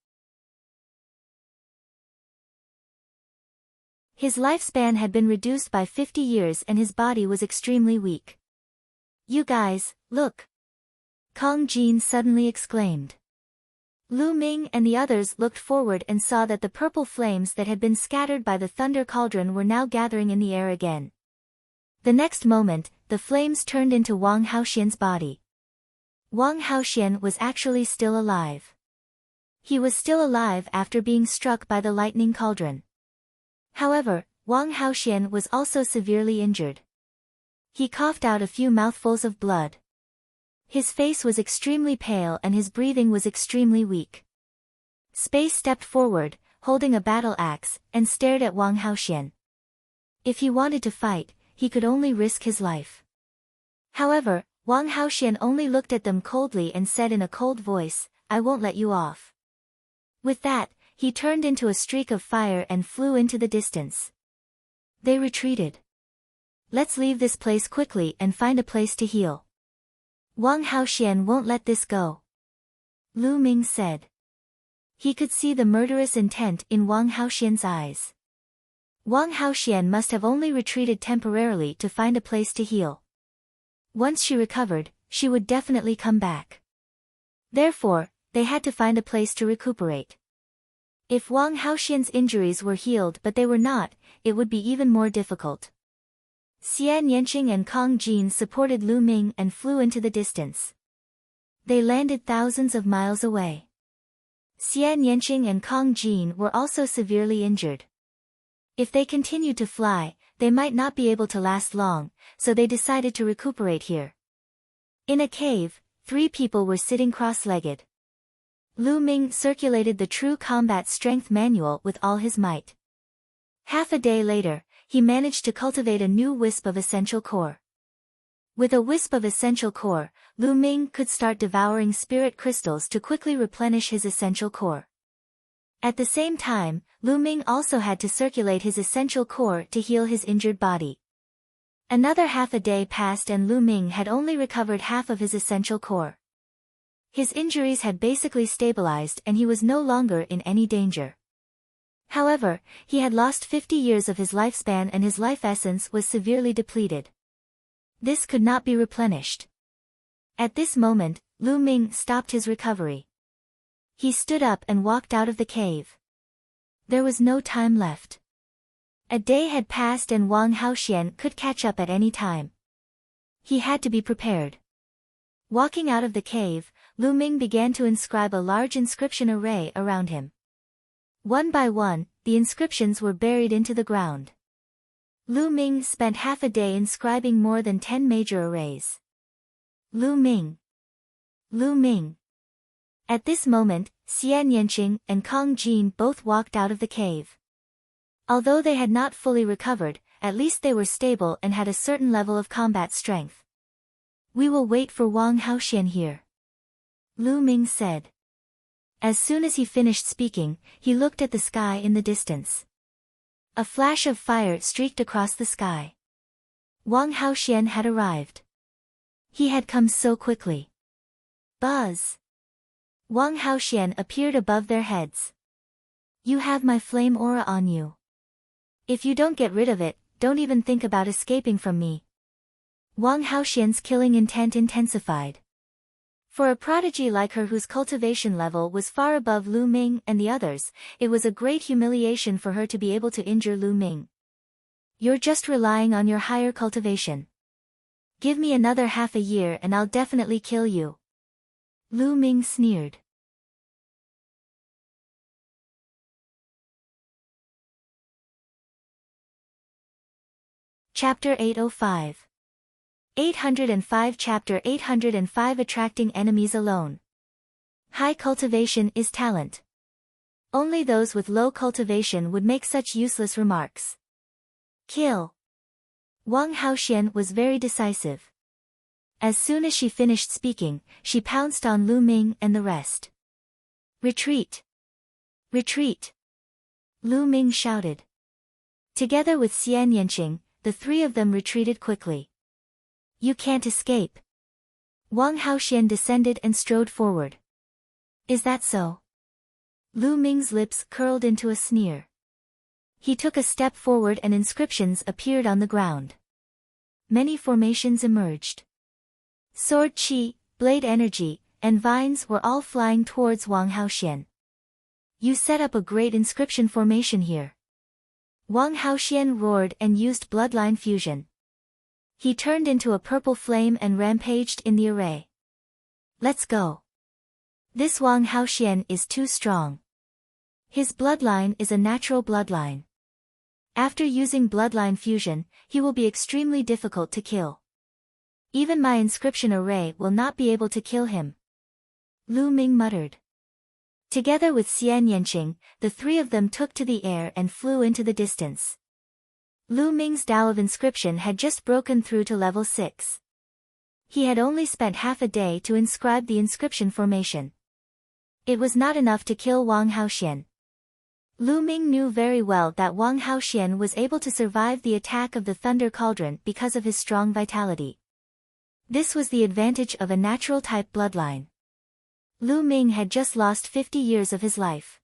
His lifespan had been reduced by 50 years and his body was extremely weak. You guys, look! Kong Jin suddenly exclaimed. Lu Ming and the others looked forward and saw that the purple flames that had been scattered by the thunder cauldron were now gathering in the air again. The next moment, the flames turned into Wang Haoxian's body. Wang Haoxian was actually still alive. He was still alive after being struck by the lightning cauldron. However, Wang Haoxian was also severely injured. He coughed out a few mouthfuls of blood. His face was extremely pale and his breathing was extremely weak. Space stepped forward, holding a battle axe, and stared at Wang Haoxian. If he wanted to fight, he could only risk his life. However, Wang Haoxian only looked at them coldly and said in a cold voice, I won't let you off. With that, he turned into a streak of fire and flew into the distance. They retreated. Let's leave this place quickly and find a place to heal. Wang Haoxian won't let this go. Lu Ming said. He could see the murderous intent in Wang Haoxian's eyes. Wang Haoxian must have only retreated temporarily to find a place to heal. Once she recovered, she would definitely come back. Therefore, they had to find a place to recuperate. If Wang Haoxian's injuries were healed but they were not, it would be even more difficult. Xian Yanqing and Kong Jin supported Lu Ming and flew into the distance. They landed thousands of miles away. Xian Yanqing and Kong Jin were also severely injured. If they continued to fly, they might not be able to last long, so they decided to recuperate here. In a cave, 3 people were sitting cross-legged. Lu Ming circulated the True Combat Strength Manual with all his might. Half a day later, he managed to cultivate a new wisp of essential core. With a wisp of essential core, Lu Ming could start devouring spirit crystals to quickly replenish his essential core. At the same time, Lu Ming also had to circulate his essential core to heal his injured body. Another half a day passed and Lu Ming had only recovered half of his essential core. His injuries had basically stabilized and he was no longer in any danger. However, he had lost 50 years of his lifespan and his life essence was severely depleted. This could not be replenished. At this moment, Lu Ming stopped his recovery. He stood up and walked out of the cave. There was no time left. A day had passed and Wang Haoxian could catch up at any time. He had to be prepared. Walking out of the cave, Lu Ming began to inscribe a large inscription array around him. One by one, the inscriptions were buried into the ground. Lu Ming spent half a day inscribing more than 10 major arrays. Lu Ming. Lu Ming. At this moment, Xian Yanqing and Kong Jin both walked out of the cave. Although they had not fully recovered, at least they were stable and had a certain level of combat strength. We will wait for Wang Haoxian here, Lu Ming said. As soon as he finished speaking, he looked at the sky in the distance. A flash of fire streaked across the sky. Wang Haoxian had arrived. He had come so quickly. Buzz! Wang Haoxian appeared above their heads. You have my flame aura on you. If you don't get rid of it, don't even think about escaping from me. Wang Haoxian's killing intent intensified. For a prodigy like her whose cultivation level was far above Lu Ming and the others, it was a great humiliation for her to be able to injure Lu Ming. You're just relying on your higher cultivation. Give me another half a year and I'll definitely kill you. Lu Ming sneered. Chapter 805. 805 Chapter 805 Attracting Enemies Alone. High cultivation is talent. Only those with low cultivation would make such useless remarks. Kill. Wang Haoxian was very decisive. As soon as she finished speaking, she pounced on Lu Ming and the rest. Retreat. Retreat. Lu Ming shouted. Together with Xian Yanqing, the 3 of them retreated quickly. You can't escape. Wang Haoxian descended and strode forward. Is that so? Lu Ming's lips curled into a sneer. He took a step forward and inscriptions appeared on the ground. Many formations emerged. Sword chi, blade energy, and vines were all flying towards Wang Haoxian. You set up a great inscription formation here. Wang Haoxian roared and used bloodline fusion. He turned into a purple flame and rampaged in the array. Let's go. This Wang Haoxian is too strong. His bloodline is a natural bloodline. After using bloodline fusion, he will be extremely difficult to kill. Even my inscription array will not be able to kill him. Lu Ming muttered. Together with Xian Yanqing, the 3 of them took to the air and flew into the distance. Lu Ming's Tao of Inscription had just broken through to level 6. He had only spent half a day to inscribe the inscription formation. It was not enough to kill Wang Haoxian. Lu Ming knew very well that Wang Haoxian was able to survive the attack of the Thunder Cauldron because of his strong vitality. This was the advantage of a natural type bloodline. Lu Ming had just lost 50 years of his life.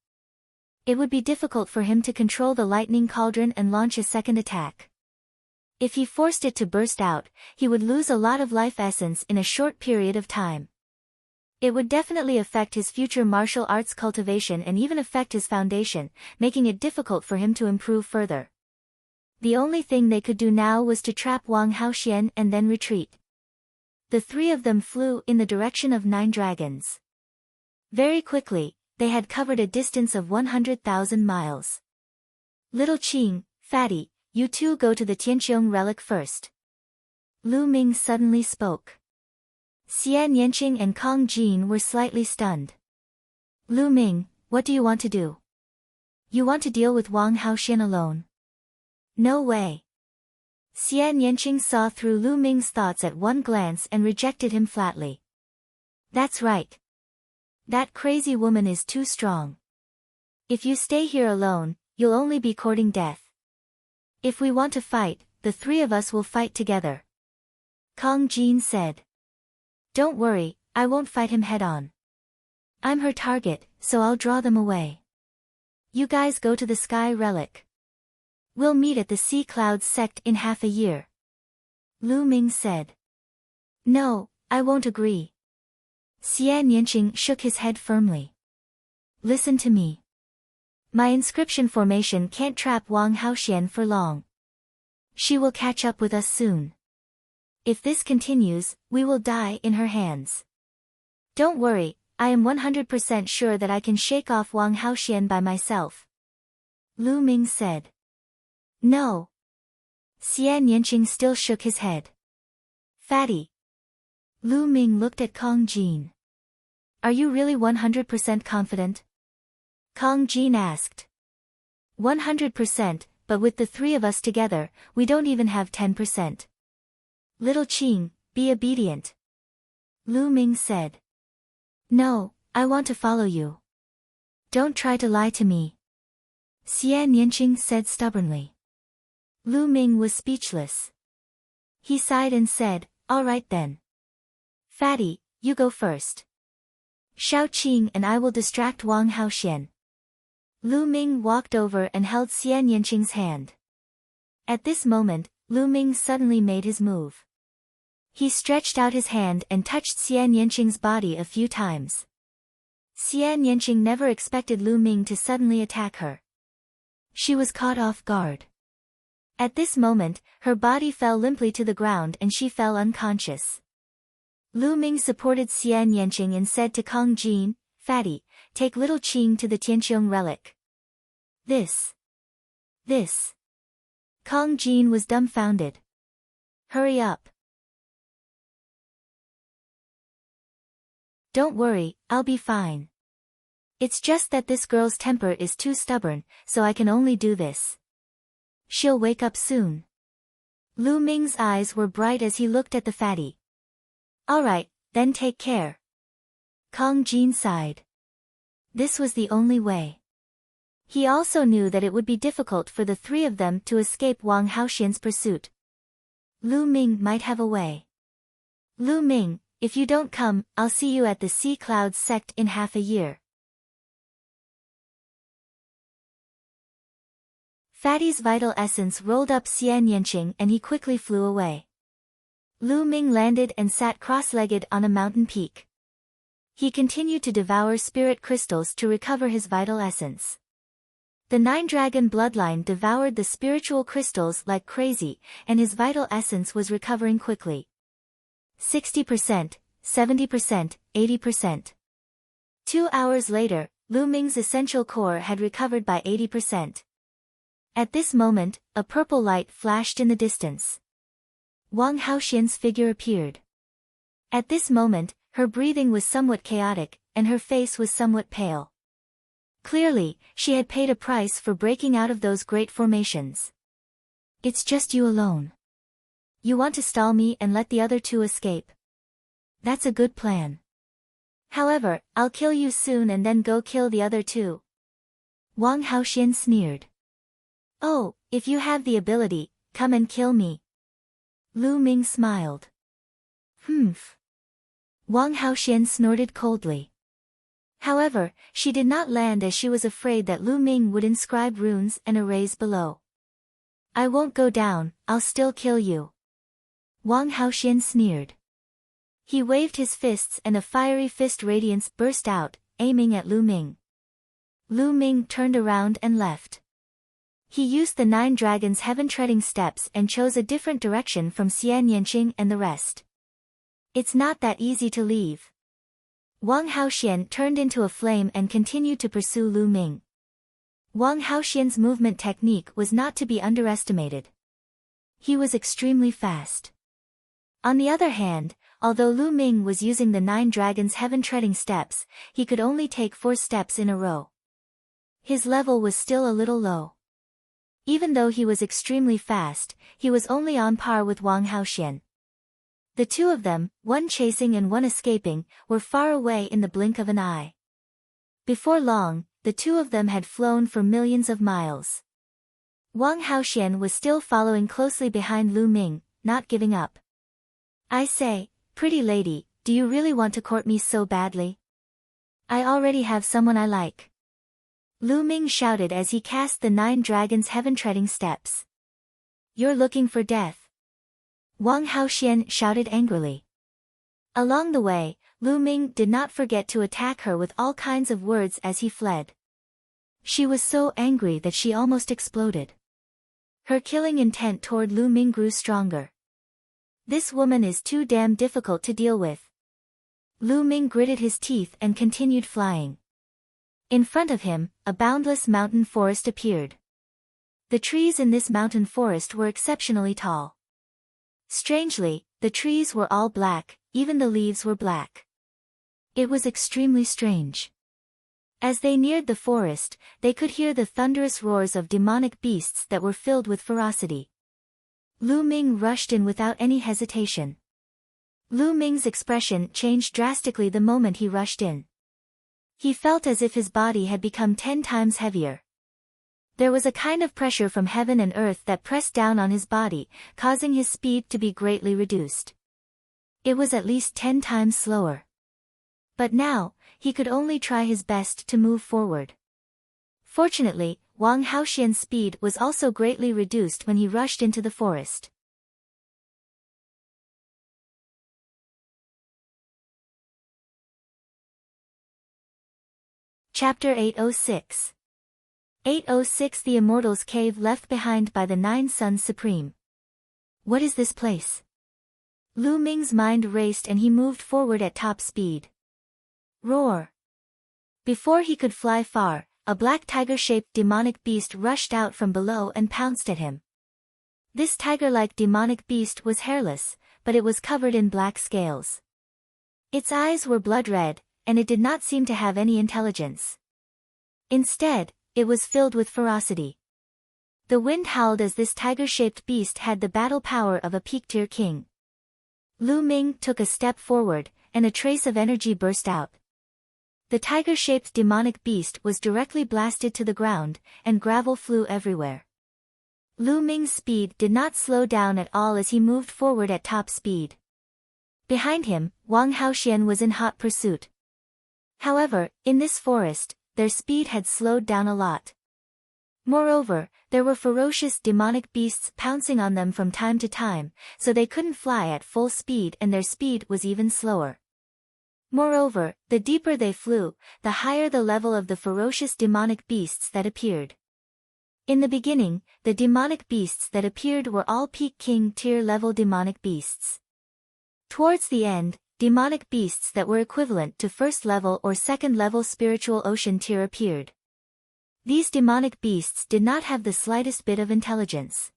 It would be difficult for him to control the lightning cauldron and launch a second attack. If he forced it to burst out, he would lose a lot of life essence in a short period of time. It would definitely affect his future martial arts cultivation and even affect his foundation, making it difficult for him to improve further. The only thing they could do now was to trap Wang Haoxian and then retreat. The three of them flew in the direction of 9 dragons. Very quickly, they had covered a distance of 100,000 miles. Little Qing, Fatty, you two go to the Tianqiong relic first. Lu Ming suddenly spoke. Xian Yanqing and Kong Jin were slightly stunned. Lu Ming, what do you want to do? You want to deal with Wang Haoxian alone? No way. Xian Yanqing saw through Lu Ming's thoughts at one glance and rejected him flatly. That's right. That crazy woman is too strong. If you stay here alone, you'll only be courting death. If we want to fight, the three of us will fight together. Kong Jin said. Don't worry, I won't fight him head-on. I'm her target, so I'll draw them away. You guys go to the Sky Relic. We'll meet at the Sea Clouds sect in half a year. Lu Ming said. No, I won't agree. Xian Yanqing shook his head firmly. Listen to me. My inscription formation can't trap Wang Haoxian for long. She will catch up with us soon. If this continues, we will die in her hands. Don't worry, I am 100% sure that I can shake off Wang Haoxian by myself. Lu Ming said. No. Xian Yanqing still shook his head. Fatty. Lu Ming looked at Kong Jin. Are you really 100% confident? Kong Jin asked. 100%, but with the three of us together, we don't even have 10%. Little Qing, be obedient. Lu Ming said. No, I want to follow you. Don't try to lie to me. Xian Yanqing said stubbornly. Lu Ming was speechless. He sighed and said, all right then. Fatty, you go first. Shao Qing and I will distract Wang Haoxian. Lu Ming walked over and held Xian Yanqing's hand. At this moment, Lu Ming suddenly made his move. He stretched out his hand and touched Xian Yanqing's body a few times. Xian Yanqing never expected Lu Ming to suddenly attack her. She was caught off guard. At this moment, her body fell limply to the ground and she fell unconscious. Lu Ming supported Xian Yanqing and said to Kong Jin, Fatty, take little Qing to the Tianqiong relic. This. Kong Jin was dumbfounded. Hurry up. Don't worry, I'll be fine. It's just that this girl's temper is too stubborn, so I can only do this. She'll wake up soon. Lu Ming's eyes were bright as he looked at the fatty. All right, then take care. Kong Jin sighed. This was the only way. He also knew that it would be difficult for the three of them to escape Wang Haoxian's pursuit. Lu Ming might have a way. Lu Ming, if you don't come, I'll see you at the Sea Clouds sect in half a year. Fatty's vital essence rolled up Xian Yanqing and he quickly flew away. Lu Ming landed and sat cross-legged on a mountain peak. He continued to devour spirit crystals to recover his vital essence. The 9-dragon bloodline devoured the spiritual crystals like crazy, and his vital essence was recovering quickly. 60%, 70%, 80%. 2 hours later, Lu Ming's essential core had recovered by 80%. At this moment, a purple light flashed in the distance. Wang Haoxian's figure appeared. At this moment, her breathing was somewhat chaotic, and her face was somewhat pale. Clearly, she had paid a price for breaking out of those great formations. It's just you alone. You want to stall me and let the other two escape. That's a good plan. However, I'll kill you soon and then go kill the other two. Wang Haoxian sneered. Oh, if you have the ability, come and kill me. Lu Ming smiled. Humph. Wang Haoxian snorted coldly. However, she did not land as she was afraid that Lu Ming would inscribe runes and arrays below. I won't go down, I'll still kill you. Wang Haoxian sneered. He waved his fists and a fiery fist radiance burst out, aiming at Lu Ming. Lu Ming turned around and left. He used the 9 dragons' heaven-treading steps and chose a different direction from Xian Yanqing and the rest. It's not that easy to leave. Wang Haoxian turned into a flame and continued to pursue Lu Ming. Wang Haoxian's movement technique was not to be underestimated. He was extremely fast. On the other hand, although Lu Ming was using the 9 dragons' heaven-treading steps, he could only take 4 steps in a row. His level was still a little low. Even though he was extremely fast, he was only on par with Wang Haoxian. The two of them, one chasing and one escaping, were far away in the blink of an eye. Before long, the two of them had flown for millions of miles. Wang Haoxian was still following closely behind Lu Ming, not giving up. I say, pretty lady, do you really want to court me so badly? I already have someone I like. Lu Ming shouted as he cast the 9 dragons' heaven-treading steps. You're looking for death. Wang Haoxian shouted angrily. Along the way, Lu Ming did not forget to attack her with all kinds of words as he fled. She was so angry that she almost exploded. Her killing intent toward Lu Ming grew stronger. This woman is too damn difficult to deal with. Lu Ming gritted his teeth and continued flying. In front of him, a boundless mountain forest appeared. The trees in this mountain forest were exceptionally tall. Strangely, the trees were all black, even the leaves were black. It was extremely strange. As they neared the forest, they could hear the thunderous roars of demonic beasts that were filled with ferocity. Lu Ming rushed in without any hesitation. Lu Ming's expression changed drastically the moment he rushed in. He felt as if his body had become 10 times heavier. There was a kind of pressure from heaven and earth that pressed down on his body, causing his speed to be greatly reduced. It was at least 10 times slower. But now, he could only try his best to move forward. Fortunately, Wang Haoxian's speed was also greatly reduced when he rushed into the forest. Chapter 806. 806 The Immortal's Cave left behind by the 9 Suns Supreme. What is this place? Lu Ming's mind raced and he moved forward at top speed. Roar! Before he could fly far, a black tiger-shaped demonic beast rushed out from below and pounced at him. This tiger-like demonic beast was hairless, but it was covered in black scales. Its eyes were blood red, and it did not seem to have any intelligence. Instead, it was filled with ferocity. The wind howled as this tiger-shaped beast had the battle power of a peak-tier king. Lu Ming took a step forward, and a trace of energy burst out. The tiger-shaped demonic beast was directly blasted to the ground, and gravel flew everywhere. Lu Ming's speed did not slow down at all as he moved forward at top speed. Behind him, Wang Haoxian was in hot pursuit. However, in this forest, their speed had slowed down a lot. Moreover, there were ferocious demonic beasts pouncing on them from time to time, so they couldn't fly at full speed and their speed was even slower. Moreover, the deeper they flew, the higher the level of the ferocious demonic beasts that appeared. In the beginning, the demonic beasts that appeared were all peak king tier level demonic beasts. Towards the end, demonic beasts that were equivalent to first level or second level spiritual ocean tier appeared. These demonic beasts did not have the slightest bit of intelligence.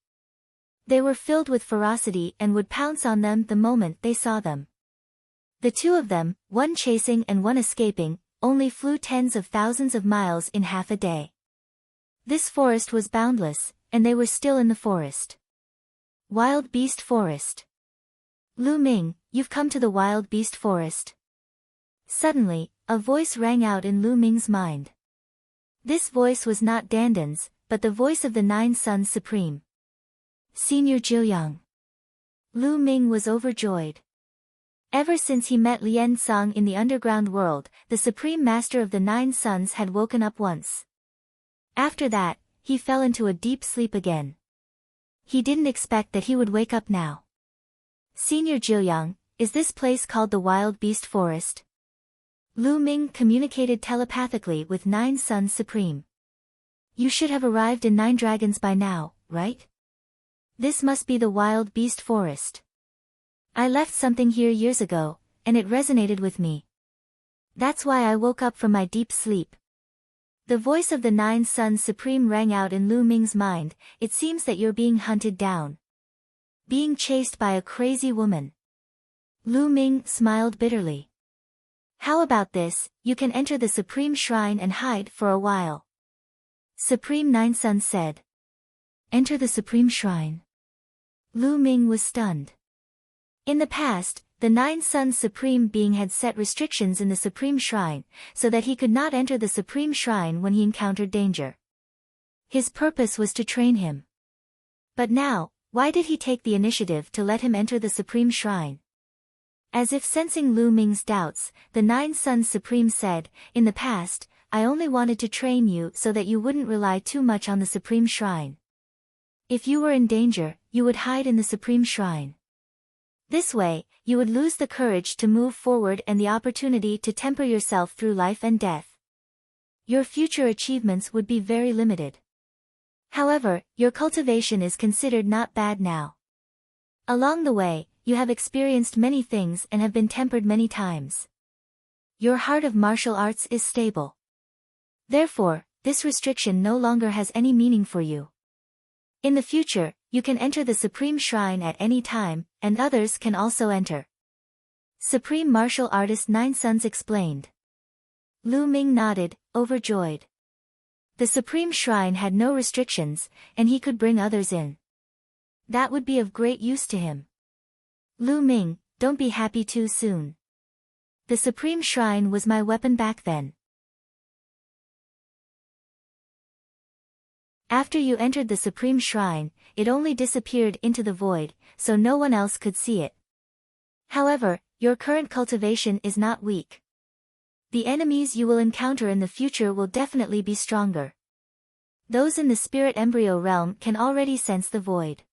They were filled with ferocity and would pounce on them the moment they saw them. The two of them, one chasing and one escaping, only flew tens of thousands of miles in half a day. This forest was boundless, and they were still in the forest. Wild Beast Forest. Lu Ming, you've come to the Wild Beast Forest. Suddenly, a voice rang out in Lu Ming's mind. This voice was not Dandan's, but the voice of the 9 Suns Supreme. Senior Jiuyang. Lu Ming was overjoyed. Ever since he met Lien Song in the underground world, the Supreme Master of the Nine Suns had woken up once. After that, he fell into a deep sleep again. He didn't expect that he would wake up now. Senior Jiuyang, is this place called the Wild Beast Forest? Lu Ming communicated telepathically with Nine Suns Supreme. You should have arrived in Nine Dragons by now, right? This must be the Wild Beast Forest. I left something here years ago, and it resonated with me. That's why I woke up from my deep sleep. The voice of the Nine Suns Supreme rang out in Lu Ming's mind. It seems that you're being hunted down. Being chased by a crazy woman. Lu Ming smiled bitterly. How about this, you can enter the Supreme Shrine and hide for a while. Supreme Nine Suns said. Enter the Supreme Shrine. Lu Ming was stunned. In the past, the Nine Suns Supreme Being had set restrictions in the Supreme Shrine, so that he could not enter the Supreme Shrine when he encountered danger. His purpose was to train him. But now, why did he take the initiative to let him enter the Supreme Shrine? As if sensing Lu Ming's doubts, the Nine Suns Supreme said, in the past, I only wanted to train you so that you wouldn't rely too much on the Supreme Shrine. If you were in danger, you would hide in the Supreme Shrine. This way, you would lose the courage to move forward and the opportunity to temper yourself through life and death. Your future achievements would be very limited. However, your cultivation is considered not bad now. Along the way, you have experienced many things and have been tempered many times. Your heart of martial arts is stable. Therefore, this restriction no longer has any meaning for you. In the future, you can enter the Supreme Shrine at any time, and others can also enter. Supreme Martial Artist Nine Suns explained. Lu Ming nodded, overjoyed. The Supreme Shrine had no restrictions, and he could bring others in. That would be of great use to him. Lu Ming, don't be happy too soon. The Supreme Shrine was my weapon back then. After you entered the Supreme Shrine, it only disappeared into the void, so no one else could see it. However, your current cultivation is not weak. The enemies you will encounter in the future will definitely be stronger. Those in the spirit embryo realm can already sense the void.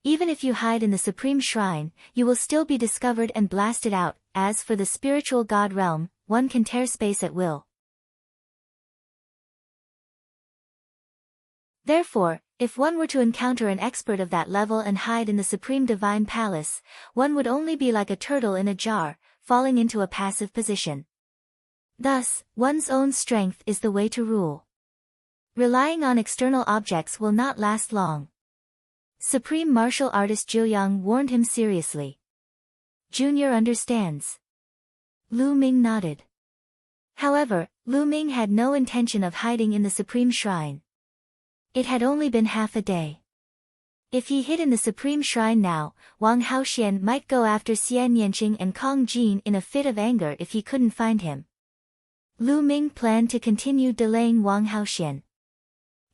Even if you hide in the Supreme Shrine, you will still be discovered and blasted out. As for the spiritual god realm, one can tear space at will. Therefore, if one were to encounter an expert of that level and hide in the Supreme Divine Palace, one would only be like a turtle in a jar, falling into a passive position. Thus, one's own strength is the way to rule. Relying on external objects will not last long. Supreme Martial Artist Jiuyang warned him seriously. Junior understands. Lu Ming nodded. However, Lu Ming had no intention of hiding in the Supreme Shrine. It had only been half a day. If he hid in the Supreme Shrine now, Wang Haoxian might go after Xian Yanqing and Kong Jin in a fit of anger if he couldn't find him. Lu Ming planned to continue delaying Wang Haoxian.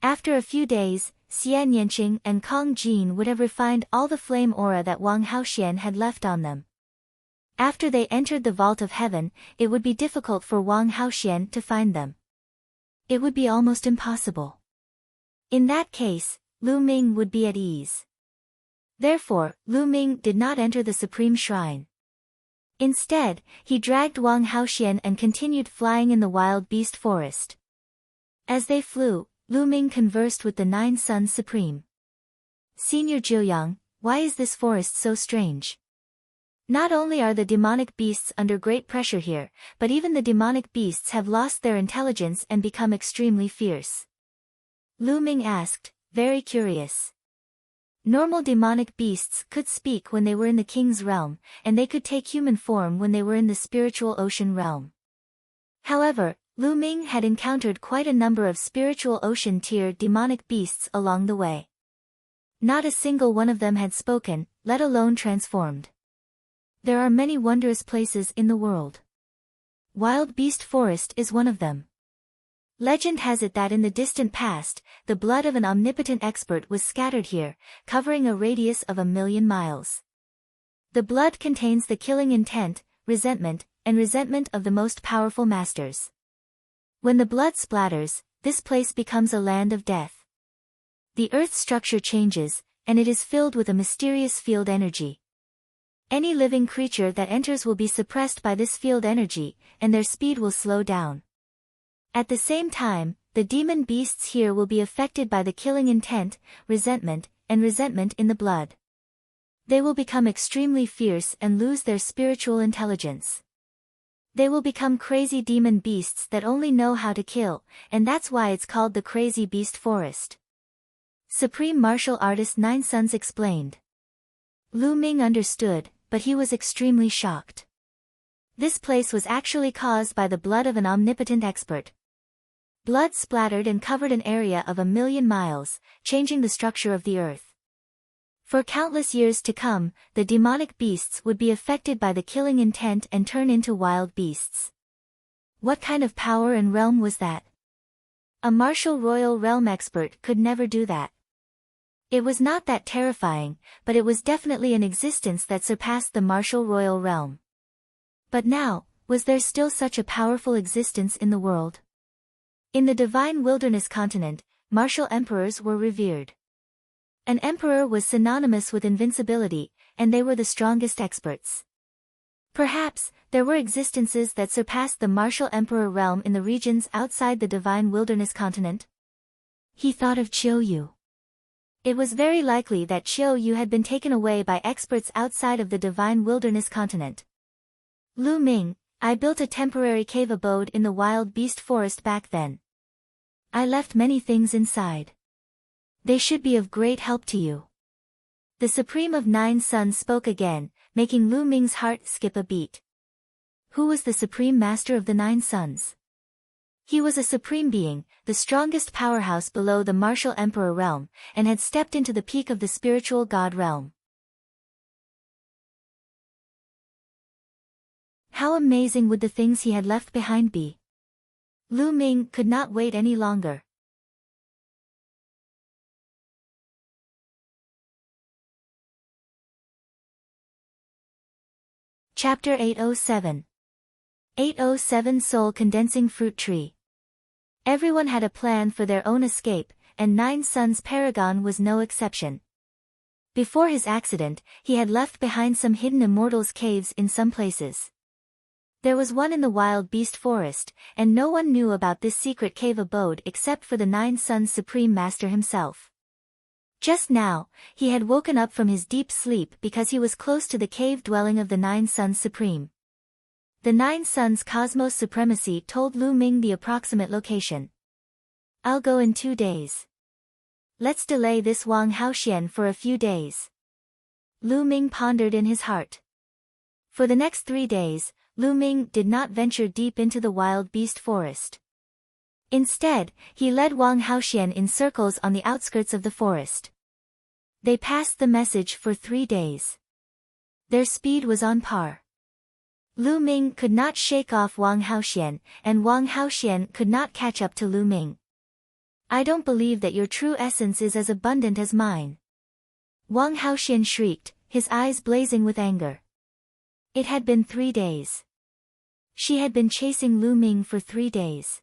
After a few days, Xian Yanqing and Kong Jin would have refined all the flame aura that Wang Haoxian had left on them. After they entered the Vault of Heaven, it would be difficult for Wang Haoxian to find them. It would be almost impossible. In that case, Lu Ming would be at ease. Therefore, Lu Ming did not enter the Supreme Shrine. Instead, he dragged Wang Haoxian and continued flying in the Wild Beast Forest. As they flew, Lu Ming conversed with the Nine Suns Supreme. Senior Jiuyang, why is this forest so strange? Not only are the demonic beasts under great pressure here, but even the demonic beasts have lost their intelligence and become extremely fierce. Lu Ming asked, very curious. Normal demonic beasts could speak when they were in the king's realm, and they could take human form when they were in the spiritual ocean realm. However, Lu Ming had encountered quite a number of spiritual ocean tier demonic beasts along the way. Not a single one of them had spoken, let alone transformed. There are many wondrous places in the world. Wild Beast Forest is one of them. Legend has it that in the distant past, the blood of an omnipotent expert was scattered here, covering a radius of 1,000,000 miles. The blood contains the killing intent, resentment, and resentment of the most powerful masters. When the blood splatters, this place becomes a land of death. The earth's structure changes, and it is filled with a mysterious field energy. Any living creature that enters will be suppressed by this field energy, and their speed will slow down. At the same time, the demon beasts here will be affected by the killing intent, resentment, and resentment in the blood. They will become extremely fierce and lose their spiritual intelligence. They will become crazy demon beasts that only know how to kill, and that's why it's called the Crazy Beast Forest. Supreme Martial Artist Nine Suns explained. Lu Ming understood, but he was extremely shocked. This place was actually caused by the blood of an omnipotent expert. Blood splattered and covered an area of 1,000,000 miles, changing the structure of the earth. For countless years to come, the demonic beasts would be affected by the killing intent and turn into wild beasts. What kind of power and realm was that? A martial royal realm expert could never do that. It was not that terrifying, but it was definitely an existence that surpassed the martial royal realm. But now, was there still such a powerful existence in the world? In the divine wilderness continent, martial emperors were revered. An emperor was synonymous with invincibility, and they were the strongest experts. Perhaps, there were existences that surpassed the martial emperor realm in the regions outside the divine wilderness continent. He thought of Chiu Yu. It was very likely that Chiu Yu had been taken away by experts outside of the divine wilderness continent. Lu Ming, I built a temporary cave abode in the wild beast forest back then. I left many things inside. They should be of great help to you. The Supreme of Nine Suns spoke again, making Lu Ming's heart skip a beat. Who was the Supreme Master of the Nine Suns? He was a supreme being, the strongest powerhouse below the martial emperor realm, and had stepped into the peak of the spiritual god realm. How amazing would the things he had left behind be? Lu Ming could not wait any longer. Chapter 807. 807 Soul Condensing Fruit Tree. Everyone had a plan for their own escape, and Nine Suns Paragon was no exception. Before his accident, he had left behind some hidden immortals' caves in some places. There was one in the wild beast forest, and no one knew about this secret cave abode except for the Nine Suns Supreme Master himself. Just now, he had woken up from his deep sleep because he was close to the cave dwelling of the Nine Suns Supreme. The Nine Suns Cosmos Supremacy told Lu Ming the approximate location. I'll go in 2 days. Let's delay this Wang Haoxian for a few days. Lu Ming pondered in his heart. For the next 3 days, Lu Ming did not venture deep into the wild beast forest. Instead, he led Wang Haoxian in circles on the outskirts of the forest. They passed the message for 3 days. Their speed was on par. Lu Ming could not shake off Wang Haoxian, and Wang Haoxian could not catch up to Lu Ming. I don't believe that your true essence is as abundant as mine. Wang Haoxian shrieked, his eyes blazing with anger. It had been 3 days. She had been chasing Lu Ming for 3 days.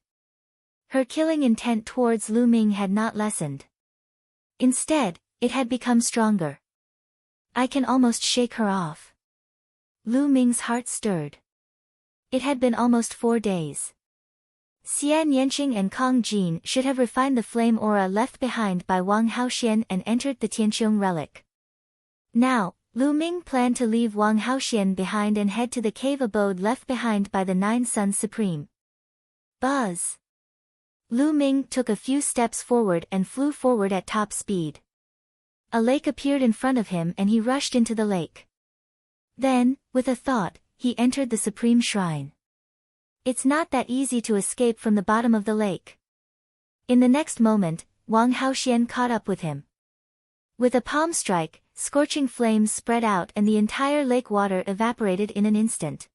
Her killing intent towards Lu Ming had not lessened. Instead, it had become stronger. I can almost shake her off. Lu Ming's heart stirred. It had been almost 4 days. Xian Yanqing and Kong Jin should have refined the flame aura left behind by Wang Haoxian and entered the Tianqiong relic. Now, Lu Ming planned to leave Wang Haoxian behind and head to the cave abode left behind by the Nine Suns Supreme. Buzz! Lu Ming took a few steps forward and flew forward at top speed. A lake appeared in front of him and he rushed into the lake. Then, with a thought, he entered the Supreme Shrine. It's not that easy to escape from the bottom of the lake. In the next moment, Wang Haoxian caught up with him. With a palm strike, scorching flames spread out and the entire lake water evaporated in an instant.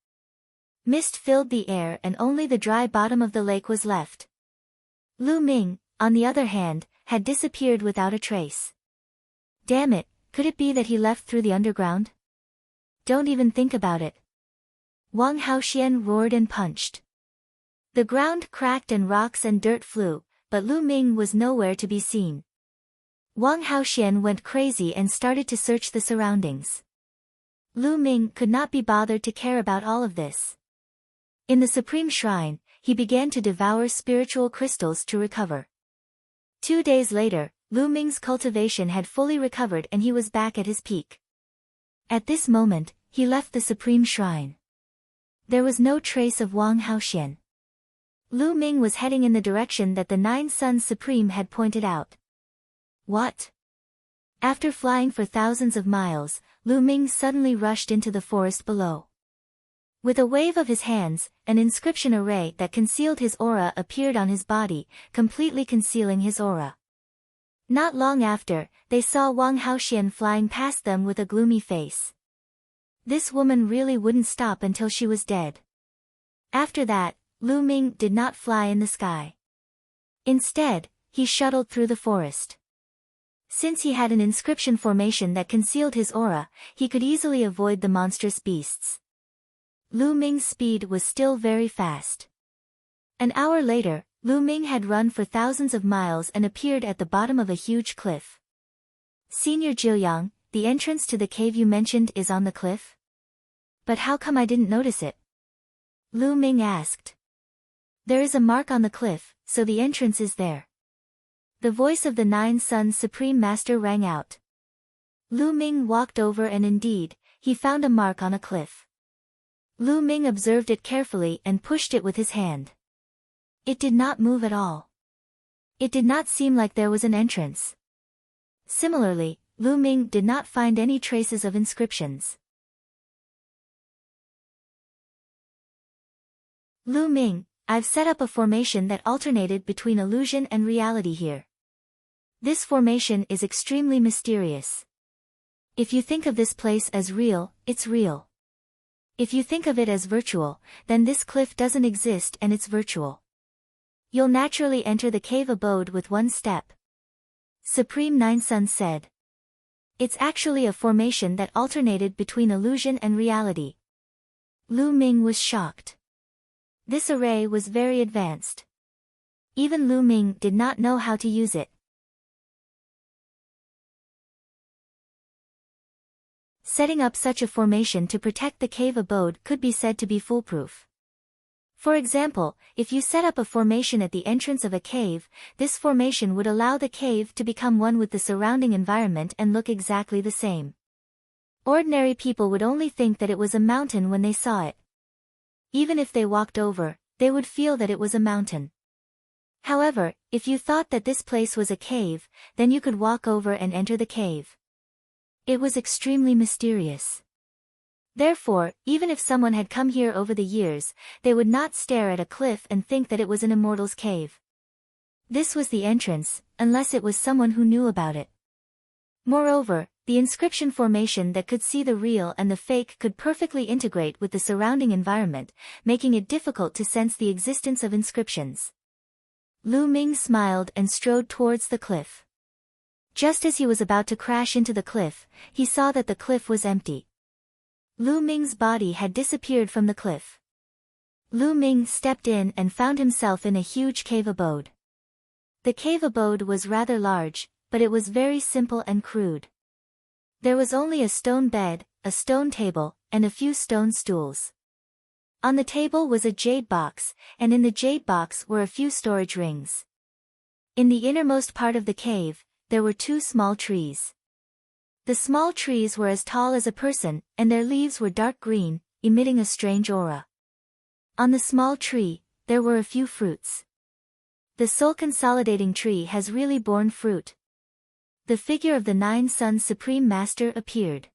Mist filled the air and only the dry bottom of the lake was left. Lu Ming, on the other hand, had disappeared without a trace. Damn it, could it be that he left through the underground? Don't even think about it. Wang Haoxian roared and punched. The ground cracked and rocks and dirt flew, but Lu Ming was nowhere to be seen. Wang Haoxian went crazy and started to search the surroundings. Lu Ming could not be bothered to care about all of this. In the Supreme Shrine, he began to devour spiritual crystals to recover. 2 days later, Lu Ming's cultivation had fully recovered and he was back at his peak. At this moment, he left the Supreme Shrine. There was no trace of Wang Haoxian. Lu Ming was heading in the direction that the 9 Suns Supreme had pointed out. What? After flying for thousands of miles, Lu Ming suddenly rushed into the forest below. With a wave of his hands, an inscription array that concealed his aura appeared on his body, completely concealing his aura. Not long after, they saw Wang Haoxian flying past them with a gloomy face. This woman really wouldn't stop until she was dead. After that, Lu Ming did not fly in the sky. Instead, he shuttled through the forest. Since he had an inscription formation that concealed his aura, he could easily avoid the monstrous beasts. Lu Ming's speed was still very fast. An hour later, Lu Ming had run for thousands of miles and appeared at the bottom of a huge cliff. Senior Jiuyang, the entrance to the cave you mentioned is on the cliff? But how come I didn't notice it? Lu Ming asked. There is a mark on the cliff, so the entrance is there. The voice of the 9 Suns Supreme Master rang out. Lu Ming walked over and indeed, he found a mark on a cliff. Lu Ming observed it carefully and pushed it with his hand. It did not move at all. It did not seem like there was an entrance. Similarly, Lu Ming did not find any traces of inscriptions. Lu Ming, I've set up a formation that alternated between illusion and reality here. This formation is extremely mysterious. If you think of this place as real, it's real. If you think of it as virtual, then this cliff doesn't exist and it's virtual. You'll naturally enter the cave abode with one step. Supreme 9 Sun said. It's actually a formation that alternated between illusion and reality. Lu Ming was shocked. This array was very advanced. Even Lu Ming did not know how to use it. Setting up such a formation to protect the cave abode could be said to be foolproof. For example, if you set up a formation at the entrance of a cave, this formation would allow the cave to become one with the surrounding environment and look exactly the same. Ordinary people would only think that it was a mountain when they saw it. Even if they walked over, they would feel that it was a mountain. However, if you thought that this place was a cave, then you could walk over and enter the cave. It was extremely mysterious. Therefore, even if someone had come here over the years, they would not stare at a cliff and think that it was an immortal's cave. This was the entrance, unless it was someone who knew about it. Moreover, the inscription formation that could see the real and the fake could perfectly integrate with the surrounding environment, making it difficult to sense the existence of inscriptions. Lu Ming smiled and strode towards the cliff. Just as he was about to crash into the cliff, he saw that the cliff was empty. Lu Ming's body had disappeared from the cliff. Lu Ming stepped in and found himself in a huge cave abode. The cave abode was rather large, but it was very simple and crude. There was only a stone bed, a stone table, and a few stone stools. On the table was a jade box, and in the jade box were a few storage rings. In the innermost part of the cave, there were 2 small trees. The small trees were as tall as a person, and their leaves were dark green, emitting a strange aura. On the small tree, there were a few fruits. The soul consolidating tree has really borne fruit. The figure of the 9 Suns Supreme Master appeared.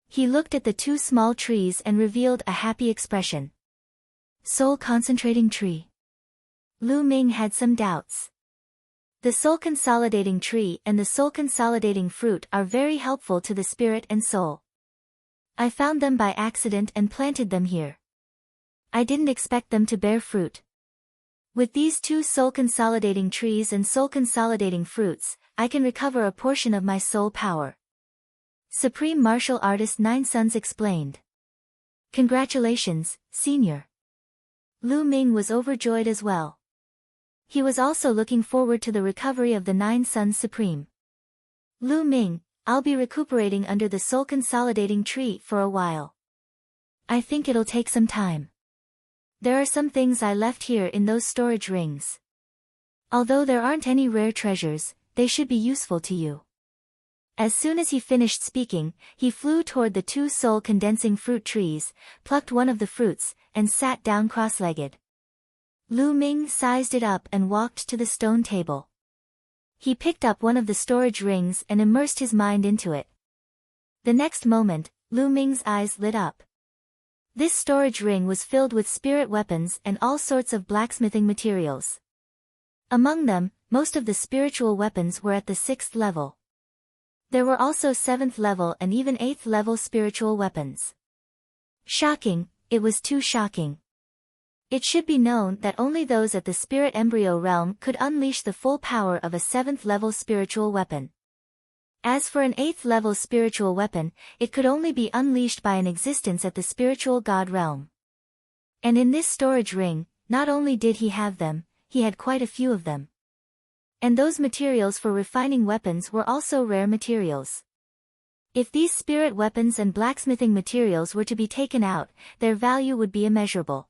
He looked at the 2 small trees and revealed a happy expression. Soul concentrating tree. Lu Ming had some doubts. The soul consolidating tree and the soul consolidating fruit are very helpful to the spirit and soul. I found them by accident and planted them here. I didn't expect them to bear fruit. With these 2 soul consolidating trees and soul consolidating fruits, I can recover a portion of my soul power. Supreme Martial Artist Nine Suns explained. Congratulations, Senior. Lu Ming was overjoyed as well. He was also looking forward to the recovery of the Nine Suns Supreme. Lu Ming, I'll be recuperating under the soul consolidating tree for a while. I think it'll take some time. There are some things I left here in those storage rings. Although there aren't any rare treasures, they should be useful to you. As soon as he finished speaking, he flew toward the two soul-condensing fruit trees, plucked one of the fruits, and sat down cross-legged. Lu Ming sized it up and walked to the stone table. He picked up one of the storage rings and immersed his mind into it. The next moment, Lu Ming's eyes lit up. This storage ring was filled with spirit weapons and all sorts of blacksmithing materials. Among them, most of the spiritual weapons were at the 6th level. There were also 7th level and even 8th level spiritual weapons. Shocking, it was too shocking. It should be known that only those at the spirit embryo realm could unleash the full power of a 7th level spiritual weapon. As for an 8th level spiritual weapon, it could only be unleashed by an existence at the spiritual god realm. And in this storage ring, not only did he have them, he had quite a few of them. And those materials for refining weapons were also rare materials. If these spirit weapons and blacksmithing materials were to be taken out, their value would be immeasurable.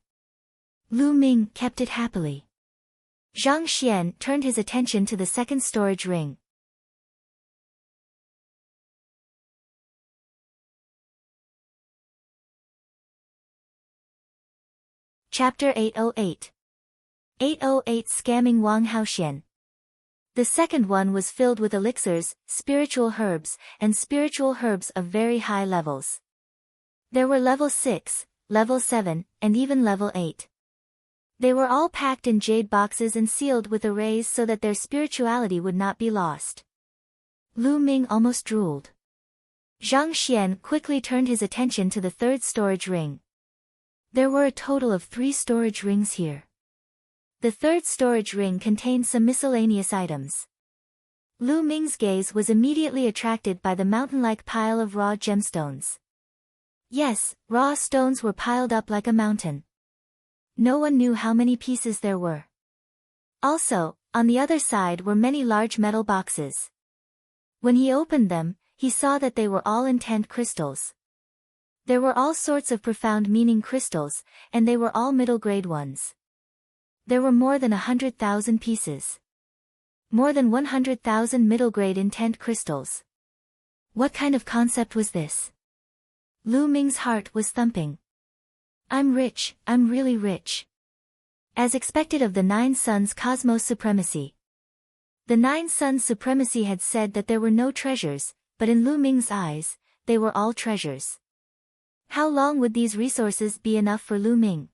Lu Ming kept it happily. Zhang Xian turned his attention to the second storage ring. Chapter 808. 808 Scamming Wang Haoxian. The second one was filled with elixirs, spiritual herbs, and spiritual herbs of very high levels. There were level 6, level 7, and even level 8. They were all packed in jade boxes and sealed with arrays so that their spirituality would not be lost. Lu Ming almost drooled. Zhang Xian quickly turned his attention to the third storage ring. There were a total of 3 storage rings here. The third storage ring contained some miscellaneous items. Lu Ming's gaze was immediately attracted by the mountain-like pile of raw gemstones. Yes, raw stones were piled up like a mountain. No one knew how many pieces there were. Also, on the other side were many large metal boxes. When he opened them, he saw that they were all intent crystals. There were all sorts of profound meaning crystals, and they were all middle-grade ones. There were more than 100,000 pieces. More than 100,000 middle-grade intent crystals. What kind of concept was this? Lu Ming's heart was thumping. I'm rich, I'm really rich. As expected of the Nine Suns Cosmos Supremacy. The Nine Suns Supremacy had said that there were no treasures, but in Lu Ming's eyes, they were all treasures. How long would these resources be enough for Lu Ming?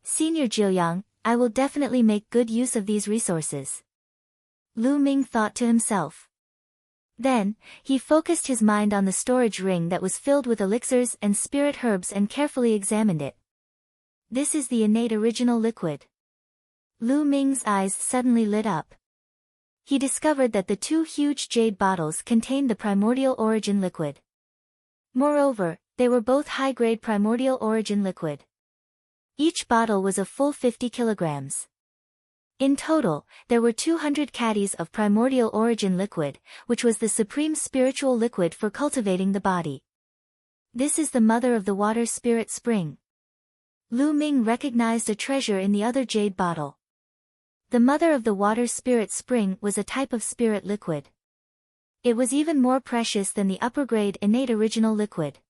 Senior Jiuyang, I will definitely make good use of these resources. Lu Ming thought to himself. Then, he focused his mind on the storage ring that was filled with elixirs and spirit herbs and carefully examined it. This is the innate original liquid. Lu Ming's eyes suddenly lit up. He discovered that the 2 huge jade bottles contained the primordial origin liquid. Moreover, they were both high-grade primordial origin liquid. Each bottle was a full 50 kilograms. In total, there were 200 caddies of primordial origin liquid, which was the supreme spiritual liquid for cultivating the body. This is the mother of the water spirit spring. Lu Ming recognized a treasure in the other jade bottle. The mother of the water spirit spring was a type of spirit liquid. It was even more precious than the upper-grade innate original liquid.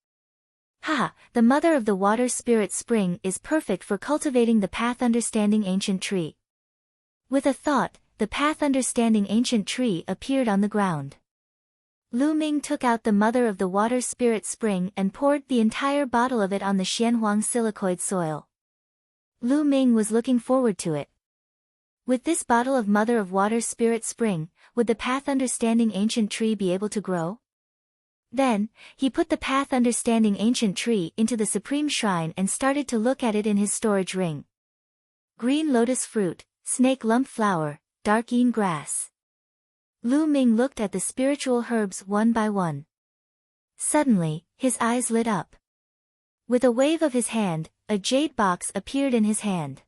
Haha, the mother of the water spirit spring is perfect for cultivating the path understanding ancient tree. With a thought, the path understanding ancient tree appeared on the ground. Lu Ming took out the mother of the water spirit spring and poured the entire bottle of it on the Xianhuang silicoid soil. Lu Ming was looking forward to it. With this bottle of mother of water spirit spring, would the path understanding ancient tree be able to grow? Then, he put the path understanding ancient tree into the supreme shrine and started to look at it in his storage ring. Green lotus fruit, snake lump flower, dark yin grass. Lu Ming looked at the spiritual herbs one by one. Suddenly, his eyes lit up. With a wave of his hand, a jade box appeared in his hand.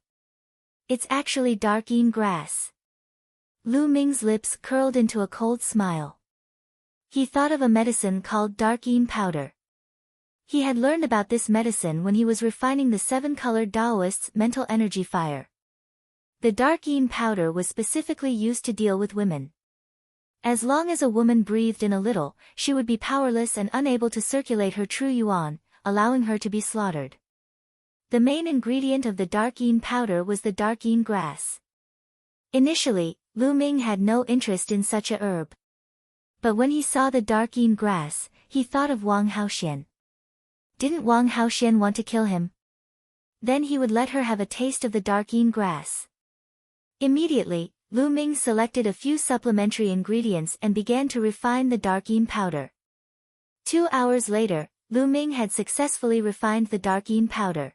It's actually darkeen grass. Lu Ming's lips curled into a cold smile. He thought of a medicine called darkeen powder. He had learned about this medicine when he was refining the seven-colored Taoist's mental energy fire. The darkeen powder was specifically used to deal with women. As long as a woman breathed in a little, she would be powerless and unable to circulate her true yuan, allowing her to be slaughtered. The main ingredient of the darkeen powder was the darkeen grass. Initially, Lu Ming had no interest in such a herb. But when he saw the darkeen grass, he thought of Wang Haoxian. Didn't Wang Haoxian want to kill him? Then he would let her have a taste of the darkeen grass. Immediately, Lu Ming selected a few supplementary ingredients and began to refine the darkeen powder. 2 hours later, Lu Ming had successfully refined the darkeen powder.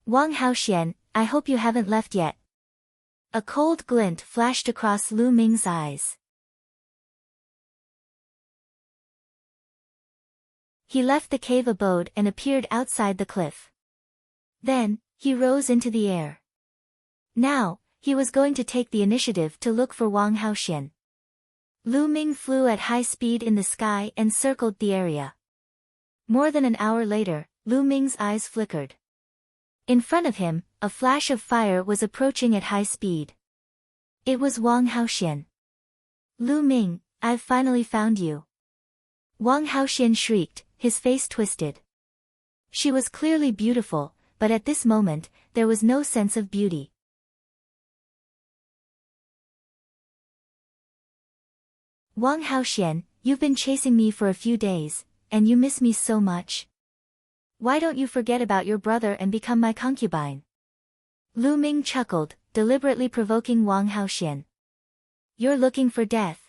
Wang Haoxian, I hope you haven't left yet. A cold glint flashed across Lu Ming's eyes. He left the cave abode and appeared outside the cliff. Then, he rose into the air. Now, he was going to take the initiative to look for Wang Haoxian. Lu Ming flew at high speed in the sky and circled the area. More than an hour later, Lu Ming's eyes flickered. In front of him, a flash of fire was approaching at high speed. It was Wang Haoxian. Lu Ming, I've finally found you. Wang Haoxian shrieked, his face twisted. She was clearly beautiful, but at this moment, there was no sense of beauty. Wang Haoxian, you've been chasing me for a few days, and you miss me so much. Why don't you forget about your brother and become my concubine? Lu Ming chuckled, deliberately provoking Wang Haoxian. You're looking for death.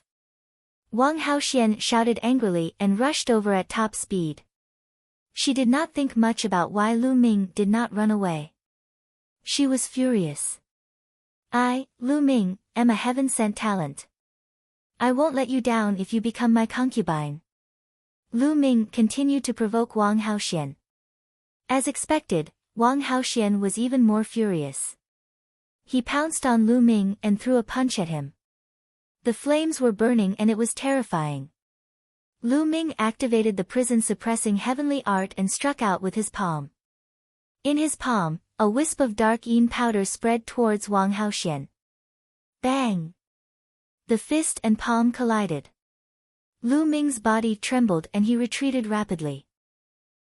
Wang Haoxian shouted angrily and rushed over at top speed. She did not think much about why Lu Ming did not run away. She was furious. I, Lu Ming, am a heaven-sent talent. I won't let you down if you become my concubine. Lu Ming continued to provoke Wang Haoxian. As expected, Wang Haoxian was even more furious. He pounced on Lu Ming and threw a punch at him. The flames were burning and it was terrifying. Lu Ming activated the prison-suppressing heavenly art and struck out with his palm. In his palm, a wisp of darkeen powder spread towards Wang Haoxian. Bang! The fist and palm collided. Lu Ming's body trembled and he retreated rapidly.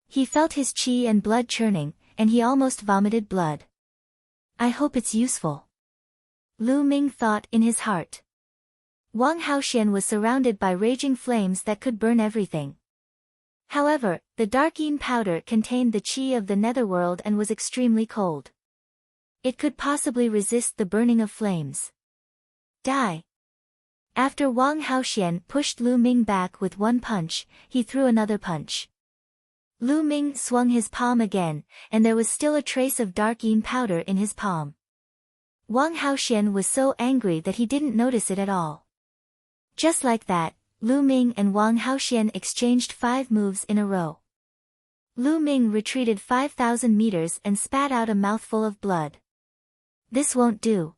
He felt his qi and blood churning, and he almost vomited blood. I hope it's useful. Lu Ming thought in his heart. Wang Haoxian was surrounded by raging flames that could burn everything. However, the darkeen powder contained the qi of the netherworld and was extremely cold. It could possibly resist the burning of flames. Die! After Wang Haoxian pushed Lu Ming back with one punch, he threw another punch. Lu Ming swung his palm again, and there was still a trace of darkeen powder in his palm. Wang Haoxian was so angry that he didn't notice it at all. Just like that, Lu Ming and Wang Haoxian exchanged 5 moves in a row. Lu Ming retreated 5,000 meters and spat out a mouthful of blood. This won't do.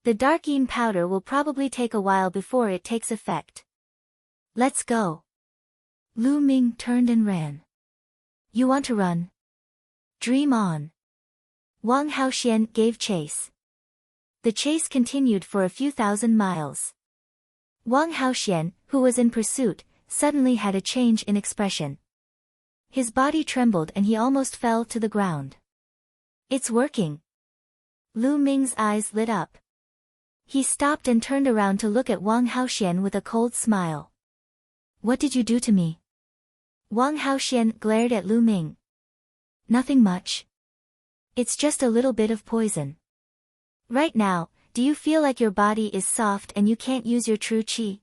The darkeen powder will probably take a while before it takes effect. Let's go. Lu Ming turned and ran. You want to run? Dream on. Wang Haoxian gave chase. The chase continued for a few thousand miles. Wang Haoxian, who was in pursuit, suddenly had a change in expression. His body trembled and he almost fell to the ground. It's working. Lu Ming's eyes lit up. He stopped and turned around to look at Wang Haoxian with a cold smile. What did you do to me? Wang Haoxian glared at Lu Ming. Nothing much. It's just a little bit of poison. Right now, do you feel like your body is soft and you can't use your true qi?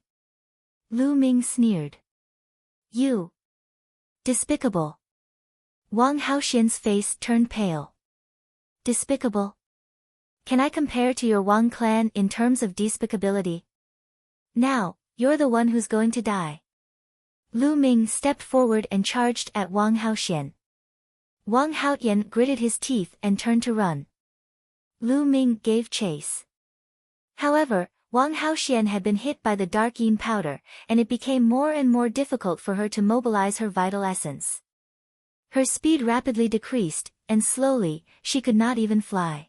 Lu Ming sneered. You. Despicable. Wang Haoxian's face turned pale. Despicable? Can I compare to your Wang clan in terms of despicability? Now, you're the one who's going to die. Lu Ming stepped forward and charged at Wang Haoxian. Wang Haoxian gritted his teeth and turned to run. Lu Ming gave chase. However, Wang Haoxian had been hit by the dark yin powder, and it became more and more difficult for her to mobilize her vital essence. Her speed rapidly decreased, and slowly, she could not even fly.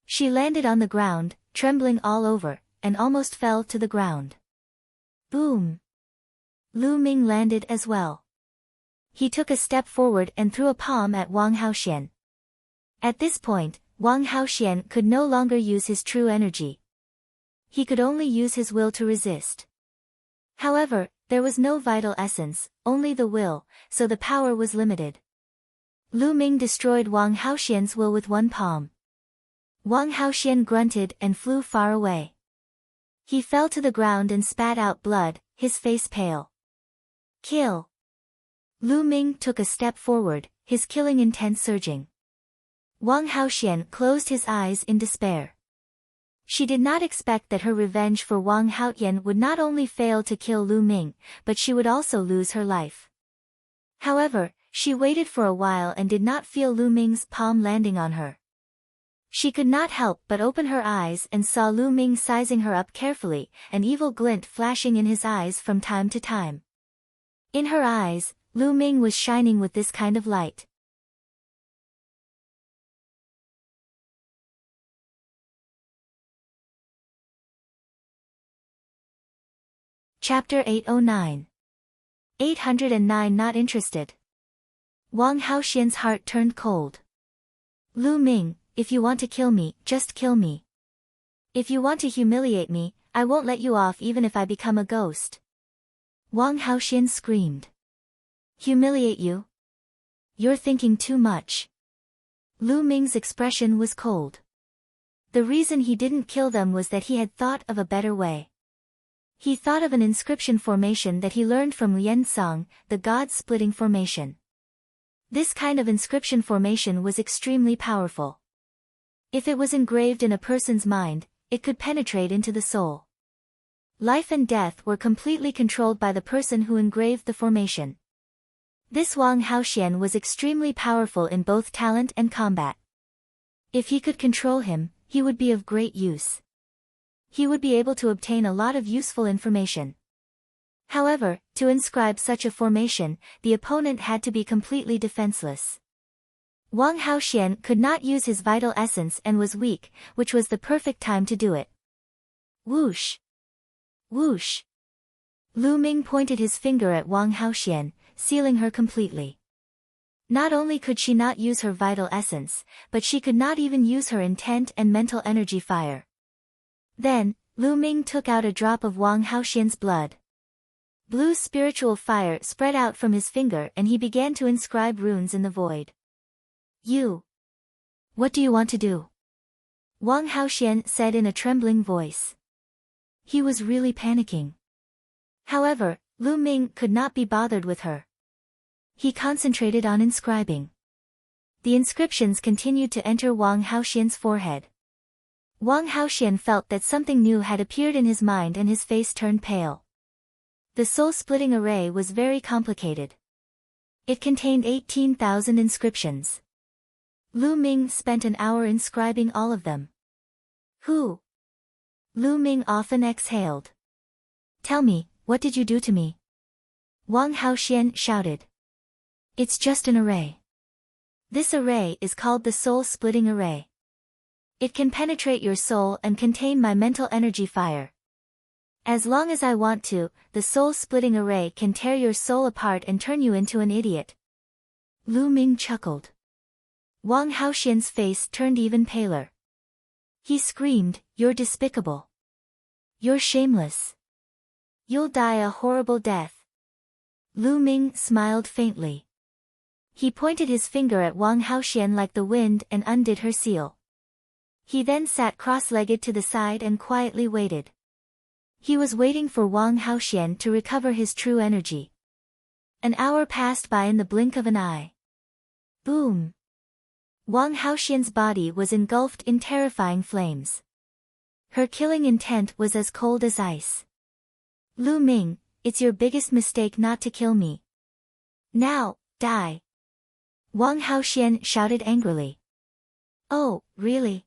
She landed on the ground, trembling all over, and almost fell to the ground. Boom! Lu Ming landed as well. He took a step forward and threw a palm at Wang Haoxian. At this point, Wang Haoxian could no longer use his true energy. He could only use his will to resist. However, there was no vital essence, only the will, so the power was limited. Lu Ming destroyed Wang Haoxian's will with one palm. Wang Haoxian grunted and flew far away. He fell to the ground and spat out blood, his face pale. Kill! Lu Ming took a step forward, his killing intent surging. Wang Haoxian closed his eyes in despair. She did not expect that her revenge for Wang Haoxian would not only fail to kill Lu Ming, but she would also lose her life. However, she waited for a while and did not feel Lu Ming's palm landing on her. She could not help but open her eyes and saw Lu Ming sizing her up carefully, an evil glint flashing in his eyes from time to time. In her eyes, Lu Ming was shining with this kind of light. Chapter 809. 809 Not interested. Wang Haoxian's heart turned cold. Lu Ming, if you want to kill me, just kill me. If you want to humiliate me, I won't let you off even if I become a ghost. Wang Haoxian screamed. Humiliate you? You're thinking too much. Lu Ming's expression was cold. The reason he didn't kill them was that he had thought of a better way. He thought of an inscription formation that he learned from Liansong, the god-splitting formation. This kind of inscription formation was extremely powerful. If it was engraved in a person's mind, it could penetrate into the soul. Life and death were completely controlled by the person who engraved the formation. This Wang Haoxian was extremely powerful in both talent and combat. If he could control him, he would be of great use. He would be able to obtain a lot of useful information. However, to inscribe such a formation, the opponent had to be completely defenseless. Wang Haoxian could not use his vital essence and was weak, which was the perfect time to do it. Whoosh! Whoosh! Lu Ming pointed his finger at Wang Haoxian, sealing her completely. Not only could she not use her vital essence, but she could not even use her intent and mental energy fire. Then, Lu Ming took out a drop of Wang Haoxian's blood. Blue spiritual fire spread out from his finger and he began to inscribe runes in the void. You! What do you want to do? Wang Haoxian said in a trembling voice. He was really panicking. However, Lu Ming could not be bothered with her. He concentrated on inscribing. The inscriptions continued to enter Wang Haoxian's forehead. Wang Haoxian felt that something new had appeared in his mind and his face turned pale. The soul-splitting array was very complicated. It contained 18,000 inscriptions. Lu Ming spent an hour inscribing all of them. Who? Lu Ming often exhaled. Tell me, what did you do to me? Wang Haoxian shouted. It's just an array. This array is called the soul-splitting array. It can penetrate your soul and contain my mental energy fire. As long as I want to, the soul-splitting array can tear your soul apart and turn you into an idiot. Lu Ming chuckled. Wang Haoxian's face turned even paler. He screamed, You're despicable. You're shameless. You'll die a horrible death. Lu Ming smiled faintly. He pointed his finger at Wang Haoxian like the wind and undid her seal. He then sat cross-legged to the side and quietly waited. He was waiting for Wang Haoxian to recover his true energy. An hour passed by in the blink of an eye. Boom! Wang Haoxian's body was engulfed in terrifying flames. Her killing intent was as cold as ice. Lu Ming, it's your biggest mistake not to kill me. Now, die. Wang Haoxian shouted angrily. Oh, really?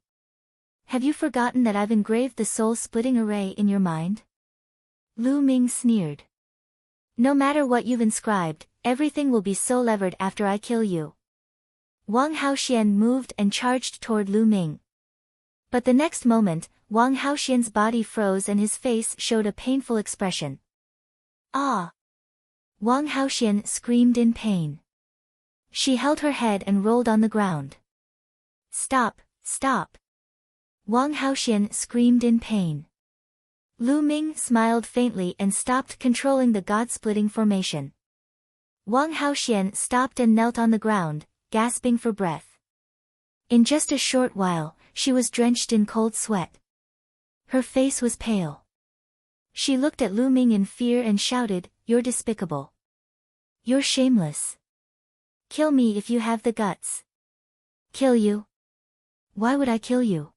Have you forgotten that I've engraved the soul-splitting array in your mind? Lu Ming sneered. No matter what you've inscribed, everything will be so levered after I kill you. Wang Haoxian moved and charged toward Lu Ming. But the next moment, Wang Haoxian's body froze and his face showed a painful expression. Ah! Wang Haoxian screamed in pain. She held her head and rolled on the ground. Stop, stop! Wang Haoxian screamed in pain. Lu Ming smiled faintly and stopped controlling the god-splitting formation. Wang Haoxian stopped and knelt on the ground, gasping for breath. In just a short while, she was drenched in cold sweat. Her face was pale. She looked at Lu Ming in fear and shouted, "You're despicable. You're shameless. Kill me if you have the guts." Kill you? Why would I kill you?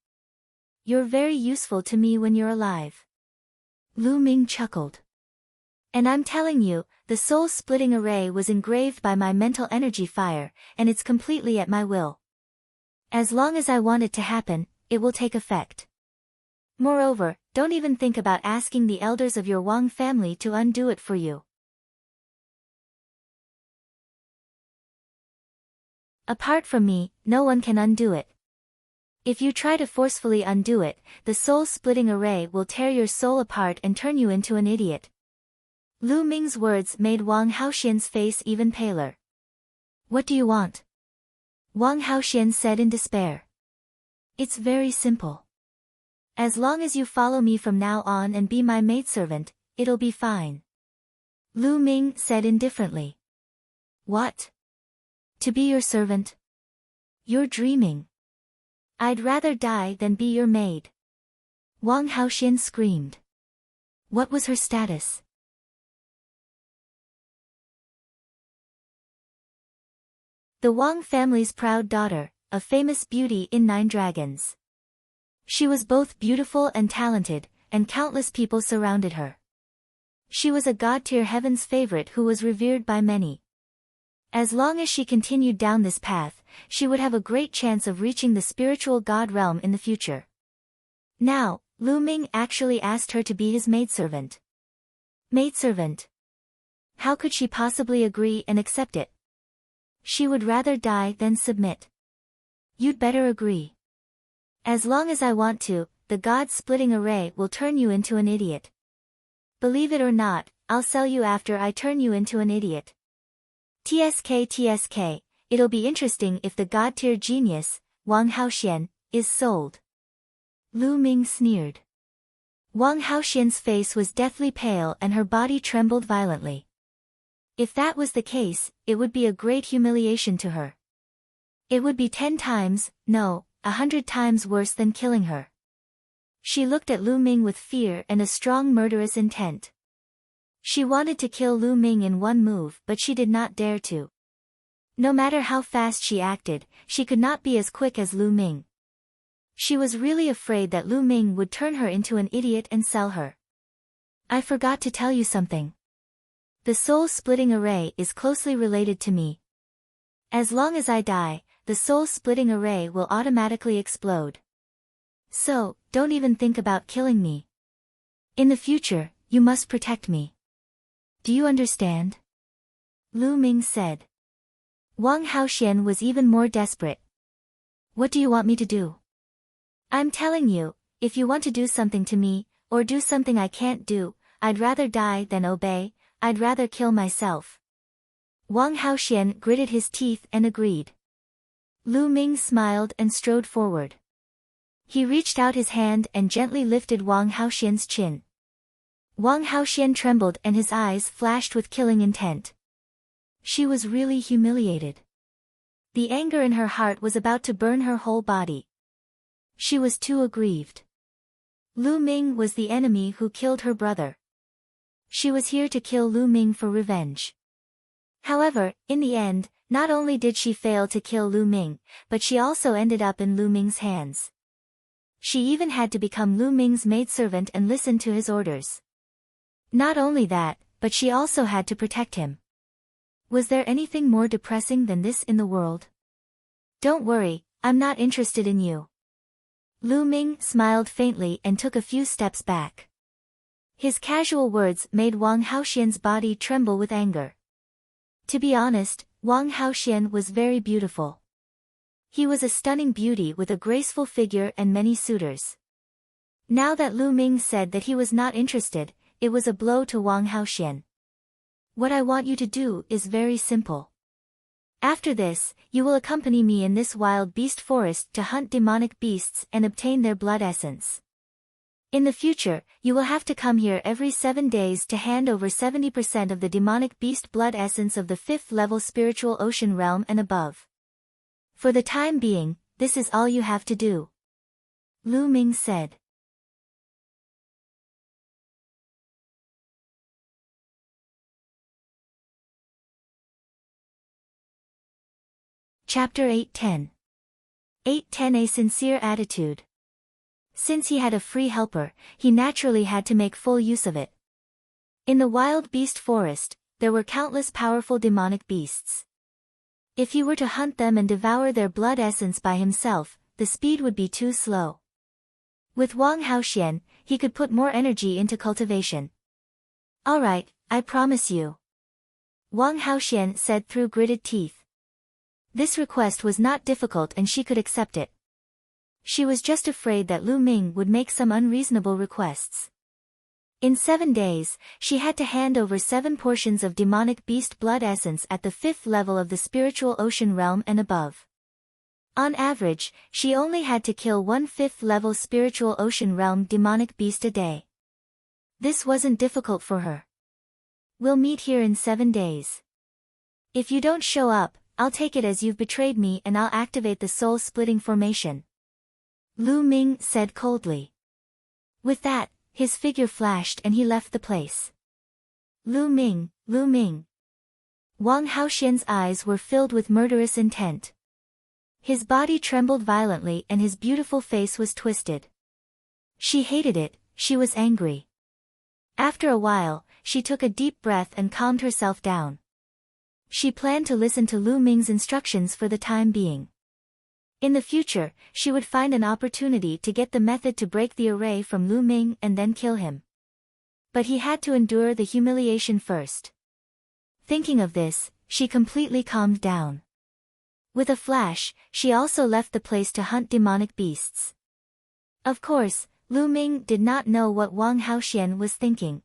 You're very useful to me when you're alive. Lu Ming chuckled. And I'm telling you, the soul-splitting array was engraved by my mental energy fire, and it's completely at my will. As long as I want it to happen, it will take effect. Moreover, don't even think about asking the elders of your Wang family to undo it for you. Apart from me, no one can undo it. If you try to forcefully undo it, the soul-splitting array will tear your soul apart and turn you into an idiot. Lu Ming's words made Wang Haoxian's face even paler. What do you want? Wang Haoxian said in despair. It's very simple. As long as you follow me from now on and be my maidservant, it'll be fine. Lu Ming said indifferently. What? To be your servant? You're dreaming. I'd rather die than be your maid. Wang Haoxian screamed. What was her status? The Wang family's proud daughter, a famous beauty in 9 Dragons. She was both beautiful and talented, and countless people surrounded her. She was a god-tier heaven's favorite who was revered by many. As long as she continued down this path, she would have a great chance of reaching the spiritual god realm in the future. Now, Lu Ming actually asked her to be his maidservant. Maidservant? How could she possibly agree and accept it? She would rather die than submit. You'd better agree. As long as I want to, the god-splitting array will turn you into an idiot. Believe it or not, I'll sell you after I turn you into an idiot. TSK, it'll be interesting if the god-tier genius, Wang Haoxian, is sold. Lu Ming sneered. Wang Haoxian's face was deathly pale and her body trembled violently. If that was the case, it would be a great humiliation to her. It would be 10 times, no, 100 times worse than killing her. She looked at Lu Ming with fear and a strong murderous intent. She wanted to kill Lu Ming in one move, but she did not dare to. No matter how fast she acted, she could not be as quick as Lu Ming. She was really afraid that Lu Ming would turn her into an idiot and sell her. I forgot to tell you something. The soul-splitting array is closely related to me. As long as I die, the soul-splitting array will automatically explode. So, don't even think about killing me. In the future, you must protect me. Do you understand? Lu Ming said. Wang Haoxian was even more desperate. What do you want me to do? I'm telling you, if you want to do something to me, or do something I can't do, I'd rather die than obey, I'd rather kill myself. Wang Haoxian gritted his teeth and agreed. Lu Ming smiled and strode forward. He reached out his hand and gently lifted Wang Haoxian's chin. Wang Haoxian trembled and his eyes flashed with killing intent. She was really humiliated. The anger in her heart was about to burn her whole body. She was too aggrieved. Lu Ming was the enemy who killed her brother. She was here to kill Lu Ming for revenge. However, in the end, not only did she fail to kill Lu Ming, but she also ended up in Lu Ming's hands. She even had to become Lu Ming's maidservant and listen to his orders. Not only that, but she also had to protect him. Was there anything more depressing than this in the world? Don't worry, I'm not interested in you. Lu Ming smiled faintly and took a few steps back. His casual words made Wang Haoxian's body tremble with anger. To be honest, Wang Haoxian was very beautiful. He was a stunning beauty with a graceful figure and many suitors. Now that Lu Ming said that he was not interested, it was a blow to Wang Haoxian. What I want you to do is very simple. After this, you will accompany me in this wild beast forest to hunt demonic beasts and obtain their blood essence. In the future, you will have to come here every 7 days to hand over 70% of the demonic beast blood essence of the 5th level spiritual ocean realm and above. For the time being, this is all you have to do. Lu Ming said. Chapter 810. 810 A sincere attitude. Since he had a free helper, he naturally had to make full use of it. In the wild beast forest, there were countless powerful demonic beasts. If he were to hunt them and devour their blood essence by himself, the speed would be too slow. With Wang Haoxian, he could put more energy into cultivation. Alright, I promise you. Wang Haoxian said through gritted teeth. This request was not difficult and she could accept it. She was just afraid that Lu Ming would make some unreasonable requests. In 7 days, she had to hand over 7 portions of demonic beast blood essence at the 5th level of the spiritual ocean realm and above. On average, she only had to kill 1 5th level spiritual ocean realm demonic beast a day. This wasn't difficult for her. We'll meet here in 7 days. If you don't show up, I'll take it as you've betrayed me and I'll activate the soul-splitting formation. Lu Ming said coldly. With that, his figure flashed and he left the place. Lu Ming, Lu Ming. Wang Haoxian's eyes were filled with murderous intent. His body trembled violently and his beautiful face was twisted. She hated it, she was angry. After a while, she took a deep breath and calmed herself down. She planned to listen to Lu Ming's instructions for the time being. In the future, she would find an opportunity to get the method to break the array from Lu Ming and then kill him. But he had to endure the humiliation first. Thinking of this, she completely calmed down. With a flash, she also left the place to hunt demonic beasts. Of course, Lu Ming did not know what Wang Haoxian was thinking.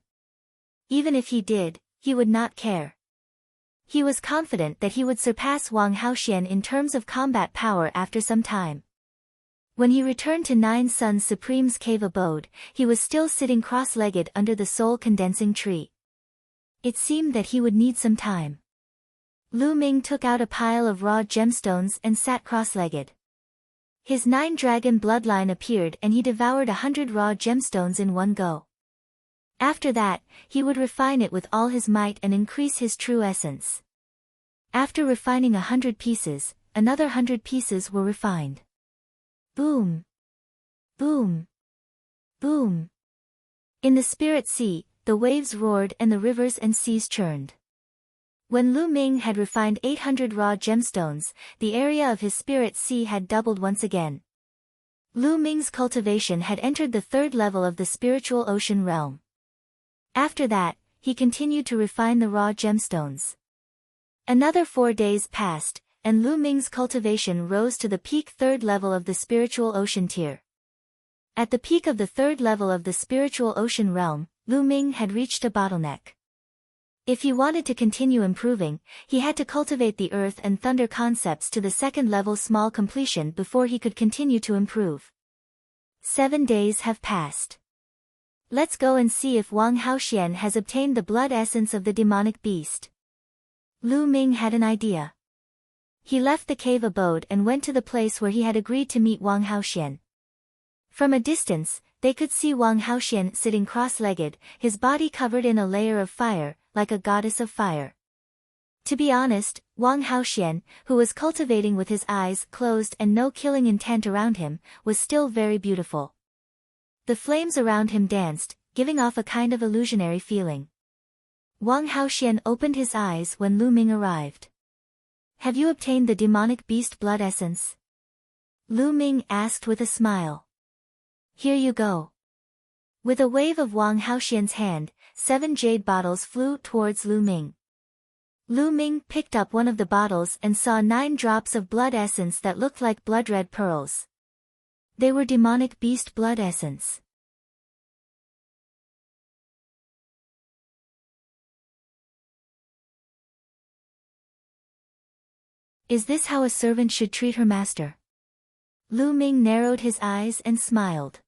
Even if he did, he would not care. He was confident that he would surpass Wang Haoxian in terms of combat power after some time. When he returned to Nine Suns Supreme's cave abode, he was still sitting cross-legged under the soul-condensing tree. It seemed that he would need some time. Lu Ming took out a pile of raw gemstones and sat cross-legged. His 9-dragon bloodline appeared and he devoured 100 raw gemstones in one go. After that, he would refine it with all his might and increase his true essence. After refining 100 pieces, another 100 pieces were refined. Boom! Boom! Boom! In the spirit sea, the waves roared and the rivers and seas churned. When Lu Ming had refined 800 raw gemstones, the area of his spirit sea had doubled once again. Lu Ming's cultivation had entered the 3rd level of the spiritual ocean realm. After that, he continued to refine the raw gemstones. Another 4 days passed, and Lu Ming's cultivation rose to the peak 3rd level of the spiritual ocean tier. At the peak of the 3rd level of the spiritual ocean realm, Lu Ming had reached a bottleneck. If he wanted to continue improving, he had to cultivate the earth and thunder concepts to the 2nd level small completion before he could continue to improve. 7 days have passed. Let's go and see if Wang Haoxian has obtained the blood essence of the demonic beast. Lu Ming had an idea. He left the cave abode and went to the place where he had agreed to meet Wang Haoxian. From a distance, they could see Wang Haoxian sitting cross-legged, his body covered in a layer of fire, like a goddess of fire. To be honest, Wang Haoxian, who was cultivating with his eyes closed and no killing intent around him, was still very beautiful. The flames around him danced, giving off a kind of illusionary feeling. Wang Haoxian opened his eyes when Lu Ming arrived. Have you obtained the demonic beast blood essence? Lu Ming asked with a smile. Here you go. With a wave of Wang Haoxian's hand, 7 jade bottles flew towards Lu Ming. Lu Ming picked up one of the bottles and saw 9 drops of blood essence that looked like blood-red pearls. They were demonic beast blood essence. Is this how a servant should treat her master? Lu Ming narrowed his eyes and smiled.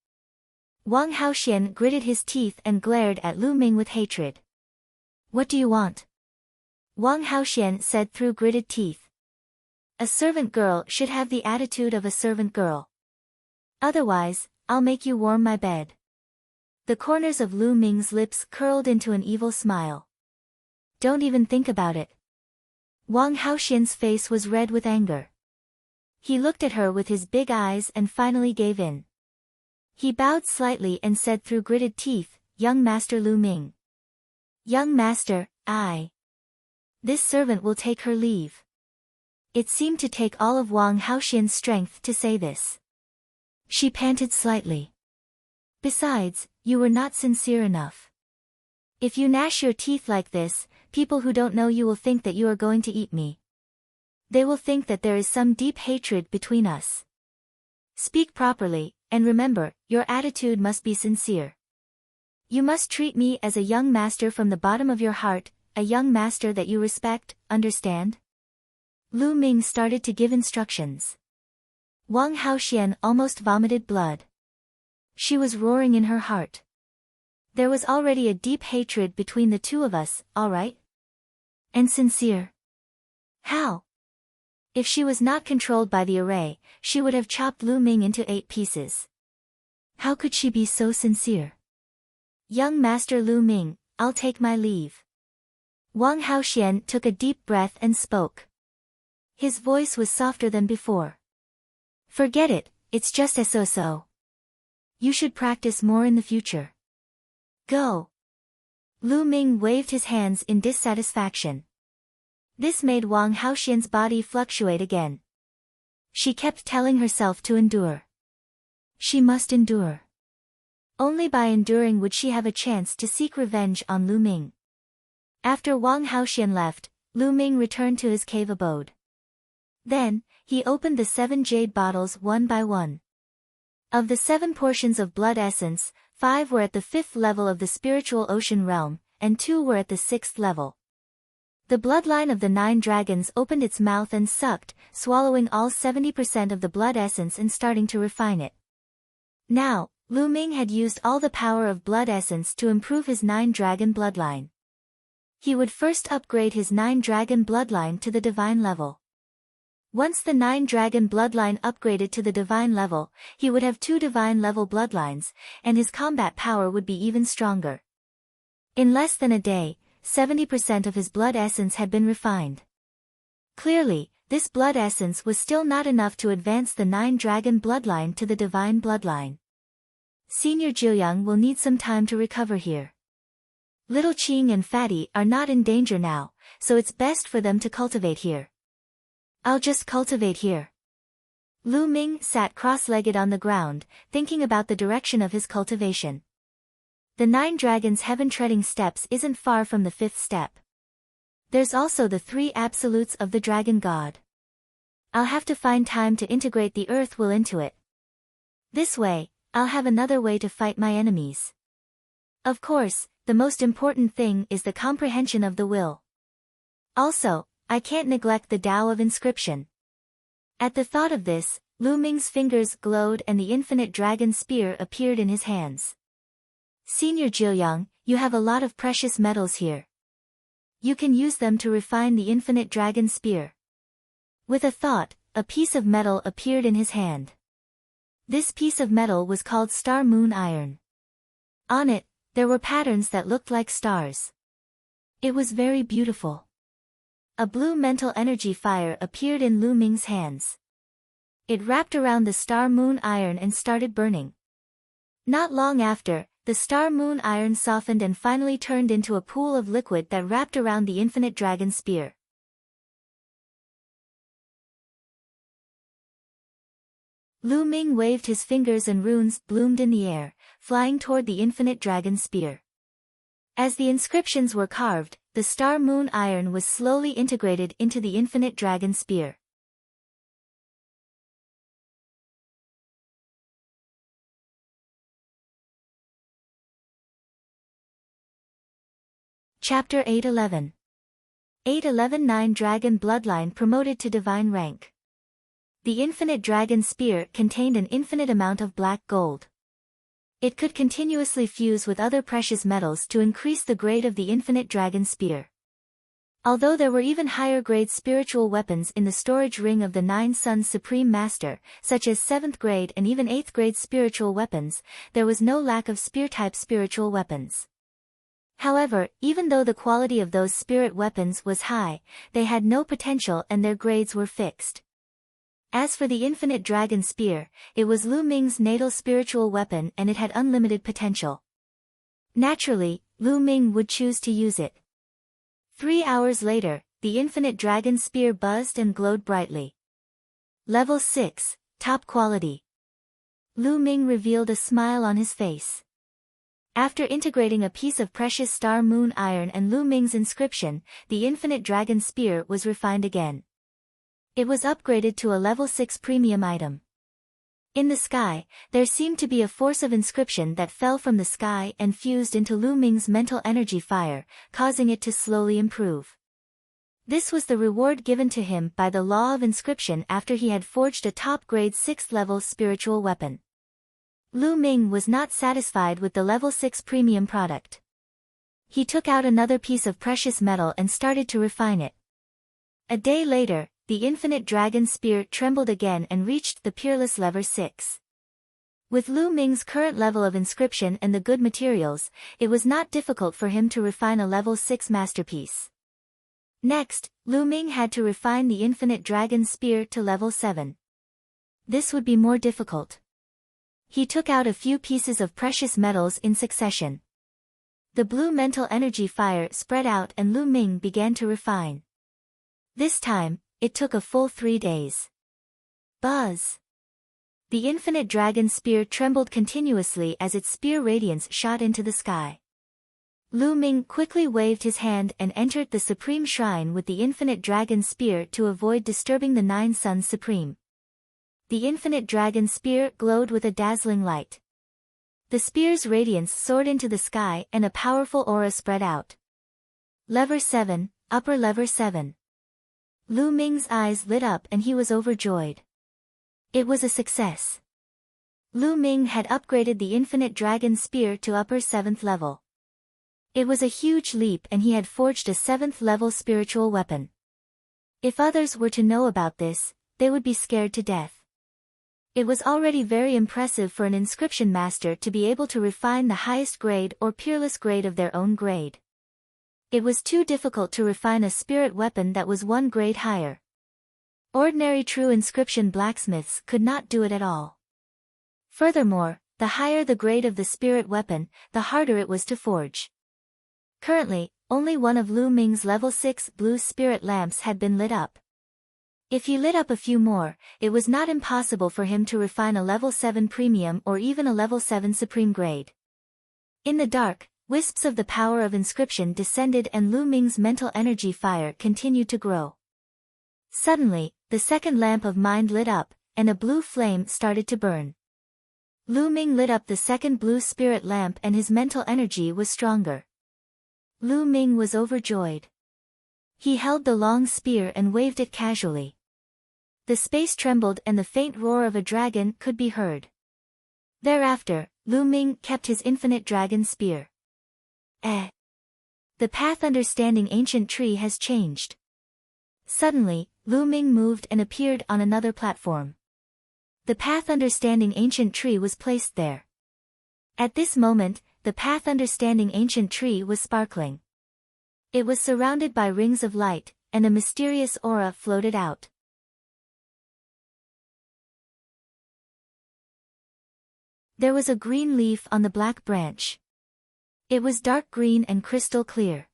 Wang Haoxian gritted his teeth and glared at Lu Ming with hatred. What do you want? Wang Haoxian said through gritted teeth. A servant girl should have the attitude of a servant girl. Otherwise, I'll make you warm my bed. The corners of Lu Ming's lips curled into an evil smile. Don't even think about it. Wang Haoxian's face was red with anger. He looked at her with his big eyes and finally gave in. He bowed slightly and said through gritted teeth, Young Master Lu Ming. Young Master, This servant will take her leave. It seemed to take all of Wang Haoxian's strength to say this. She panted slightly. Besides, you were not sincere enough. If you gnash your teeth like this, people who don't know you will think that you are going to eat me. They will think that there is some deep hatred between us. Speak properly, and remember, your attitude must be sincere. You must treat me as a young master from the bottom of your heart, a young master that you respect, understand? Lu Ming started to give instructions. Wang Haoxian almost vomited blood. She was roaring in her heart. There was already a deep hatred between the two of us, all right? And sincere. How? If she was not controlled by the array, she would have chopped Lu Ming into 8 pieces. How could she be so sincere? Young Master Lu Ming, I'll take my leave. Wang Haoxian took a deep breath and spoke. His voice was softer than before. Forget it, it's just a so-so. You should practice more in the future. Go. Lu Ming waved his hands in dissatisfaction. This made Wang Haoxian's body fluctuate again. She kept telling herself to endure. She must endure. Only by enduring would she have a chance to seek revenge on Lu Ming. After Wang Haoxian left, Lu Ming returned to his cave abode. Then, he opened the 7 jade bottles one by one. Of the 7 portions of blood essence, 5 were at the 5th level of the spiritual ocean realm, and 2 were at the 6th level. The bloodline of the 9 dragons opened its mouth and sucked, swallowing all 70% of the blood essence and starting to refine it. Now, Lu Ming had used all the power of blood essence to improve his 9 dragon bloodline. He would first upgrade his 9 dragon bloodline to the divine level. Once the 9 dragon bloodline upgraded to the divine level, he would have 2 divine level bloodlines, and his combat power would be even stronger. In less than a day, 70% of his blood essence had been refined. Clearly, this blood essence was still not enough to advance the 9 dragon bloodline to the divine bloodline. Senior Jiuyang will need some time to recover here. Little Qing and Fatty are not in danger now, so it's best for them to cultivate here. I'll just cultivate here. Lu Ming sat cross-legged on the ground, thinking about the direction of his cultivation. The 9 dragons' heaven-treading steps isn't far from the 5th step. There's also the 3 absolutes of the dragon god. I'll have to find time to integrate the earth will into it. This way, I'll have another way to fight my enemies. Of course, the most important thing is the comprehension of the will. Also, I can't neglect the Tao of inscription. At the thought of this, Lu Ming's fingers glowed and the infinite dragon spear appeared in his hands. Senior Jiuyang, you have a lot of precious metals here. You can use them to refine the infinite dragon spear. With a thought, a piece of metal appeared in his hand. This piece of metal was called Star Moon Iron. On it, there were patterns that looked like stars. It was very beautiful. A blue mental energy fire appeared in Lu Ming's hands. It wrapped around the Star Moon Iron and started burning. Not long after, the star moon iron softened and finally turned into a pool of liquid that wrapped around the infinite dragon spear. Lu Ming waved his fingers and runes bloomed in the air, flying toward the infinite dragon spear. As the inscriptions were carved, the star moon iron was slowly integrated into the infinite dragon spear. Chapter 811. 811-9 Dragon Bloodline Promoted to Divine Rank. The infinite dragon spear contained an infinite amount of black gold. It could continuously fuse with other precious metals to increase the grade of the infinite dragon spear. Although there were even higher grade spiritual weapons in the storage ring of the Nine Suns Supreme Master, such as 7th grade and even 8th grade spiritual weapons, there was no lack of spear-type spiritual weapons. However, even though the quality of those spirit weapons was high, they had no potential and their grades were fixed. As for the infinite dragon spear, it was Lu Ming's natal spiritual weapon and it had unlimited potential. Naturally, Lu Ming would choose to use it. 3 hours later, the infinite dragon spear buzzed and glowed brightly. Level 6, top quality. Lu Ming revealed a smile on his face. After integrating a piece of precious star moon iron and Lu Ming's inscription, the infinite dragon spear was refined again. It was upgraded to a level 6 premium item. In the sky, there seemed to be a force of inscription that fell from the sky and fused into Lu Ming's mental energy fire, causing it to slowly improve. This was the reward given to him by the law of inscription after he had forged a top-grade 6th level spiritual weapon. Lu Ming was not satisfied with the level 6 premium product. He took out another piece of precious metal and started to refine it. A day later, the infinite dragon spear trembled again and reached the peerless level 6. With Lu Ming's current level of inscription and the good materials, it was not difficult for him to refine a level 6 masterpiece. Next, Lu Ming had to refine the infinite dragon spear to level 7. This would be more difficult. He took out a few pieces of precious metals in succession. The blue mental energy fire spread out and Lu Ming began to refine. This time, it took a full 3 days. Buzz! The infinite dragon spear trembled continuously as its spear radiance shot into the sky. Lu Ming quickly waved his hand and entered the Supreme Shrine with the infinite dragon spear to avoid disturbing the Nine Suns Supreme. The infinite dragon spear glowed with a dazzling light. The spear's radiance soared into the sky and a powerful aura spread out. Lever 7, upper lever 7. Lu Ming's eyes lit up and he was overjoyed. It was a success. Lu Ming had upgraded the infinite dragon spear to upper 7th level. It was a huge leap and he had forged a 7th level spiritual weapon. If others were to know about this, they would be scared to death. It was already very impressive for an inscription master to be able to refine the highest grade or peerless grade of their own grade. It was too difficult to refine a spirit weapon that was 1 grade higher. Ordinary true inscription blacksmiths could not do it at all. Furthermore, the higher the grade of the spirit weapon, the harder it was to forge. Currently, only one of Lu Ming's level 6 blue spirit lamps had been lit up. If he lit up a few more, it was not impossible for him to refine a level 7 premium or even a level 7 supreme grade. In the dark, wisps of the power of inscription descended and Lu Ming's mental energy fire continued to grow. Suddenly, the second lamp of mind lit up, and a blue flame started to burn. Lu Ming lit up the second blue spirit lamp and his mental energy was stronger. Lu Ming was overjoyed. He held the long spear and waved it casually. The space trembled and the faint roar of a dragon could be heard. Thereafter, Lu Ming kept his infinite dragon spear. The path understanding ancient tree has changed. Suddenly, Lu Ming moved and appeared on another platform. The path understanding ancient tree was placed there. At this moment, the path understanding ancient tree was sparkling. It was surrounded by rings of light, and a mysterious aura floated out. There was a green leaf on the black branch. It was dark green and crystal clear.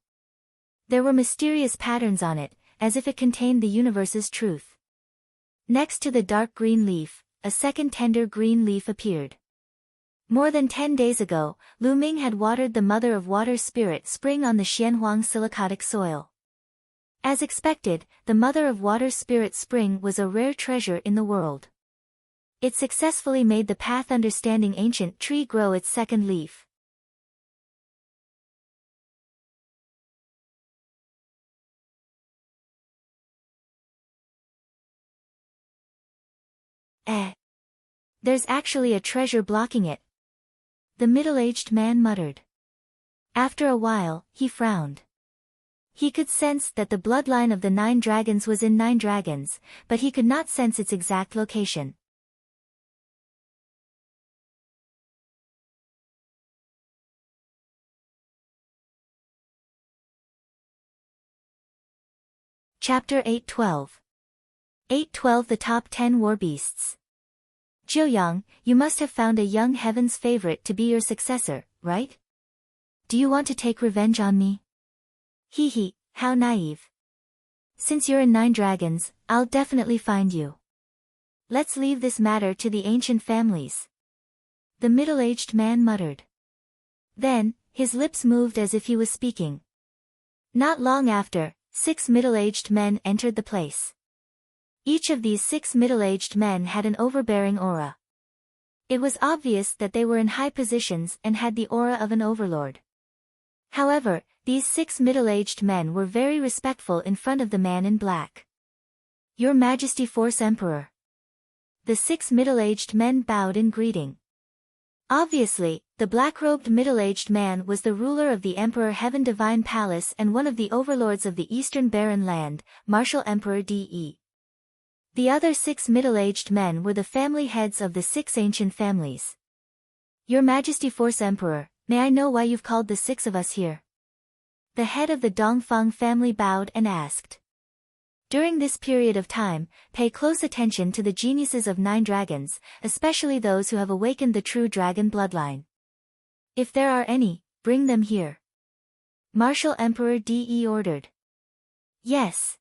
There were mysterious patterns on it, as if it contained the universe's truth. Next to the dark green leaf, a second tender green leaf appeared. More than 10 days ago, Lu Ming had watered the Mother of Water Spirit spring on the Xianhuang silicotic soil. As expected, the Mother of Water Spirit spring was a rare treasure in the world. It successfully made the path understanding ancient tree grow its second leaf. There's actually a treasure blocking it, the middle-aged man muttered. After a while, he frowned. He could sense that the bloodline of the 9 dragons was in 9 dragons, but he could not sense its exact location. Chapter 812. 812 The Top 10 War Beasts. Jiuyang, you must have found a young heaven's favorite to be your successor, right? Do you want to take revenge on me? Hee hee, how naive. Since you're in 9 dragons, I'll definitely find you. Let's leave this matter to the ancient families. The middle-aged man muttered. Then, his lips moved as if he was speaking. Not long after, 6 middle-aged men entered the place. Each of these 6 middle-aged men had an overbearing aura. It was obvious that they were in high positions and had the aura of an overlord. However, these 6 middle-aged men were very respectful in front of the man in black. Your Majesty Force Emperor. The 6 middle-aged men bowed in greeting. Obviously, the black-robed middle-aged man was the ruler of the Emperor Heaven Divine Palace and one of the overlords of the Eastern Barren Land, Martial Emperor De. The other 6 middle-aged men were the family heads of the 6 ancient families. Your Majesty Force Emperor, may I know why you've called the 6 of us here? The head of the Dongfang family bowed and asked. During this period of time, pay close attention to the geniuses of 9 dragons, especially those who have awakened the true dragon bloodline. If there are any, bring them here. Martial Emperor De ordered. Yes.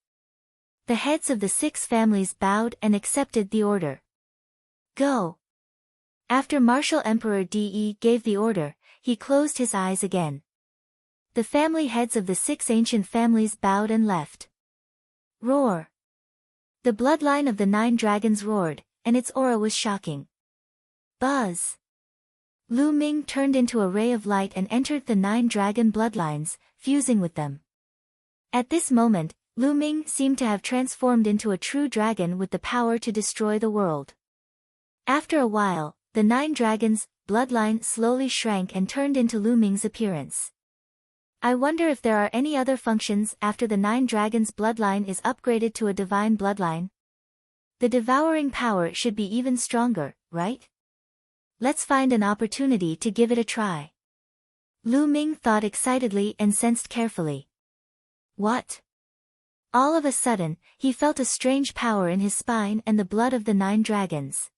The heads of the 6 families bowed and accepted the order. Go. After Martial Emperor De gave the order, he closed his eyes again. The family heads of the 6 ancient families bowed and left. Roar. The bloodline of the 9 dragons roared, and its aura was shocking. Buzz. Lu Ming turned into a ray of light and entered the 9 dragon bloodlines, fusing with them. At this moment, Lu Ming seemed to have transformed into a true dragon with the power to destroy the world. After a while, the 9 dragons' bloodline slowly shrank and turned into Lu Ming's appearance. I wonder if there are any other functions after the 9 dragons' bloodline is upgraded to a divine bloodline? The devouring power should be even stronger, right? Let's find an opportunity to give it a try. Lu Ming thought excitedly and sensed carefully. What? All of a sudden, he felt a strange power in his spine and the blood of the 9 dragons.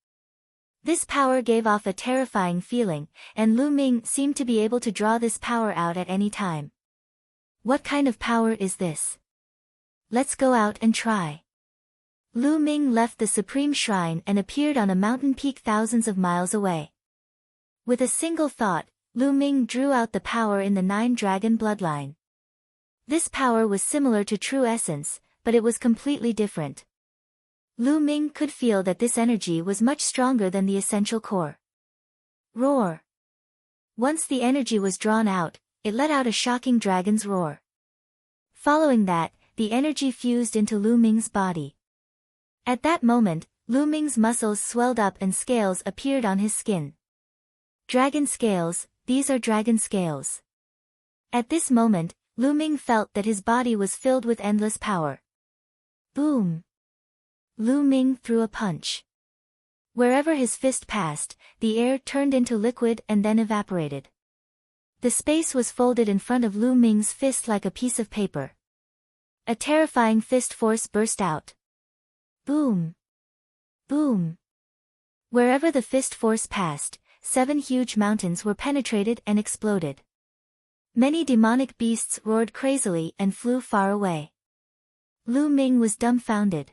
This power gave off a terrifying feeling, and Lu Ming seemed to be able to draw this power out at any time. What kind of power is this? Let's go out and try. Lu Ming left the Supreme Shrine and appeared on a mountain peak thousands of miles away. With a single thought, Lu Ming drew out the power in the 9 dragon bloodline. This power was similar to true essence, but it was completely different. Lu Ming could feel that this energy was much stronger than the essential core. Roar. Once the energy was drawn out, it let out a shocking dragon's roar. Following that, the energy fused into Lu Ming's body. At that moment, Lu Ming's muscles swelled up and scales appeared on his skin. Dragon scales, these are dragon scales. At this moment, Lu Ming felt that his body was filled with endless power. Boom! Lu Ming threw a punch. Wherever his fist passed, the air turned into liquid and then evaporated. The space was folded in front of Lu Ming's fist like a piece of paper. A terrifying fist force burst out. Boom! Boom! Wherever the fist force passed, 7 huge mountains were penetrated and exploded. Many demonic beasts roared crazily and flew far away. Lu Ming was dumbfounded.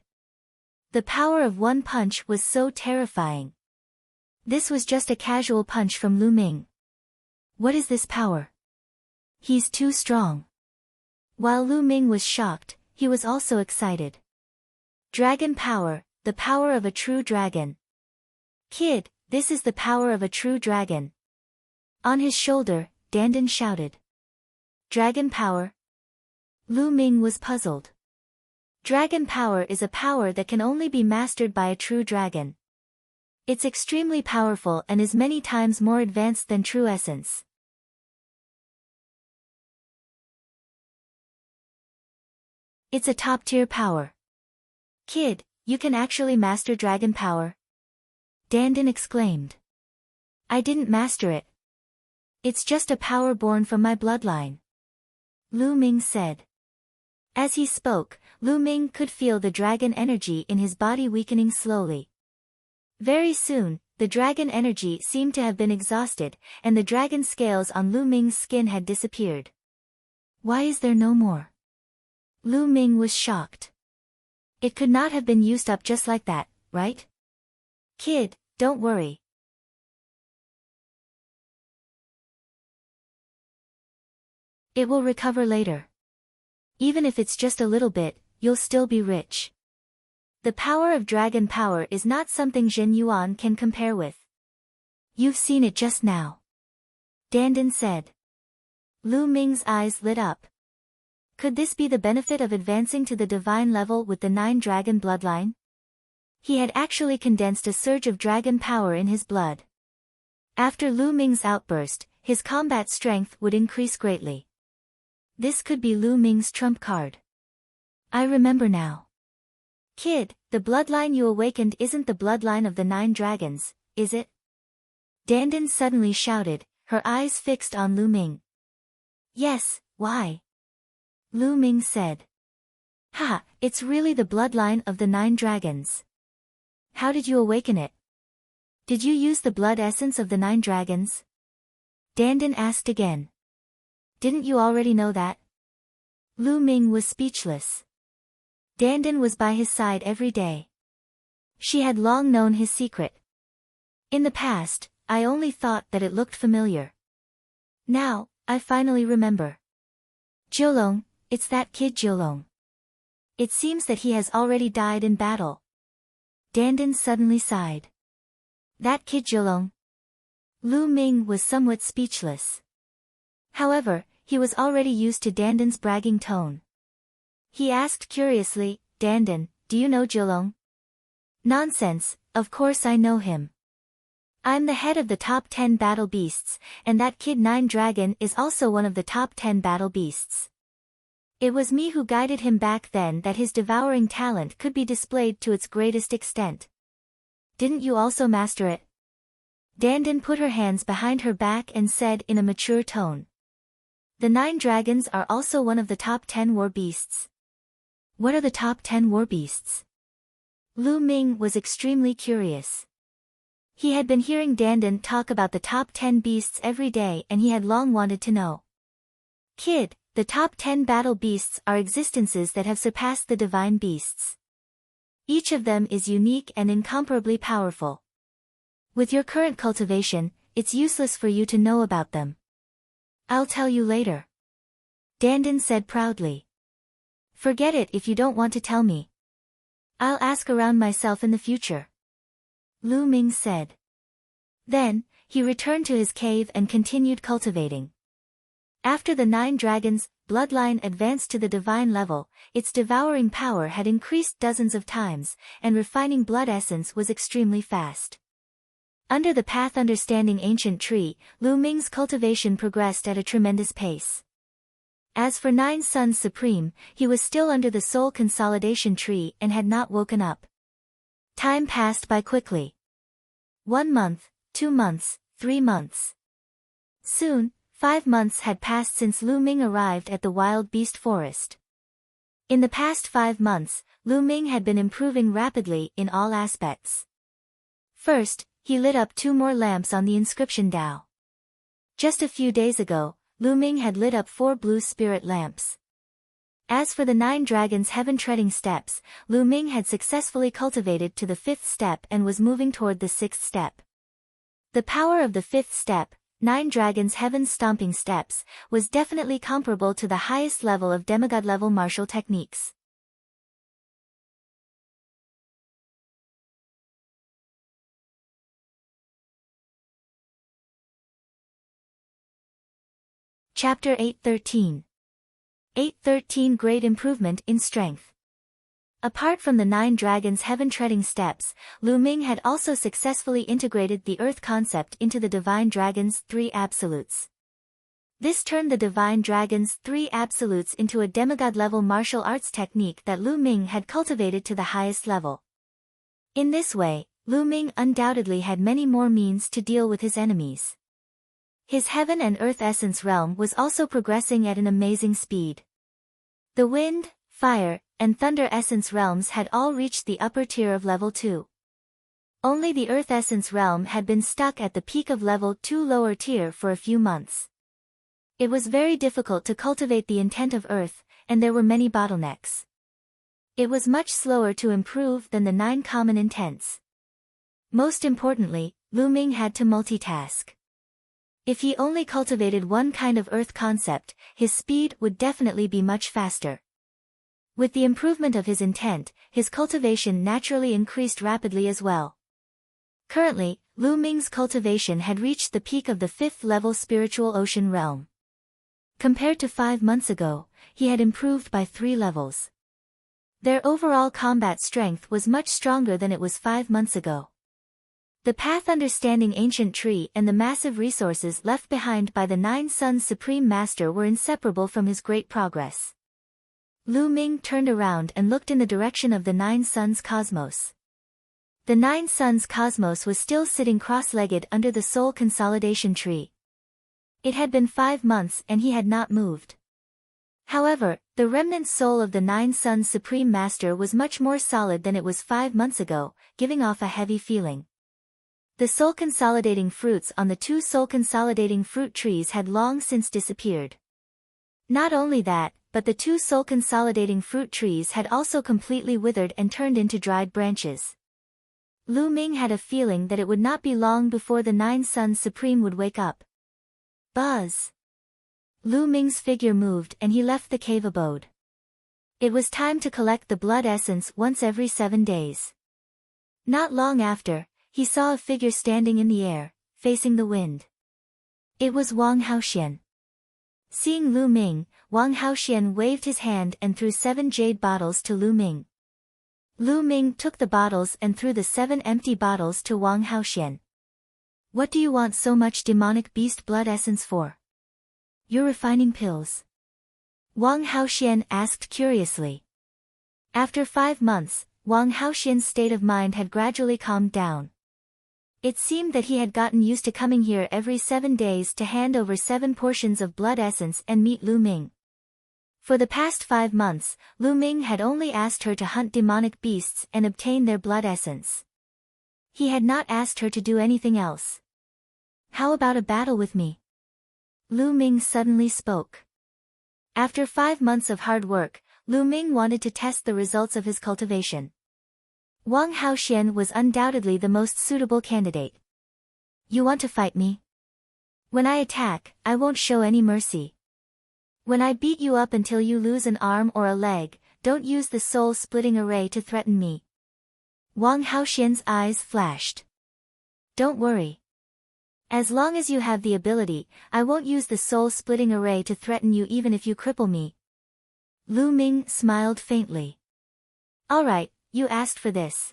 The power of one punch was so terrifying. This was just a casual punch from Lu Ming. What is this power? He's too strong. While Lu Ming was shocked, he was also excited. Dragon power, the power of a true dragon. Kid, this is the power of a true dragon. On his shoulder, Dandan shouted. Dragon power? Lu Ming was puzzled. Dragon power is a power that can only be mastered by a true dragon. It's extremely powerful and is many times more advanced than true essence. It's a top-tier power. Kid, you can actually master dragon power? Dandan exclaimed. I didn't master it. It's just a power born from my bloodline. Lu Ming said. As he spoke, Lu Ming could feel the dragon energy in his body weakening slowly. Very soon, the dragon energy seemed to have been exhausted, and the dragon scales on Lu Ming's skin had disappeared. Why is there no more? Lu Ming was shocked. It could not have been used up just like that, right? Kid, don't worry. It will recover later. Even if it's just a little bit, you'll still be rich. The power of dragon power is not something Zhen Yuan can compare with. You've seen it just now. Dandan said. Lu Ming's eyes lit up. Could this be the benefit of advancing to the divine level with the 9 dragon bloodline? He had actually condensed a surge of dragon power in his blood. After Lu Ming's outburst, his combat strength would increase greatly. This could be Lu Ming's trump card. I remember now. Kid, the bloodline you awakened isn't the bloodline of the 9 dragons, is it? Dandan suddenly shouted, her eyes fixed on Lu Ming. Yes, why? Lu Ming said. Ha, it's really the bloodline of the 9 dragons. How did you awaken it? Did you use the blood essence of the 9 dragons? Dandan asked again. Didn't you already know that? Lu Ming was speechless. Dandan was by his side every day. She had long known his secret. In the past, I only thought that it looked familiar. Now, I finally remember. Jiulong, it's that kid Jiulong. It seems that he has already died in battle. Dandan suddenly sighed. That kid Jiulong? Lu Ming was somewhat speechless. However, he was already used to Dandan's bragging tone. He asked curiously, Dandan, do you know Jiulong? Nonsense, of course I know him. I'm the head of the top 10 battle beasts, and that kid 9 dragon is also one of the top 10 battle beasts. It was me who guided him back then that his devouring talent could be displayed to its greatest extent. Didn't you also master it? Dandan put her hands behind her back and said in a mature tone. The 9 dragons are also one of the top 10 war beasts. What are the top 10 war beasts? Lu Ming was extremely curious. He had been hearing Dandan talk about the top 10 beasts every day and he had long wanted to know. Kid, the top 10 battle beasts are existences that have surpassed the divine beasts. Each of them is unique and incomparably powerful. With your current cultivation, it's useless for you to know about them. I'll tell you later. Dandan said proudly. Forget it if you don't want to tell me. I'll ask around myself in the future. Lu Ming said. Then, he returned to his cave and continued cultivating. After the 9 dragons' bloodline advanced to the divine level, its devouring power had increased dozens of times, and refining blood essence was extremely fast. Under the path understanding ancient tree, Lu Ming's cultivation progressed at a tremendous pace. As for 9 Suns Supreme, he was still under the soul consolidation tree and had not woken up. Time passed by quickly. 1 month, 2 months, 3 months. Soon, 5 months had passed since Lu Ming arrived at the wild beast forest. In the past 5 months, Lu Ming had been improving rapidly in all aspects. First, he lit up 2 more lamps on the inscription Dao. Just a few days ago, Lu Ming had lit up 4 blue spirit lamps. As for the 9 dragons heaven-treading steps, Lu Ming had successfully cultivated to the 5th step and was moving toward the 6th step. The power of the 5th step, 9 dragons heaven-stomping steps, was definitely comparable to the highest level of demigod-level martial techniques. Chapter 813. 813 Great Improvement in Strength. Apart from the 9 dragons heaven-treading steps, Lu Ming had also successfully integrated the earth concept into the divine dragon's 3 absolutes. This turned the divine dragon's 3 absolutes into a demigod-level martial arts technique that Lu Ming had cultivated to the highest level. In this way, Lu Ming undoubtedly had many more means to deal with his enemies. His heaven and earth essence realm was also progressing at an amazing speed. The wind, fire, and thunder essence realms had all reached the upper tier of level 2. Only the earth essence realm had been stuck at the peak of level 2 lower tier for a few months. It was very difficult to cultivate the intent of earth, and there were many bottlenecks. It was much slower to improve than the 9 common intents. Most importantly, Lu Ming had to multitask. If he only cultivated one kind of earth concept, his speed would definitely be much faster. With the improvement of his intent, his cultivation naturally increased rapidly as well. Currently, Lu Ming's cultivation had reached the peak of the 5th level spiritual ocean realm. Compared to 5 months ago, he had improved by 3 levels. Their overall combat strength was much stronger than it was 5 months ago. The path understanding ancient tree and the massive resources left behind by the 9 Suns Supreme Master were inseparable from his great progress. Lu Ming turned around and looked in the direction of the 9 Suns cosmos. The 9 Suns cosmos was still sitting cross-legged under the soul consolidation tree. It had been 5 months and he had not moved. However, the remnant soul of the 9 Suns Supreme Master was much more solid than it was 5 months ago, giving off a heavy feeling. The soul-consolidating fruits on the 2 soul-consolidating fruit trees had long since disappeared. Not only that, but the 2 soul-consolidating fruit trees had also completely withered and turned into dried branches. Lu Ming had a feeling that it would not be long before the 9 Suns Supreme would wake up. Buzz! Lu Ming's figure moved and he left the cave abode. It was time to collect the blood essence once every 7 days. Not long after, he saw a figure standing in the air, facing the wind. It was Wang Haoxian. Seeing Lu Ming, Wang Haoxian waved his hand and threw 7 jade bottles to Lu Ming. Lu Ming took the bottles and threw the 7 empty bottles to Wang Haoxian. What do you want so much demonic beast blood essence for? You're refining pills. Wang Haoxian asked curiously. After 5 months, Wang Haoxian's state of mind had gradually calmed down. It seemed that he had gotten used to coming here every 7 days to hand over 7 portions of blood essence and meet Lu Ming. For the past 5 months, Lu Ming had only asked her to hunt demonic beasts and obtain their blood essence. He had not asked her to do anything else. How about a battle with me? Lu Ming suddenly spoke. After 5 months of hard work, Lu Ming wanted to test the results of his cultivation. Wang Haoxian was undoubtedly the most suitable candidate. You want to fight me? When I attack, I won't show any mercy. When I beat you up until you lose an arm or a leg, don't use the soul-splitting array to threaten me. Wang Haoxian's eyes flashed. Don't worry. As long as you have the ability, I won't use the soul-splitting array to threaten you even if you cripple me. Lu Ming smiled faintly. All right, you asked for this.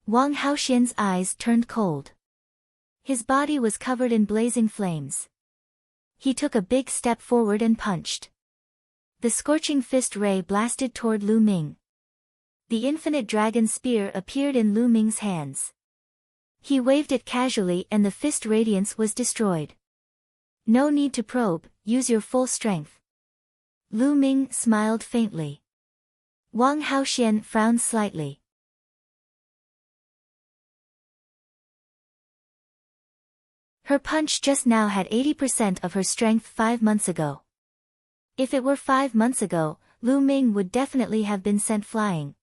Wang Haoxian's eyes turned cold. His body was covered in blazing flames. He took a big step forward and punched. The scorching fist ray blasted toward Lu Ming. The infinite dragon spear appeared in Lu Ming's hands. He waved it casually and the fist radiance was destroyed. No need to probe, use your full strength. Lu Ming smiled faintly. Wang Haoxian frowned slightly. Her punch just now had 80% of her strength 5 months ago. If it were 5 months ago, Lu Ming would definitely have been sent flying.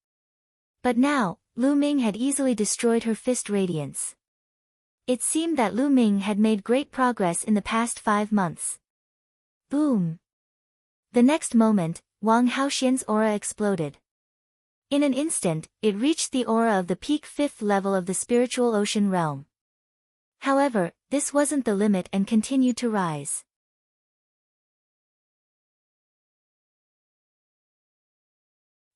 But now, Lu Ming had easily destroyed her fist radiance. It seemed that Lu Ming had made great progress in the past 5 months. Boom! The next moment, Wang Haoxian's aura exploded. In an instant, it reached the aura of the peak 5th level of the spiritual ocean realm. However, this wasn't the limit and continued to rise.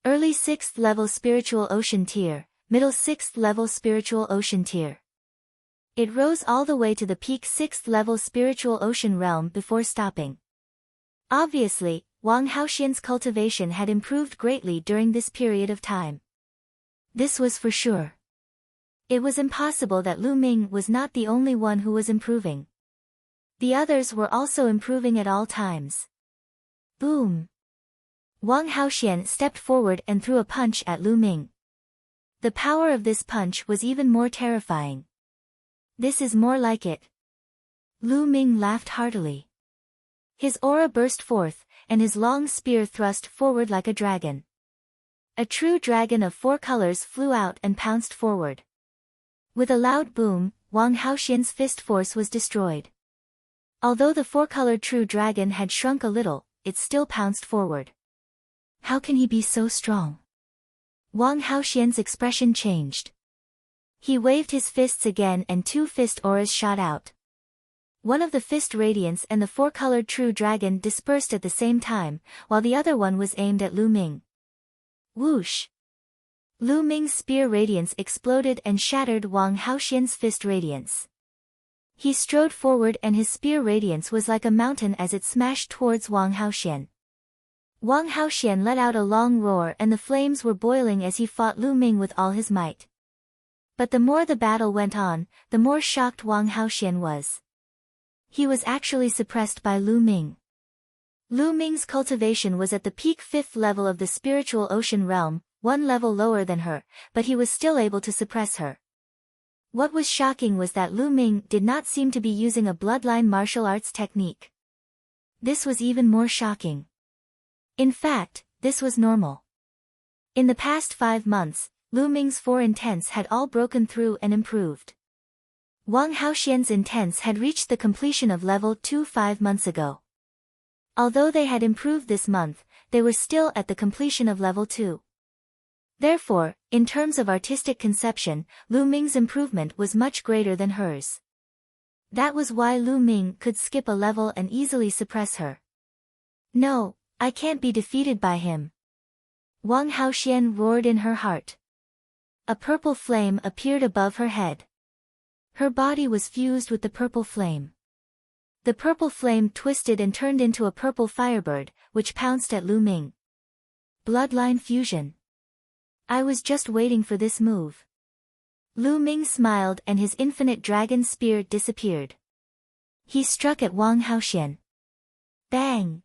Early 6th level spiritual ocean tier, middle 6th level spiritual ocean tier. It rose all the way to the peak 6th level spiritual ocean realm before stopping. Obviously, Wang Haoxian's cultivation had improved greatly during this period of time. This was for sure. It was impossible that Lu Ming was not the only one who was improving. The others were also improving at all times. Boom! Wang Haoxian stepped forward and threw a punch at Lu Ming. The power of this punch was even more terrifying. This is more like it. Lu Ming laughed heartily. His aura burst forth, and his long spear thrust forward like a dragon. A true dragon of 4 colors flew out and pounced forward. With a loud boom, Wang Haoxian's fist force was destroyed. Although the 4-colored true dragon had shrunk a little, it still pounced forward. How can he be so strong? Wang Haoxian's expression changed. He waved his fists again and 2 fist auras shot out. One of the fist radiance and the 4-colored true dragon dispersed at the same time, while the other one was aimed at Lu Ming. Whoosh! Lu Ming's spear radiance exploded and shattered Wang Haoxian's fist radiance. He strode forward and his spear radiance was like a mountain as it smashed towards Wang Haoxian. Wang Haoxian let out a long roar and the flames were boiling as he fought Lu Ming with all his might. But the more the battle went on, the more shocked Wang Haoxian was. He was actually suppressed by Lu Ming. Lu Ming's cultivation was at the peak 5th level of the spiritual ocean realm, 1 level lower than her, but he was still able to suppress her. What was shocking was that Lu Ming did not seem to be using a bloodline martial arts technique. This was even more shocking. In fact, this was normal. In the past 5 months, Lu Ming's 4 intents had all broken through and improved. Wang Haoxian's intents had reached the completion of level 2 5 months ago. Although they had improved this month, they were still at the completion of level 2. Therefore, in terms of artistic conception, Lu Ming's improvement was much greater than hers. That was why Lu Ming could skip a level and easily suppress her. No, I can't be defeated by him. Wang Haoxian roared in her heart. A purple flame appeared above her head. Her body was fused with the purple flame. The purple flame twisted and turned into a purple firebird, which pounced at Lu Ming. Bloodline fusion. I was just waiting for this move. Lu Ming smiled and his infinite dragon spear disappeared. He struck at Wang Haoxian. Bang!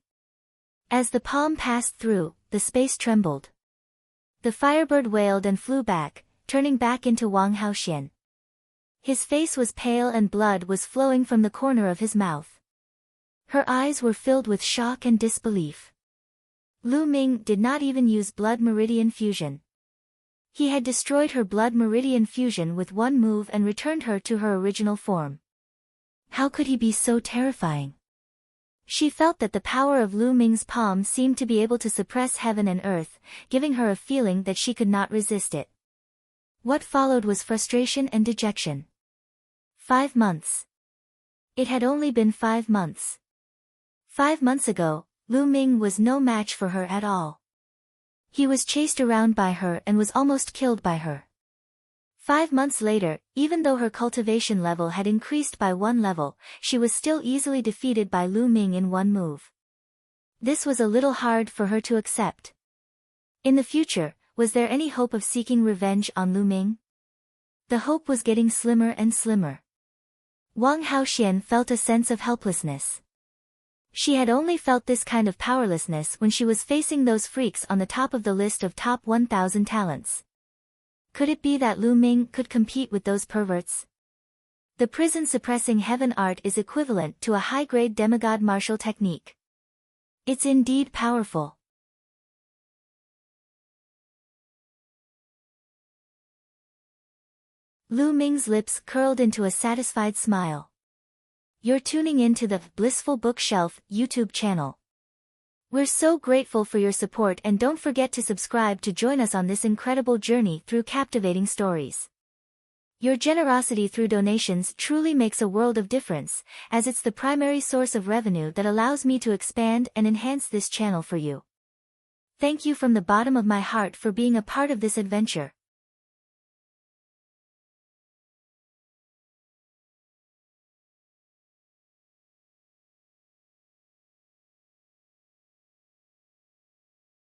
As the palm passed through, the space trembled. The firebird wailed and flew back, turning back into Wang Haoxian. His face was pale and blood was flowing from the corner of his mouth. Her eyes were filled with shock and disbelief. Lu Ming did not even use blood meridian fusion. He had destroyed her blood meridian fusion with one move and returned her to her original form. How could he be so terrifying? She felt that the power of Lu Ming's palm seemed to be able to suppress heaven and earth, giving her a feeling that she could not resist it. What followed was frustration and dejection. 5 months. It had only been 5 months. 5 months ago, Lu Ming was no match for her at all. He was chased around by her and was almost killed by her. 5 months later, even though her cultivation level had increased by 1 level, she was still easily defeated by Lu Ming in 1 move. This was a little hard for her to accept. In the future, was there any hope of seeking revenge on Lu Ming? The hope was getting slimmer and slimmer. Wang Haoxian felt a sense of helplessness. She had only felt this kind of powerlessness when she was facing those freaks on the top of the list of top 1,000 talents. Could it be that Lu Ming could compete with those perverts? The prison-suppressing heaven art is equivalent to a high-grade demigod martial technique. It's indeed powerful. Lu Ming's lips curled into a satisfied smile. You're tuning in to the Blissful Bookshelf YouTube channel. We're so grateful for your support, and don't forget to subscribe to join us on this incredible journey through captivating stories. Your generosity through donations truly makes a world of difference, as it's the primary source of revenue that allows me to expand and enhance this channel for you. Thank you from the bottom of my heart for being a part of this adventure.